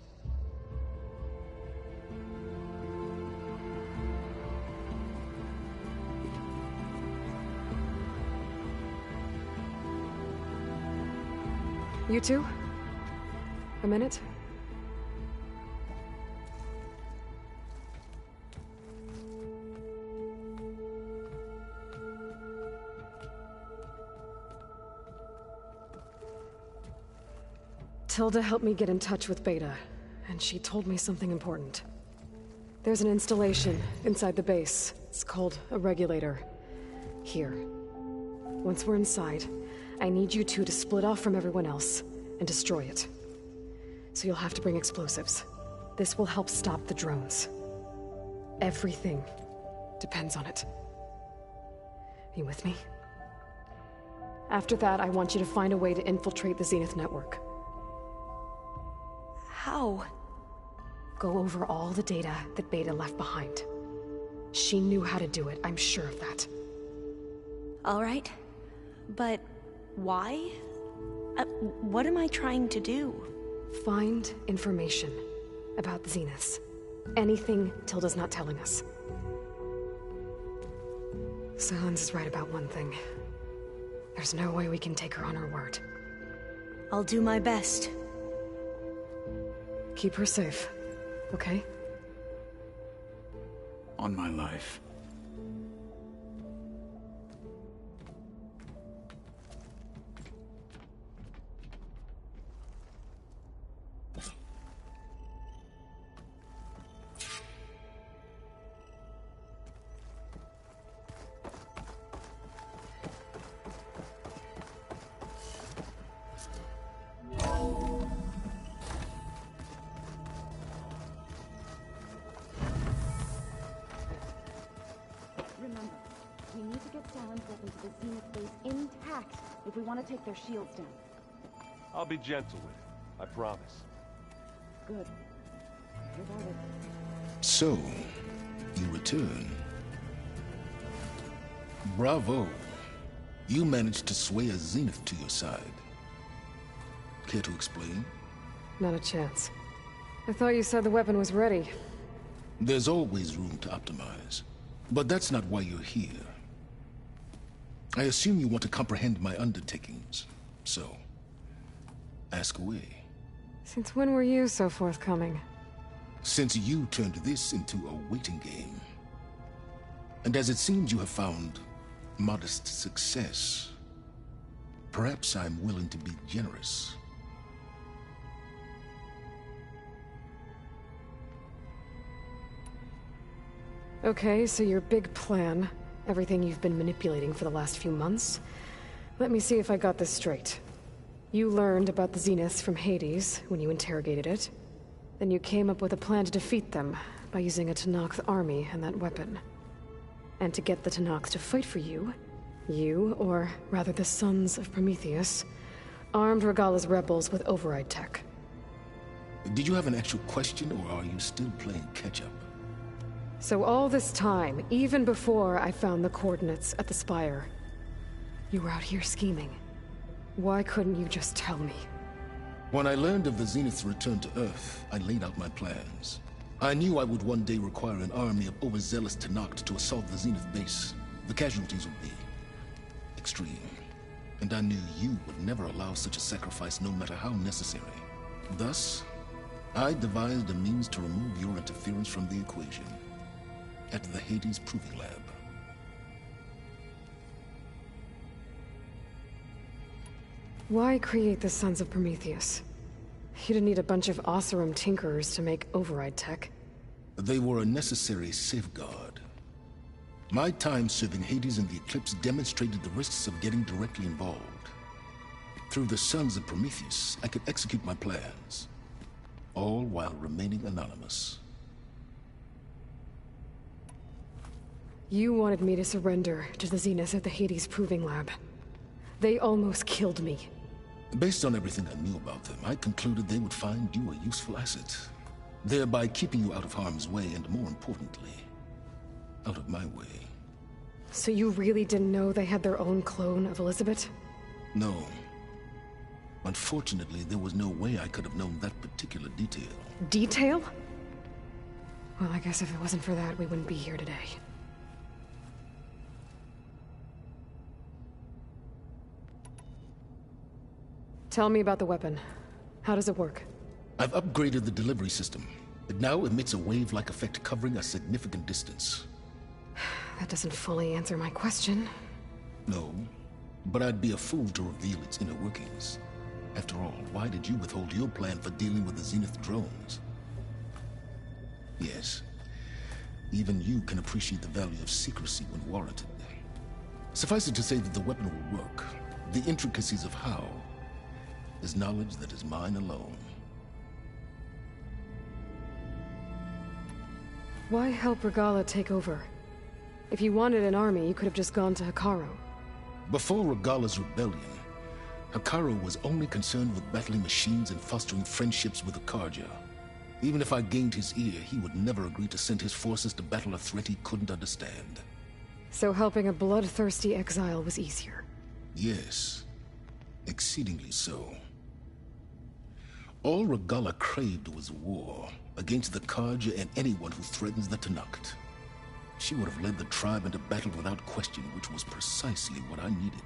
You two? A minute? Tilda helped me get in touch with Beta, and she told me something important. There's an installation inside the base. It's called a regulator. Here. Once we're inside, I need you two to split off from everyone else and destroy it. So you'll have to bring explosives. This will help stop the drones. Everything depends on it. Are you with me? After that, I want you to find a way to infiltrate the Zenith network. How? Go over all the data that Beta left behind. She knew how to do it, I'm sure of that. All right. But why? What am I trying to do? Find information about the Zeniths. Anything Tilda's not telling us. Silence is right about one thing. There's no way we can take her on her word. I'll do my best. Keep her safe, okay? On my life. Remember, we need to get Talon's weapons to the Zenith base intact if we want to take their shields down. I'll be gentle with it. I promise. Good. Hear about it. So, you return. Bravo. You managed to sway a Zenith to your side. Care to explain? Not a chance. I thought you said the weapon was ready. There's always room to optimize. But that's not why you're here. I assume you want to comprehend my undertakings. So, ask away. Since when were you so forthcoming? Since you turned this into a waiting game. And as it seems you have found modest success, perhaps I'm willing to be generous. Okay, so your big plan, everything you've been manipulating for the last few months. Let me see if I got this straight. You learned about the Zeniths from Hades when you interrogated it. Then you came up with a plan to defeat them by using a Tenakth army and that weapon. And to get the Tenakth to fight for you, or rather the Sons of Prometheus, armed Regalla's rebels with override tech. Did you have an actual question, or are you still playing catch-up? So all this time, even before I found the coordinates at the Spire, you were out here scheming. Why couldn't you just tell me? When I learned of the Zenith's return to Earth, I laid out my plans. I knew I would one day require an army of overzealous Tenakth to assault the Zenith base. The casualties would be extreme. And I knew you would never allow such a sacrifice, no matter how necessary. Thus, I devised a means to remove your interference from the equation. At the Hades Proving Lab. Why create the Sons of Prometheus? You didn't need a bunch of Oseram tinkerers to make override tech. They were a necessary safeguard. My time serving Hades and the Eclipse demonstrated the risks of getting directly involved. Through the Sons of Prometheus, I could execute my plans, all while remaining anonymous. You wanted me to surrender to the Zenith at the Hades Proving Lab. They almost killed me. Based on everything I knew about them, I concluded they would find you a useful asset, thereby keeping you out of harm's way and, more importantly, out of my way. So you really didn't know they had their own clone of Elizabeth? No. Unfortunately, there was no way I could have known that particular detail. Detail? Well, I guess if it wasn't for that, we wouldn't be here today. Tell me about the weapon. How does it work? I've upgraded the delivery system. It now emits a wave-like effect covering a significant distance. That doesn't fully answer my question. No, but I'd be a fool to reveal its inner workings. After all, why did you withhold your plan for dealing with the Zenith drones? Yes, even you can appreciate the value of secrecy when warranted. Suffice it to say that the weapon will work. The intricacies of how is knowledge that is mine alone. Why help Regala take over? If you wanted an army, you could have just gone to Hikaru. Before Regala's rebellion, Hikaru was only concerned with battling machines and fostering friendships with the Karja. Even if I gained his ear, he would never agree to send his forces to battle a threat he couldn't understand. So helping a bloodthirsty exile was easier? Yes, exceedingly so. All Regala craved was war against the Karja and anyone who threatens the Tenakth. She would have led the tribe into battle without question, which was precisely what I needed.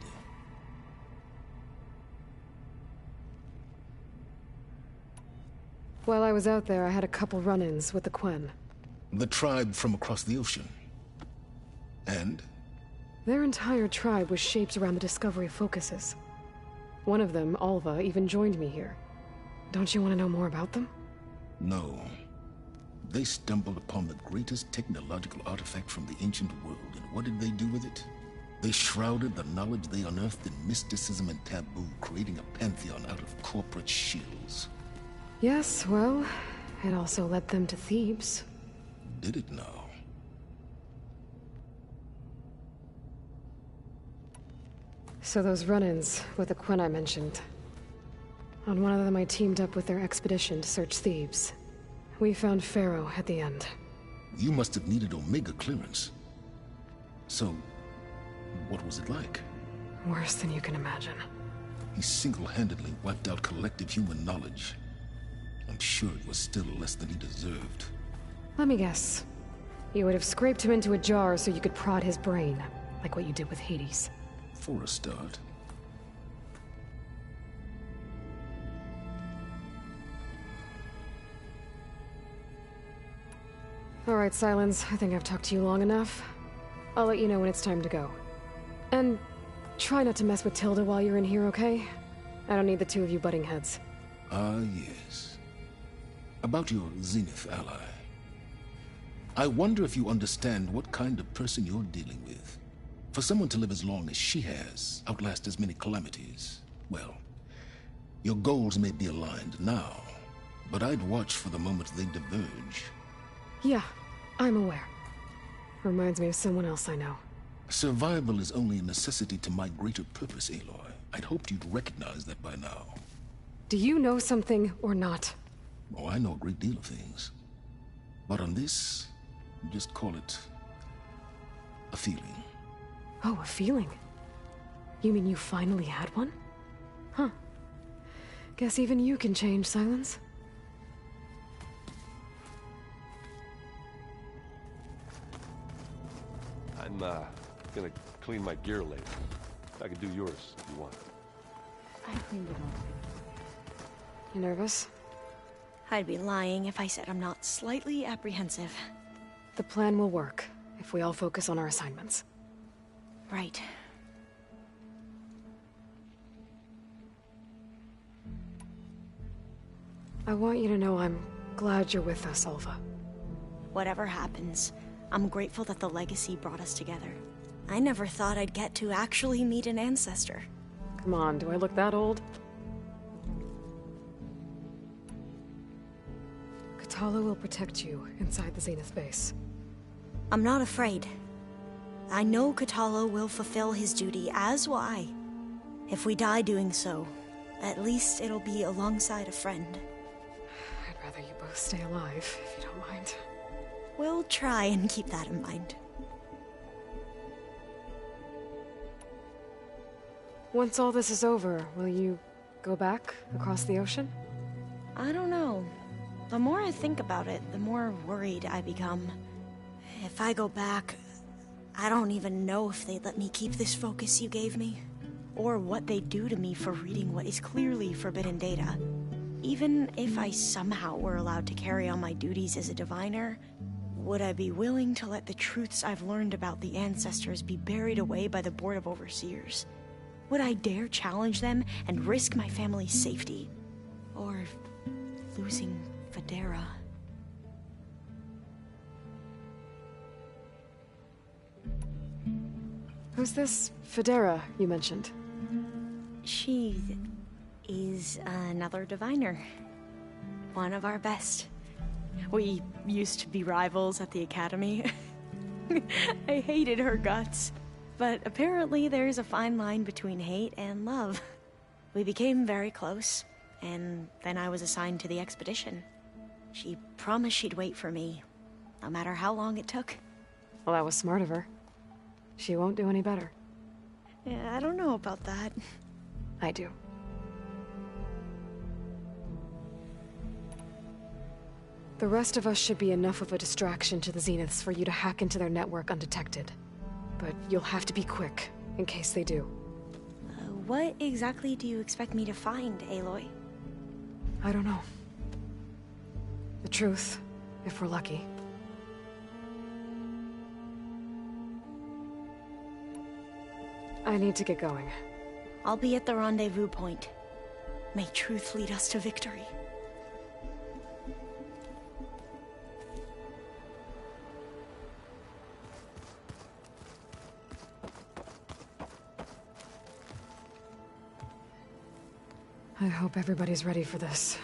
While I was out there, I had a couple run-ins with the Quen. The tribe from across the ocean. And? Their entire tribe was shaped around the discovery focuses. One of them, Alva, even joined me here. Don't you want to know more about them? No. They stumbled upon the greatest technological artifact from the ancient world, and what did they do with it? They shrouded the knowledge they unearthed in mysticism and taboo, creating a pantheon out of corporate shills. Yes, well, it also led them to Thebes. Did it now? So those run-ins with the Quen I mentioned. On one of them I teamed up with their expedition to search Thebes. We found Pharaoh at the end. You must have needed Omega clearance. So, what was it like? Worse than you can imagine. He single-handedly wiped out collective human knowledge. I'm sure it was still less than he deserved. Let me guess. You would have scraped him into a jar so you could prod his brain, like what you did with Hades. For a start. All right, Silence. I think I've talked to you long enough. I'll let you know when it's time to go. And try not to mess with Tilda while you're in here, okay? I don't need the two of you butting heads. Ah, yes. About your Zenith ally. I wonder if you understand what kind of person you're dealing with. For someone to live as long as she has, outlast as many calamities, well, your goals may be aligned now, but I'd watch for the moment they diverge. Yeah, I'm aware. Reminds me of someone else I know. Survival is only a necessity to my greater purpose, Aloy. I'd hoped you'd recognize that by now. Do you know something or not? Oh, I know a great deal of things. But on this, just call it a feeling. Oh, a feeling? You mean you finally had one? Huh. Guess even you can change, Silence. I'm, gonna clean my gear later. I can do yours if you want. I cleaned it all. You nervous? I'd be lying if I said I'm not slightly apprehensive. The plan will work, if we all focus on our assignments. Right. I want you to know I'm glad you're with us, Alva. Whatever happens, I'm grateful that the legacy brought us together. I never thought I'd get to actually meet an ancestor. Come on, do I look that old? Kotallo will protect you inside the Zenith base. I'm not afraid. I know Kotallo will fulfill his duty, as will I. If we die doing so, at least it'll be alongside a friend. I'd rather you both stay alive, if you don't mind. We'll try and keep that in mind. Once all this is over, will you go back across the ocean? I don't know. The more I think about it, the more worried I become. If I go back, I don't even know if they'd let me keep this focus you gave me, or what they'd do to me for reading what is clearly forbidden data. Even if I somehow were allowed to carry on my duties as a diviner, would I be willing to let the truths I've learned about the ancestors be buried away by the Board of Overseers? Would I dare challenge them and risk my family's safety? Or losing Federa? Who's this Federa you mentioned? She is another diviner. One of our best. We used to be rivals at the academy. I hated her guts. But apparently there's a fine line between hate and love. We became very close, and then I was assigned to the expedition. She promised she'd wait for me, no matter how long it took. Well, that was smart of her. She won't do any better. Yeah, I don't know about that. I do. The rest of us should be enough of a distraction to the Zeniths for you to hack into their network undetected. But you'll have to be quick, in case they do. What exactly do you expect me to find, Aloy? I don't know. The truth, if we're lucky. I need to get going. I'll be at the rendezvous point. May truth lead us to victory. I hope everybody's ready for this.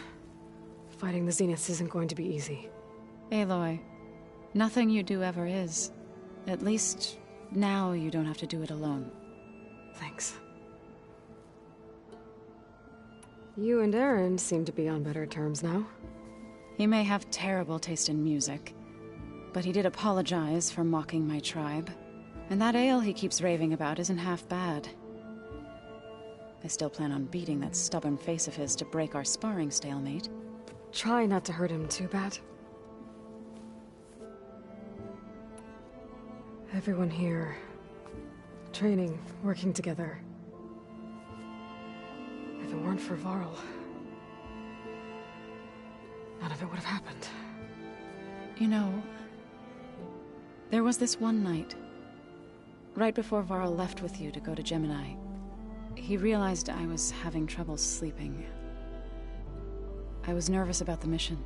Fighting the Zeniths isn't going to be easy. Aloy, nothing you do ever is. At least, now you don't have to do it alone. Thanks. You and Aaron seem to be on better terms now. He may have terrible taste in music, but he did apologize for mocking my tribe. And that ale he keeps raving about isn't half bad. I still plan on beating that stubborn face of his to break our sparring stalemate. Try not to hurt him too bad. Everyone here, training, working together. If it weren't for Varl, none of it would have happened. You know, there was this one night, right before Varl left with you to go to Gemini. He realized I was having trouble sleeping. I was nervous about the mission.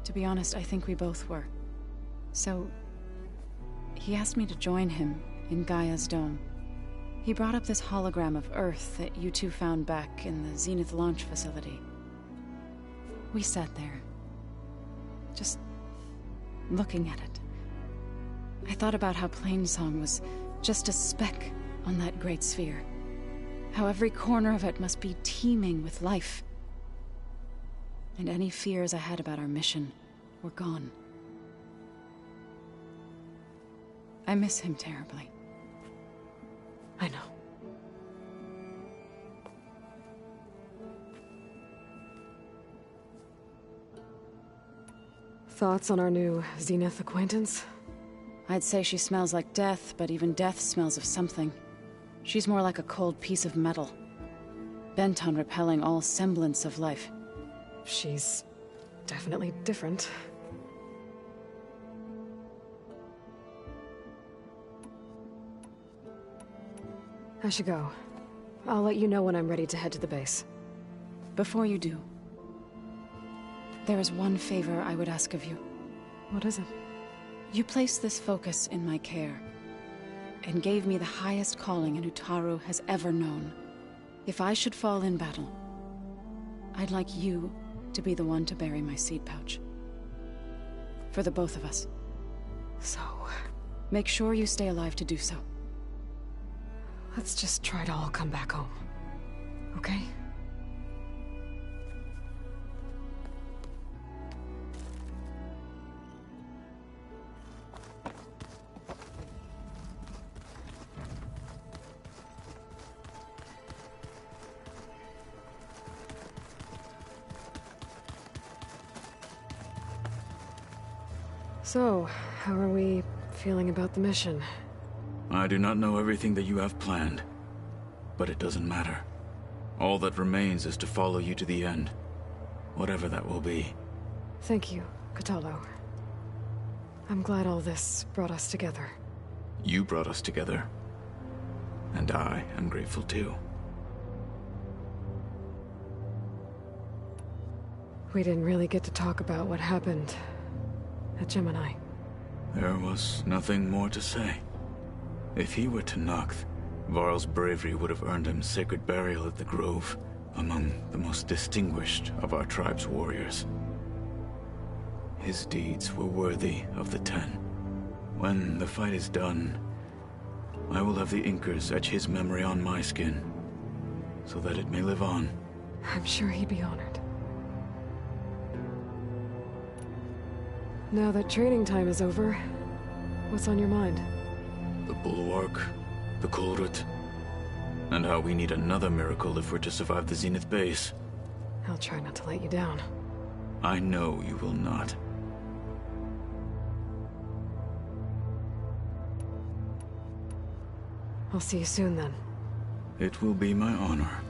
To be honest, I think we both were. So, he asked me to join him in Gaia's dome. He brought up this hologram of Earth that you two found back in the Zenith launch facility. We sat there, just looking at it. I thought about how Plainsong was just a speck on that great sphere. How every corner of it must be teeming with life. And any fears I had about our mission were gone. I miss him terribly. I know. Thoughts on our new Zenith acquaintance? I'd say she smells like death, but even death smells of something. She's more like a cold piece of metal, bent on repelling all semblance of life. She's definitely different. I should go. I'll let you know when I'm ready to head to the base. Before you do, there is one favor I would ask of you. What is it? You placed this focus in my care, and gave me the highest calling an Utaru has ever known. If I should fall in battle, I'd like you to be the one to bury my seed pouch. For the both of us. So... make sure you stay alive to do so. let's just try to all come back home. Okay? So, how are we feeling about the mission? I do not know everything that you have planned, but it doesn't matter. All that remains is to follow you to the end, whatever that will be. Thank you, Kotallo. I'm glad all this brought us together. You brought us together, and I am grateful too. We didn't really get to talk about what happened at Gemini. There was nothing more to say. If he were Tenakth, Varl's bravery would have earned him sacred burial at the Grove, among the most distinguished of our tribe's warriors. His deeds were worthy of the Ten. When the fight is done, I will have the Inkers etch his memory on my skin, so that it may live on. I'm sure he'd be honored. Now that training time is over, what's on your mind? The Bulwark, the Kulrut, and how we need another miracle if we're to survive the Zenith base. I'll try not to let you down. I know you will not. I'll see you soon then. It will be my honor.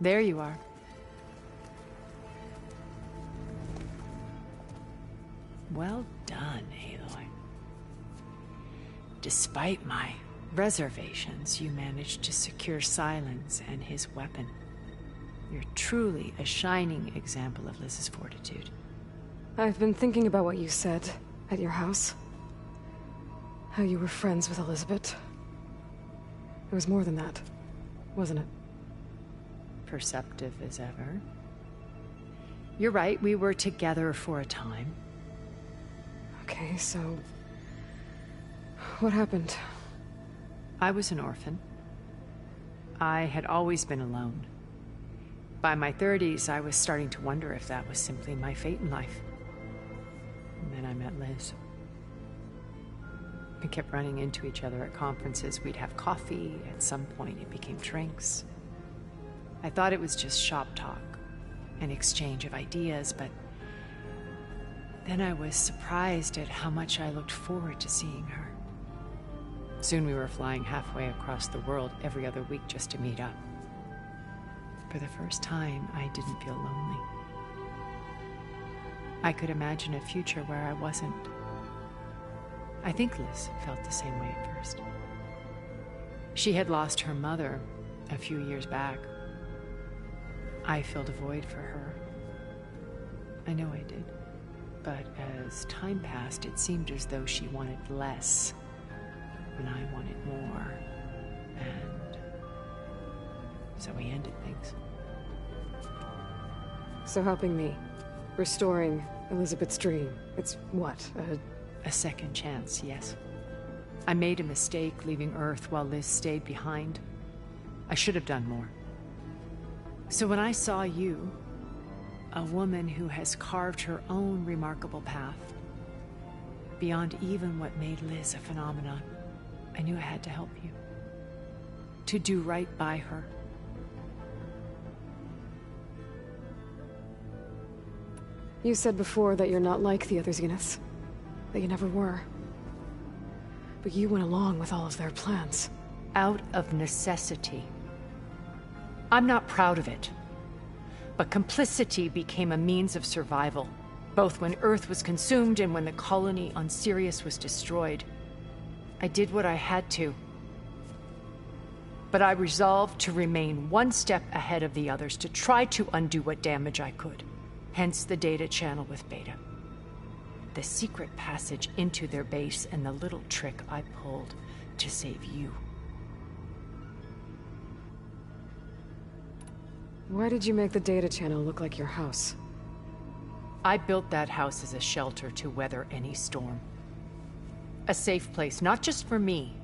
There you are. Well done, Aloy. Despite my reservations, you managed to secure Silence and his weapon. You're truly a shining example of Liz's fortitude. I've been thinking about what you said at your house. How you were friends with Elizabeth. It was more than that, wasn't it? Perceptive as ever. You're right, we were together for a time. Okay, so... what happened? I was an orphan. I had always been alone. By my 30s, I was starting to wonder if that was simply my fate in life. And then I met Liz. We kept running into each other at conferences. We'd have coffee. At some point, it became drinks. I thought it was just shop talk, an exchange of ideas, but then I was surprised at how much I looked forward to seeing her. Soon we were flying halfway across the world every other week just to meet up. For the first time, I didn't feel lonely. I could imagine a future where I wasn't. I think Liz felt the same way at first. She had lost her mother a few years back. I filled a void for her. I know I did. But as time passed, it seemed as though she wanted less, and I wanted more. And so we ended things. So helping me, restoring Elizabeth's dream, it's what, a second chance, yes. I made a mistake leaving Earth while Liz stayed behind. I should have done more. So when I saw you, a woman who has carved her own remarkable path, beyond even what made Liz a phenomenon, I knew I had to help you. To do right by her. You said before that you're not like the other Zeniths. That you never were. But you went along with all of their plans. Out of necessity. I'm not proud of it. But complicity became a means of survival, both when Earth was consumed and when the colony on Sirius was destroyed. I did what I had to. But I resolved to remain one step ahead of the others, to try to undo what damage I could. Hence the data channel with Beta. The secret passage into their base and the little trick I pulled to save you. Why did you make the data channel look like your house? I built that house as a shelter to weather any storm. A safe place, not just for me,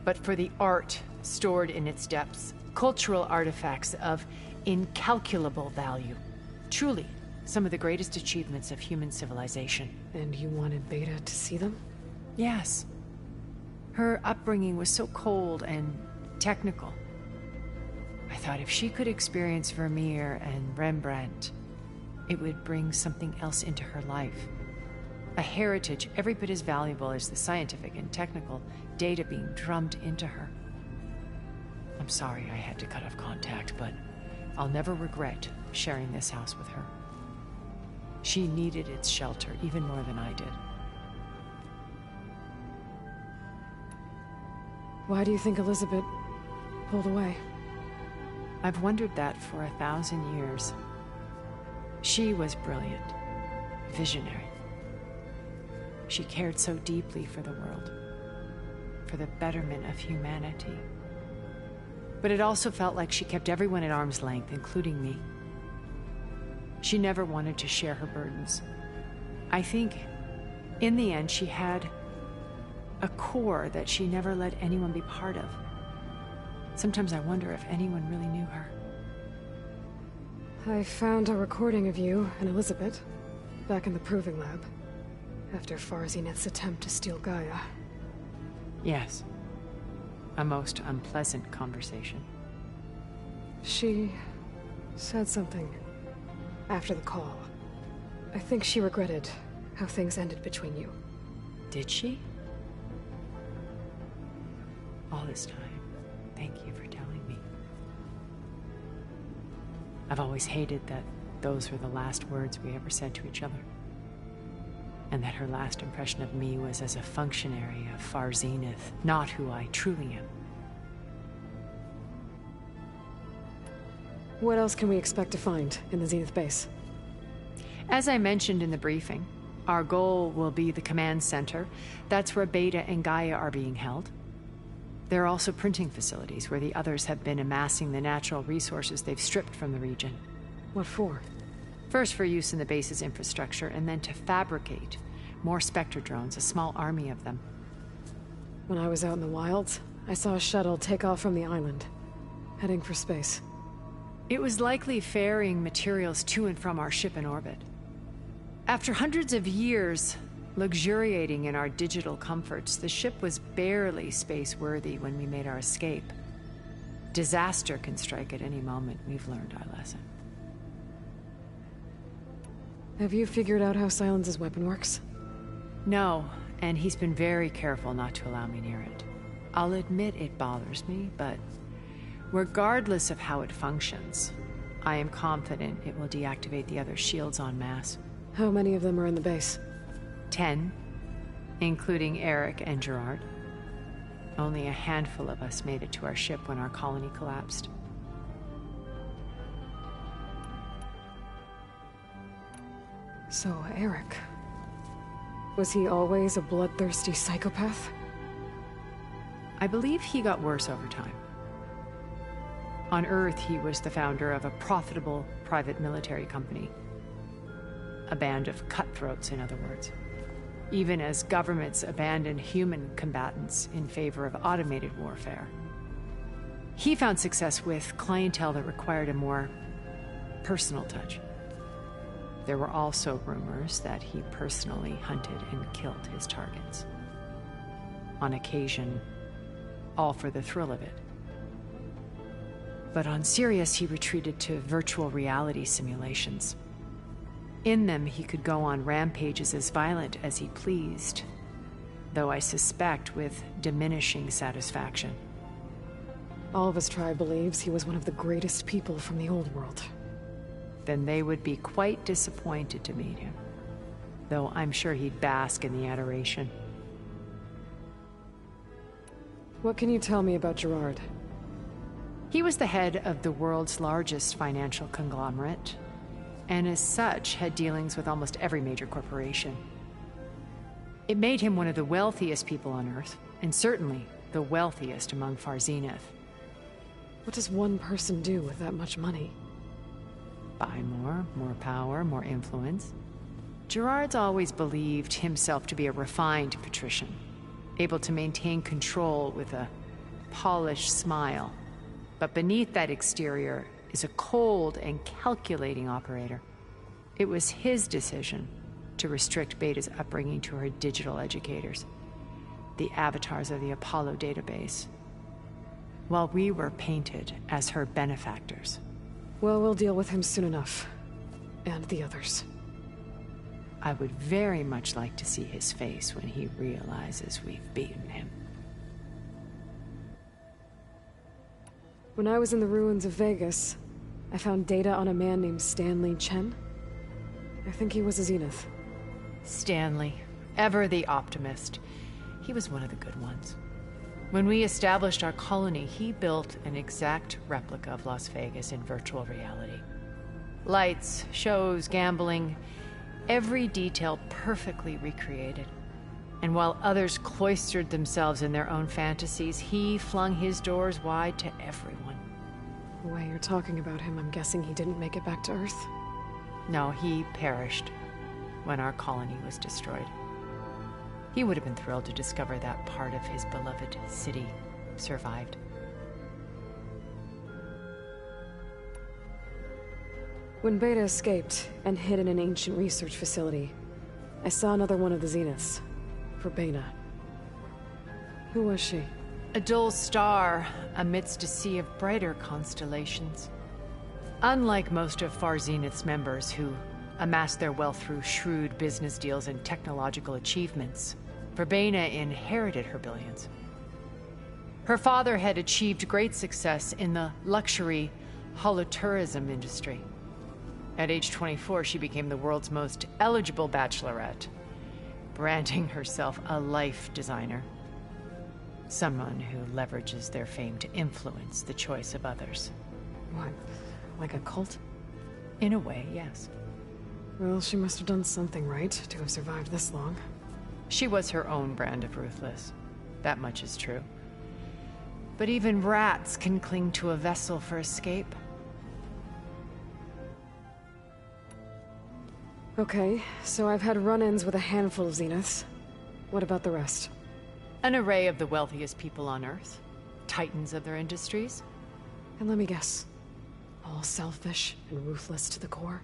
but for the art stored in its depths, cultural artifacts of incalculable value. Truly, some of the greatest achievements of human civilization. And you wanted Beta to see them? Yes. Her upbringing was so cold and technical. I thought if she could experience Vermeer and Rembrandt, it would bring something else into her life. A heritage every bit as valuable as the scientific and technical data being drummed into her. I'm sorry I had to cut off contact, but I'll never regret sharing this house with her. She needed its shelter even more than I did. Why do you think Elizabeth pulled away? I've wondered that for 1,000 years. She was brilliant, visionary. She cared so deeply for the world, for the betterment of humanity. But it also felt like she kept everyone at arm's length, including me. She never wanted to share her burdens. I think, in the end, she had a core that she never let anyone be part of. Sometimes I wonder if anyone really knew her. I found a recording of you and Elizabeth back in the proving lab after Farzineth's attempt to steal Gaia. Yes. A most unpleasant conversation. She said something after the call. I think she regretted how things ended between you. Did she? All this time, thank you for telling me. I've always hated that those were the last words we ever said to each other. And that her last impression of me was as a functionary of Far Zenith, not who I truly am. What else can we expect to find in the Zenith base? As I mentioned in the briefing, our goal will be the command center. That's where Beta and Gaia are being held. There are also printing facilities where the others have been amassing the natural resources they've stripped from the region. What for? First for use in the base's infrastructure, and then to fabricate more Spectre drones, a small army of them. When I was out in the wilds, I saw a shuttle take off from the island, heading for space. It was likely ferrying materials to and from our ship in orbit. After hundreds of years luxuriating in our digital comforts, the ship was barely space-worthy when we made our escape. Disaster can strike at any moment. We've learned our lesson. Have you figured out how Silence's weapon works? No, and he's been very careful not to allow me near it. I'll admit it bothers me, but regardless of how it functions, I am confident it will deactivate the other shields en masse. How many of them are in the base? 10, including Eric and Gerard. Only a handful of us made it to our ship when our colony collapsed. So, Eric... was he always a bloodthirsty psychopath? I believe he got worse over time. On Earth, he was the founder of a profitable private military company. A band of cutthroats, in other words. Even as governments abandoned human combatants in favor of automated warfare. He found success with clientele that required a more personal touch. There were also rumors that he personally hunted and killed his targets. On occasion, all for the thrill of it. But on Sirius, he retreated to virtual reality simulations. In them, he could go on rampages as violent as he pleased, though I suspect with diminishing satisfaction. All of his tribe believes he was one of the greatest people from the old world. Then they would be quite disappointed to meet him, though I'm sure he'd bask in the adoration. What can you tell me about Gerard? He was the head of the world's largest financial conglomerate, and as such had dealings with almost every major corporation. It made him one of the wealthiest people on Earth, and certainly the wealthiest among Far Zenith. What does one person do with that much money? Buy more power, more influence. Gerard's always believed himself to be a refined patrician, able to maintain control with a polished smile. But beneath that exterior is a cold and calculating operator. It was his decision to restrict Beta's upbringing to her digital educators, the avatars of the Apollo database, while we were painted as her benefactors. Well, we'll deal with him soon enough. And the others. I would very much like to see his face when he realizes we've beaten him. When I was in the ruins of Vegas, I found data on a man named Stanley Chen. I think he was a Zenith. Stanley, ever the optimist. He was one of the good ones. When we established our colony, he built an exact replica of Las Vegas in virtual reality. Lights, shows, gambling, every detail perfectly recreated. And while others cloistered themselves in their own fantasies, he flung his doors wide to everyone. The way you're talking about him, I'm guessing he didn't make it back to Earth? No, he perished when our colony was destroyed. He would have been thrilled to discover that part of his beloved city survived. When Beta escaped and hid in an ancient research facility, I saw another one of the Zeniths. Verbena. Who was she? A dull star amidst a sea of brighter constellations. Unlike most of Far Zenith's members who amassed their wealth through shrewd business deals and technological achievements, Verbena inherited her billions. Her father had achieved great success in the luxury holotourism industry. At age 24, she became the world's most eligible bachelorette, branding herself a life designer. Someone who leverages their fame to influence the choice of others. What? Like a cult? In a way, yes. Well, she must have done something right to have survived this long. She was her own brand of ruthless. That much is true. But even rats can cling to a vessel for escape. Okay, so I've had run-ins with a handful of Zeniths. What about the rest? An array of the wealthiest people on Earth. Titans of their industries. And let me guess. All selfish and ruthless to the core?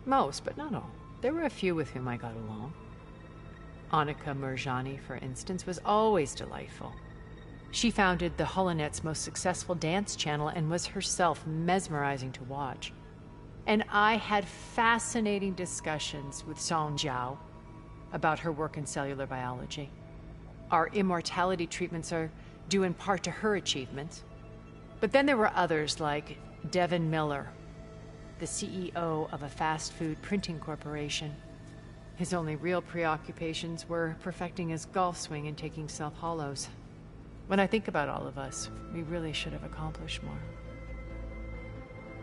Most, but not all. There were a few with whom I got along. Annika Murjani, for instance, was always delightful. She founded the Holonet's most successful dance channel and was herself mesmerizing to watch. And I had fascinating discussions with Song Jiao about her work in cellular biology. Our immortality treatments are due in part to her achievements. But then there were others like Devin Miller, the CEO of a fast food printing corporation. His only real preoccupations were perfecting his golf swing and taking self-hollows. When I think about all of us, we really should have accomplished more.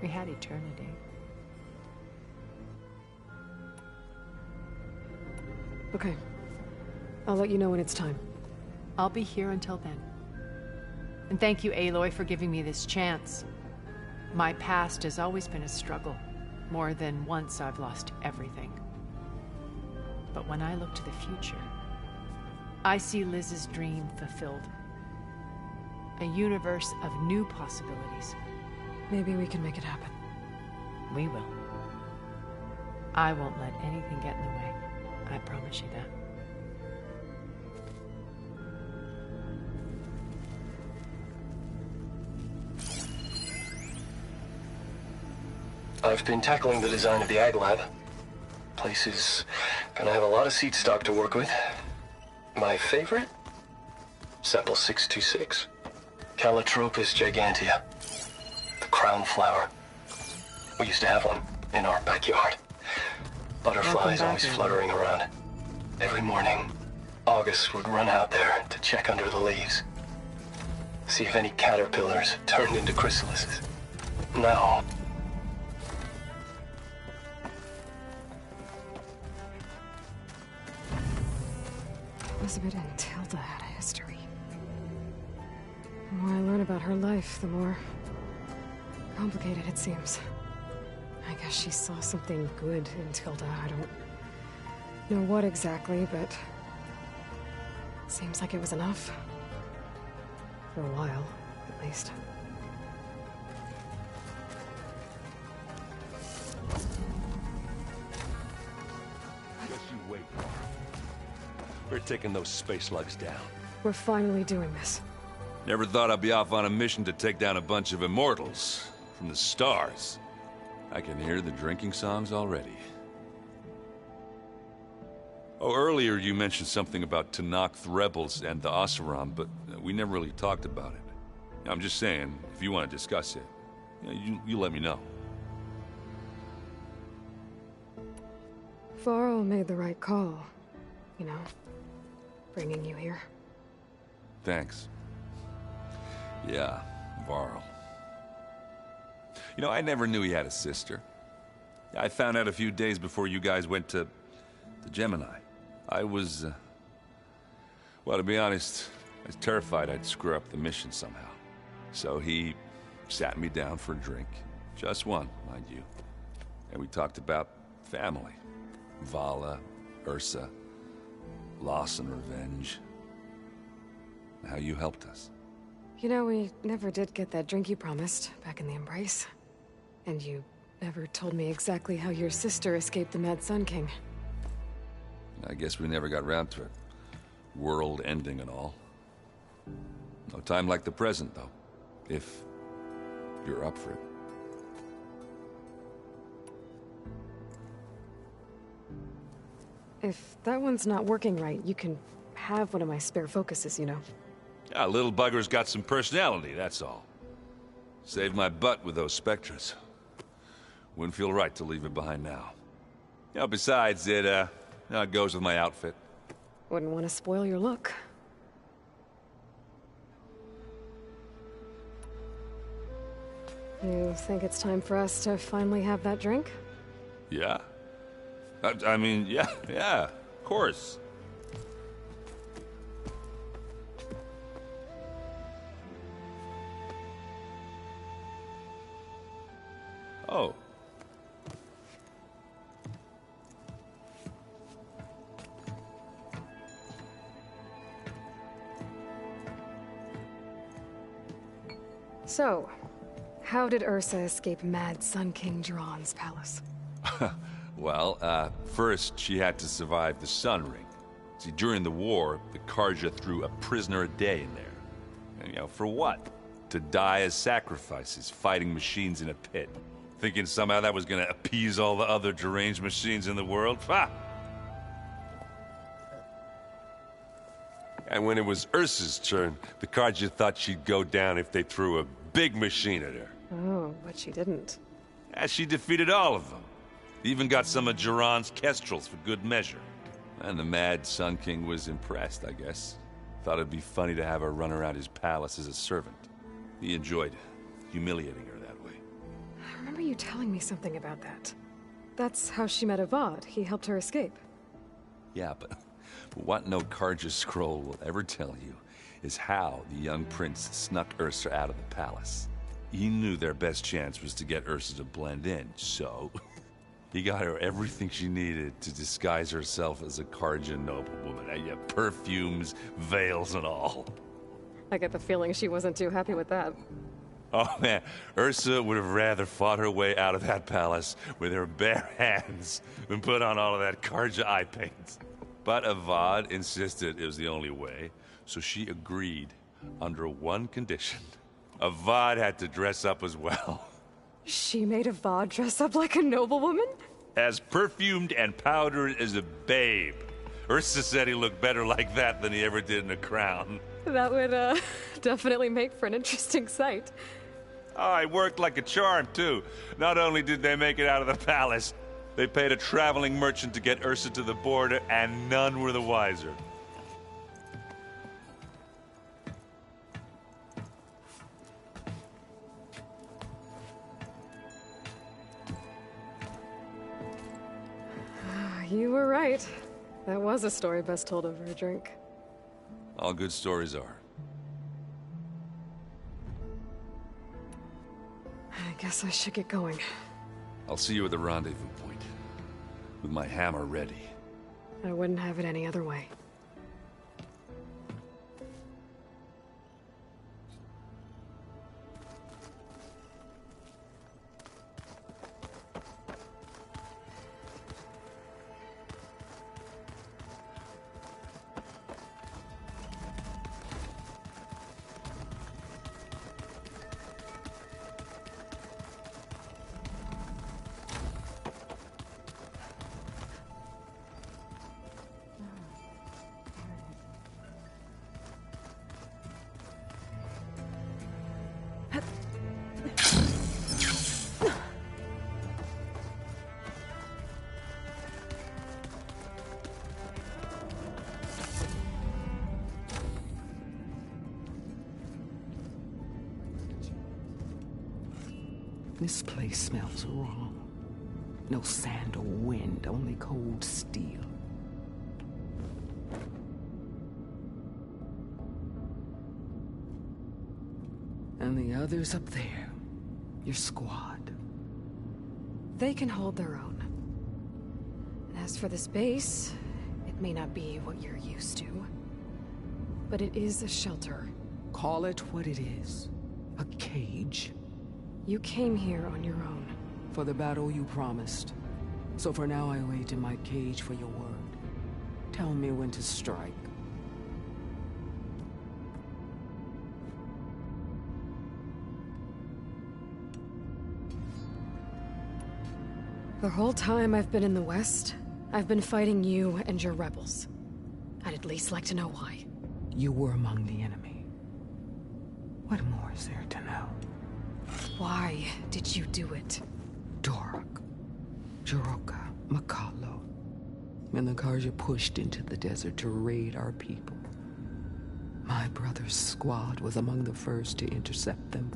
We had eternity. Okay. I'll let you know when it's time. I'll be here until then. And thank you, Aloy, for giving me this chance. My past has always been a struggle. More than once I've lost everything. But when I look to the future, I see Liz's dream fulfilled. A universe of new possibilities. Maybe we can make it happen. We will. I won't let anything get in the way. I promise you that. I've been tackling the design of the Ag Lab. Place is gonna have a lot of seed stock to work with. My favorite? Sample 626. Calotropis gigantea. The crown flower. We used to have one in our backyard. Butterflies always fluttering around. Every morning, August would run out there to check under the leaves. See if any caterpillars turned into chrysalises. Now, Elizabeth and Tilda had a history. The more I learn about her life, the more complicated it seems. I guess she saw something good in Tilda. I don't know what exactly, but seems like it was enough. For a while, at least. Just you wait. We're taking those space slugs down. We're finally doing this. Never thought I'd be off on a mission to take down a bunch of immortals from the stars. I can hear the drinking songs already. Oh, earlier you mentioned something about Tenakth rebels and the Oseram, but we never really talked about it. I'm just saying, if you want to discuss it, you let me know. Varl made the right call. You know, bringing you here. Thanks. Yeah, Varl. You know, I never knew he had a sister. I found out a few days before you guys went to Gemini. I was, well, to be honest, I was terrified I'd screw up the mission somehow. So he sat me down for a drink. Just one, mind you. And we talked about family. Vala, Ursa, loss and revenge. How you helped us. You know, we never did get that drink you promised back in the Embrace. And you never told me exactly how your sister escaped the Mad Sun King. I guess we never got around to it. World ending and all. No time like the present, though. If you're up for it. If that one's not working right, you can have one of my spare focuses, you know. Yeah, little bugger's got some personality, that's all. Saved my butt with those Spectres. Wouldn't feel right to leave it behind now. You know, besides, it goes with my outfit. Wouldn't want to spoil your look. You think it's time for us to finally have that drink? Yeah? I mean, yeah, of course. Oh. So, how did Ursa escape Mad Sun King Jiran's palace? Well, first she had to survive the Sun Ring. See, during the war, the Karja threw a prisoner a day in there. And, you know, for what? To die as sacrifices, fighting machines in a pit. Thinking somehow that was gonna appease all the other deranged machines in the world? Ha! And when it was Ursa's turn, the Karja thought she'd go down if they threw a big machine at her. Oh, but she didn't. And she defeated all of them. Even got some of Jiran's kestrels for good measure. And the Mad Sun King was impressed, I guess. Thought it'd be funny to have her run around his palace as a servant. He enjoyed humiliating her that way. I remember you telling me something about that. That's how she met Avad. He helped her escape. Yeah, but what no Karja scroll will ever tell you is how the young prince snuck Ursa out of the palace. He knew their best chance was to get Ursa to blend in, so he got her everything she needed to disguise herself as a Karja noblewoman. Yeah, perfumes, veils, and all. I get the feeling she wasn't too happy with that. Oh man, Ursa would have rather fought her way out of that palace with her bare hands than put on all of that Karja eye paint. But Avad insisted it was the only way, so she agreed under one condition. Avad had to dress up as well. She made Avad dress up like a noblewoman? As perfumed and powdered as a babe. Ursa said he looked better like that than he ever did in a crown. That would, definitely make for an interesting sight. Oh, it worked like a charm, too. Not only did they make it out of the palace, they paid a traveling merchant to get Ursa to the border, and none were the wiser. You were right. That was a story best told over a drink. All good stories are. I guess I should get going. I'll see you at the rendezvous point, with my hammer ready. I wouldn't have it any other way. This place smells wrong. No sand or wind, only cold steel. And the others up there, your squad. They can hold their own. And as for this base, it may not be what you're used to, but it is a shelter. Call it what it is. A cage. You came here on your own. For the battle you promised. So for now I wait in my cage for your word. Tell me when to strike. The whole time I've been in the West, I've been fighting you and your rebels. I'd at least like to know why. You were among the enemy. What more is there to know? Why did you do it? Dork, Jiroka, Makalo, and the Karja pushed into the desert to raid our people. My brother's squad was among the first to intercept them.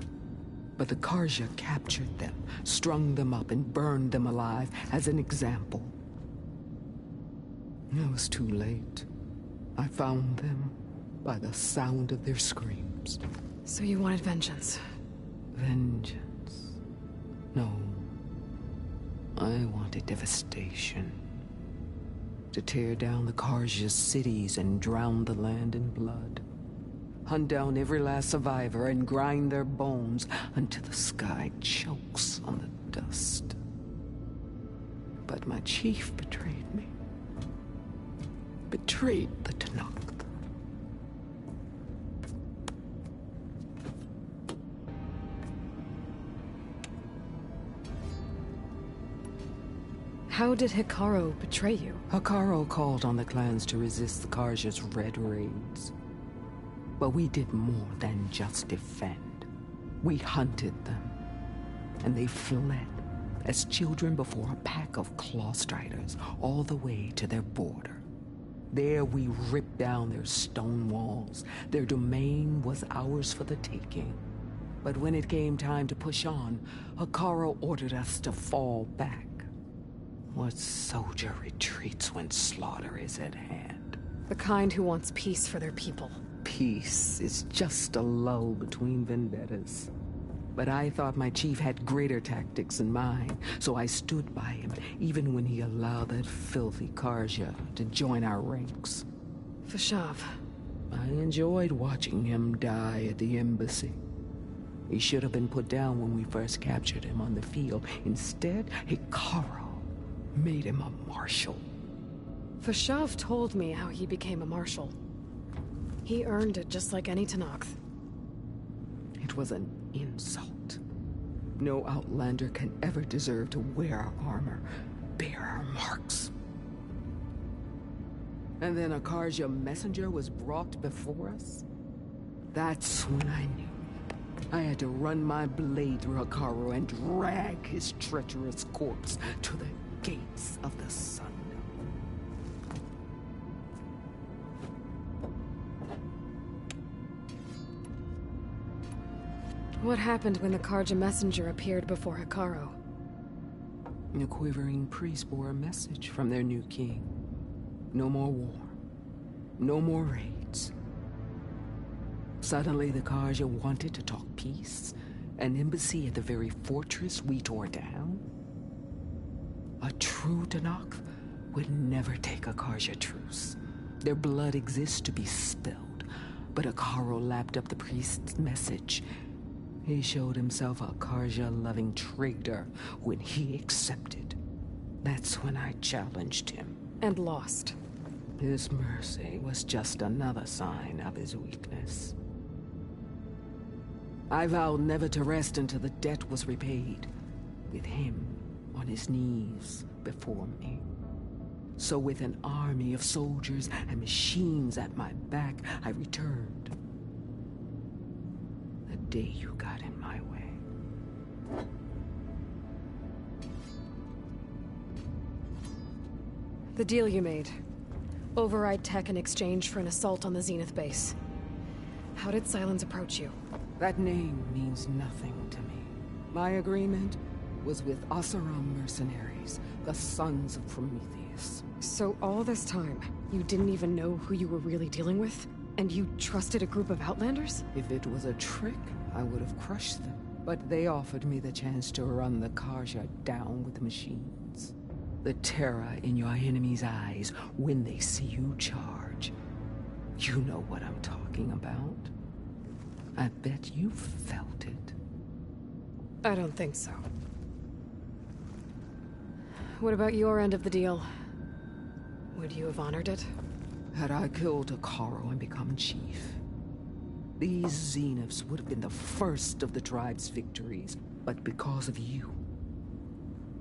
But the Karja captured them, strung them up, and burned them alive as an example. It was too late. I found them by the sound of their screams. So you wanted vengeance? Vengeance? No. I wanted devastation. To tear down the Karja's cities and drown the land in blood. Hunt down every last survivor and grind their bones until the sky chokes on the dust. But my chief betrayed me. Betrayed the Tanakh. How did Hikaru betray you? Hikaru called on the clans to resist the Karja's red raids. But we did more than just defend. We hunted them. And they fled, as children before a pack of claw striders, all the way to their border. There we ripped down their stone walls. Their domain was ours for the taking. But when it came time to push on, Hikaru ordered us to fall back. What soldier retreats when slaughter is at hand? The kind who wants peace for their people. Peace is just a lull between vendettas. But I thought my chief had greater tactics than mine, so I stood by him, even when he allowed that filthy Karja to join our ranks. Fashav. I enjoyed watching him die at the embassy. He should have been put down when we first captured him on the field. Instead, Hikaru made him a marshal. Fashav told me how he became a marshal. He earned it just like any Tanakh. It was an insult. No Outlander can ever deserve to wear our armor, bear our marks. And then a Karja messenger was brought before us? That's when I knew. I had to run my blade through Hikaru and drag his treacherous corpse to the gates of the sun. What happened when the Karja messenger appeared before Hikaru? The quivering priest bore a message from their new king. No more war. No more raids. Suddenly, the Karja wanted to talk peace. An embassy at the very fortress we tore down? A true Tenakth would never take a Karja truce. Their blood exists to be spilled, but Akaro lapped up the priest's message. He showed himself a Karja-loving traitor when he accepted. That's when I challenged him. And lost. His mercy was just another sign of his weakness. I vowed never to rest until the debt was repaid, with him on his knees before me. So with an army of soldiers and machines at my back, I returned. The day you got in my way. The deal you made. Override tech in exchange for an assault on the Zenith base. How did Sylens approach you? That name means nothing to me. My agreement was with Oseram mercenaries, the sons of Prometheus. So all this time, you didn't even know who you were really dealing with? And you trusted a group of Outlanders? If it was a trick, I would have crushed them. But they offered me the chance to run the Karja down with the machines. The terror in your enemy's eyes when they see you charge. You know what I'm talking about. I bet you felt it. I don't think so. What about your end of the deal? Would you have honored it? Had I killed Akaro and become chief, these Zeniths would have been the first of the tribe's victories. But because of you,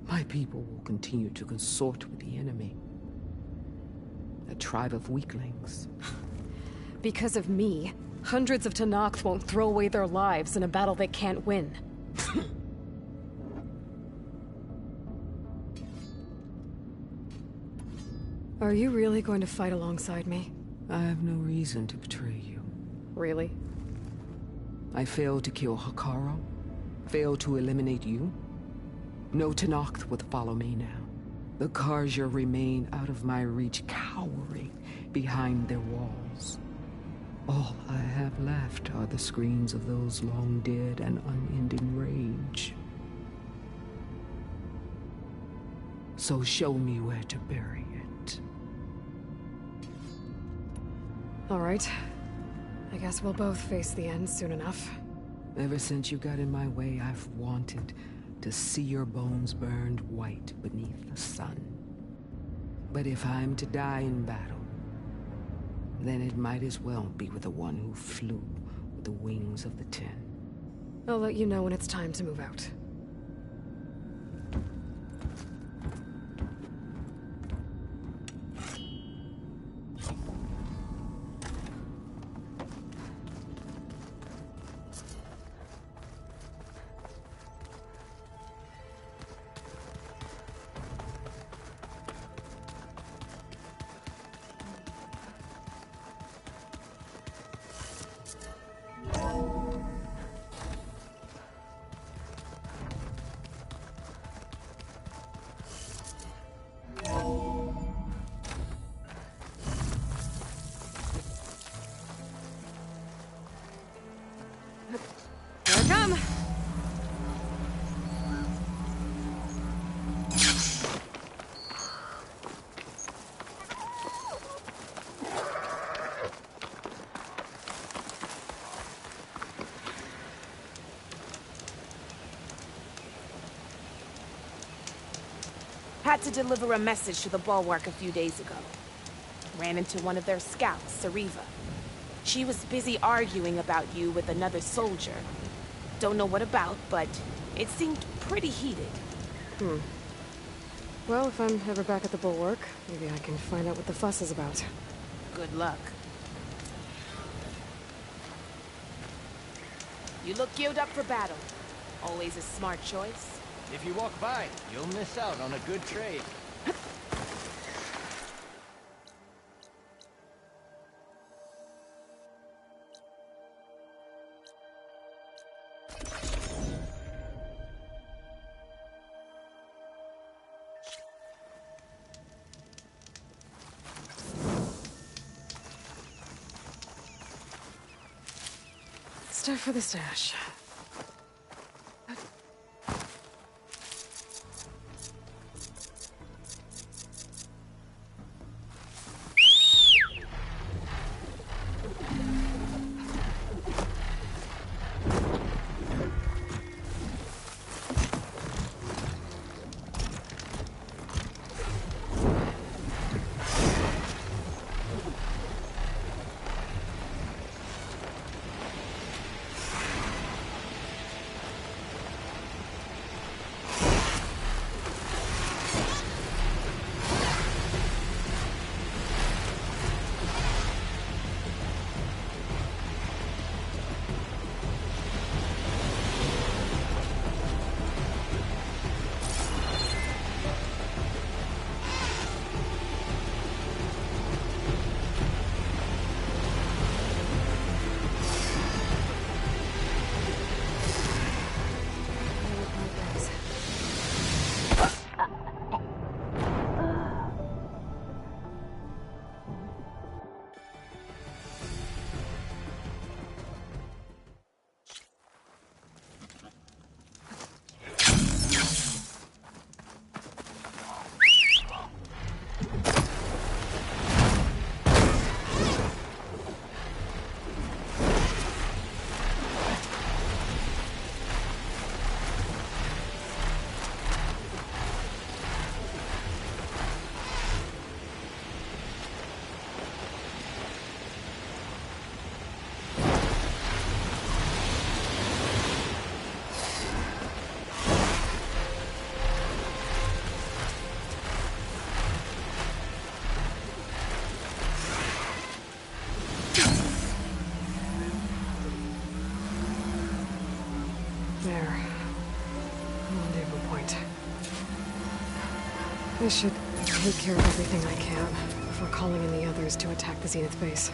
my people will continue to consort with the enemy. A tribe of weaklings. Because of me, hundreds of Tenakth won't throw away their lives in a battle they can't win. Are you really going to fight alongside me? I have no reason to betray you. Really? I failed to kill Hakaro, failed to eliminate you. No Tenakth would follow me now. The Karja remain out of my reach, cowering behind their walls. All I have left are the screams of those long dead and unending rage. So show me where to bury it. All right. I guess we'll both face the end soon enough. Ever since you got in my way, I've wanted to see your bones burned white beneath the sun. But if I'm to die in battle, then it might as well be with the one who flew with the wings of the Ten. I'll let you know when it's time to move out. Here I come! Had to deliver a message to the bulwark a few days ago. Ran into one of their scouts, Sariva. She was busy arguing about you with another soldier. Don't know what about, but it seemed pretty heated. Well, if I'm ever back at the bulwark, maybe I can find out what the fuss is about. Good luck. You look geared up for battle. Always a smart choice. If you walk by, you'll miss out on a good trade. stuff for the stash. There. Rendezvous point. I should take care of everything I can before calling in the others to attack the Zenith base.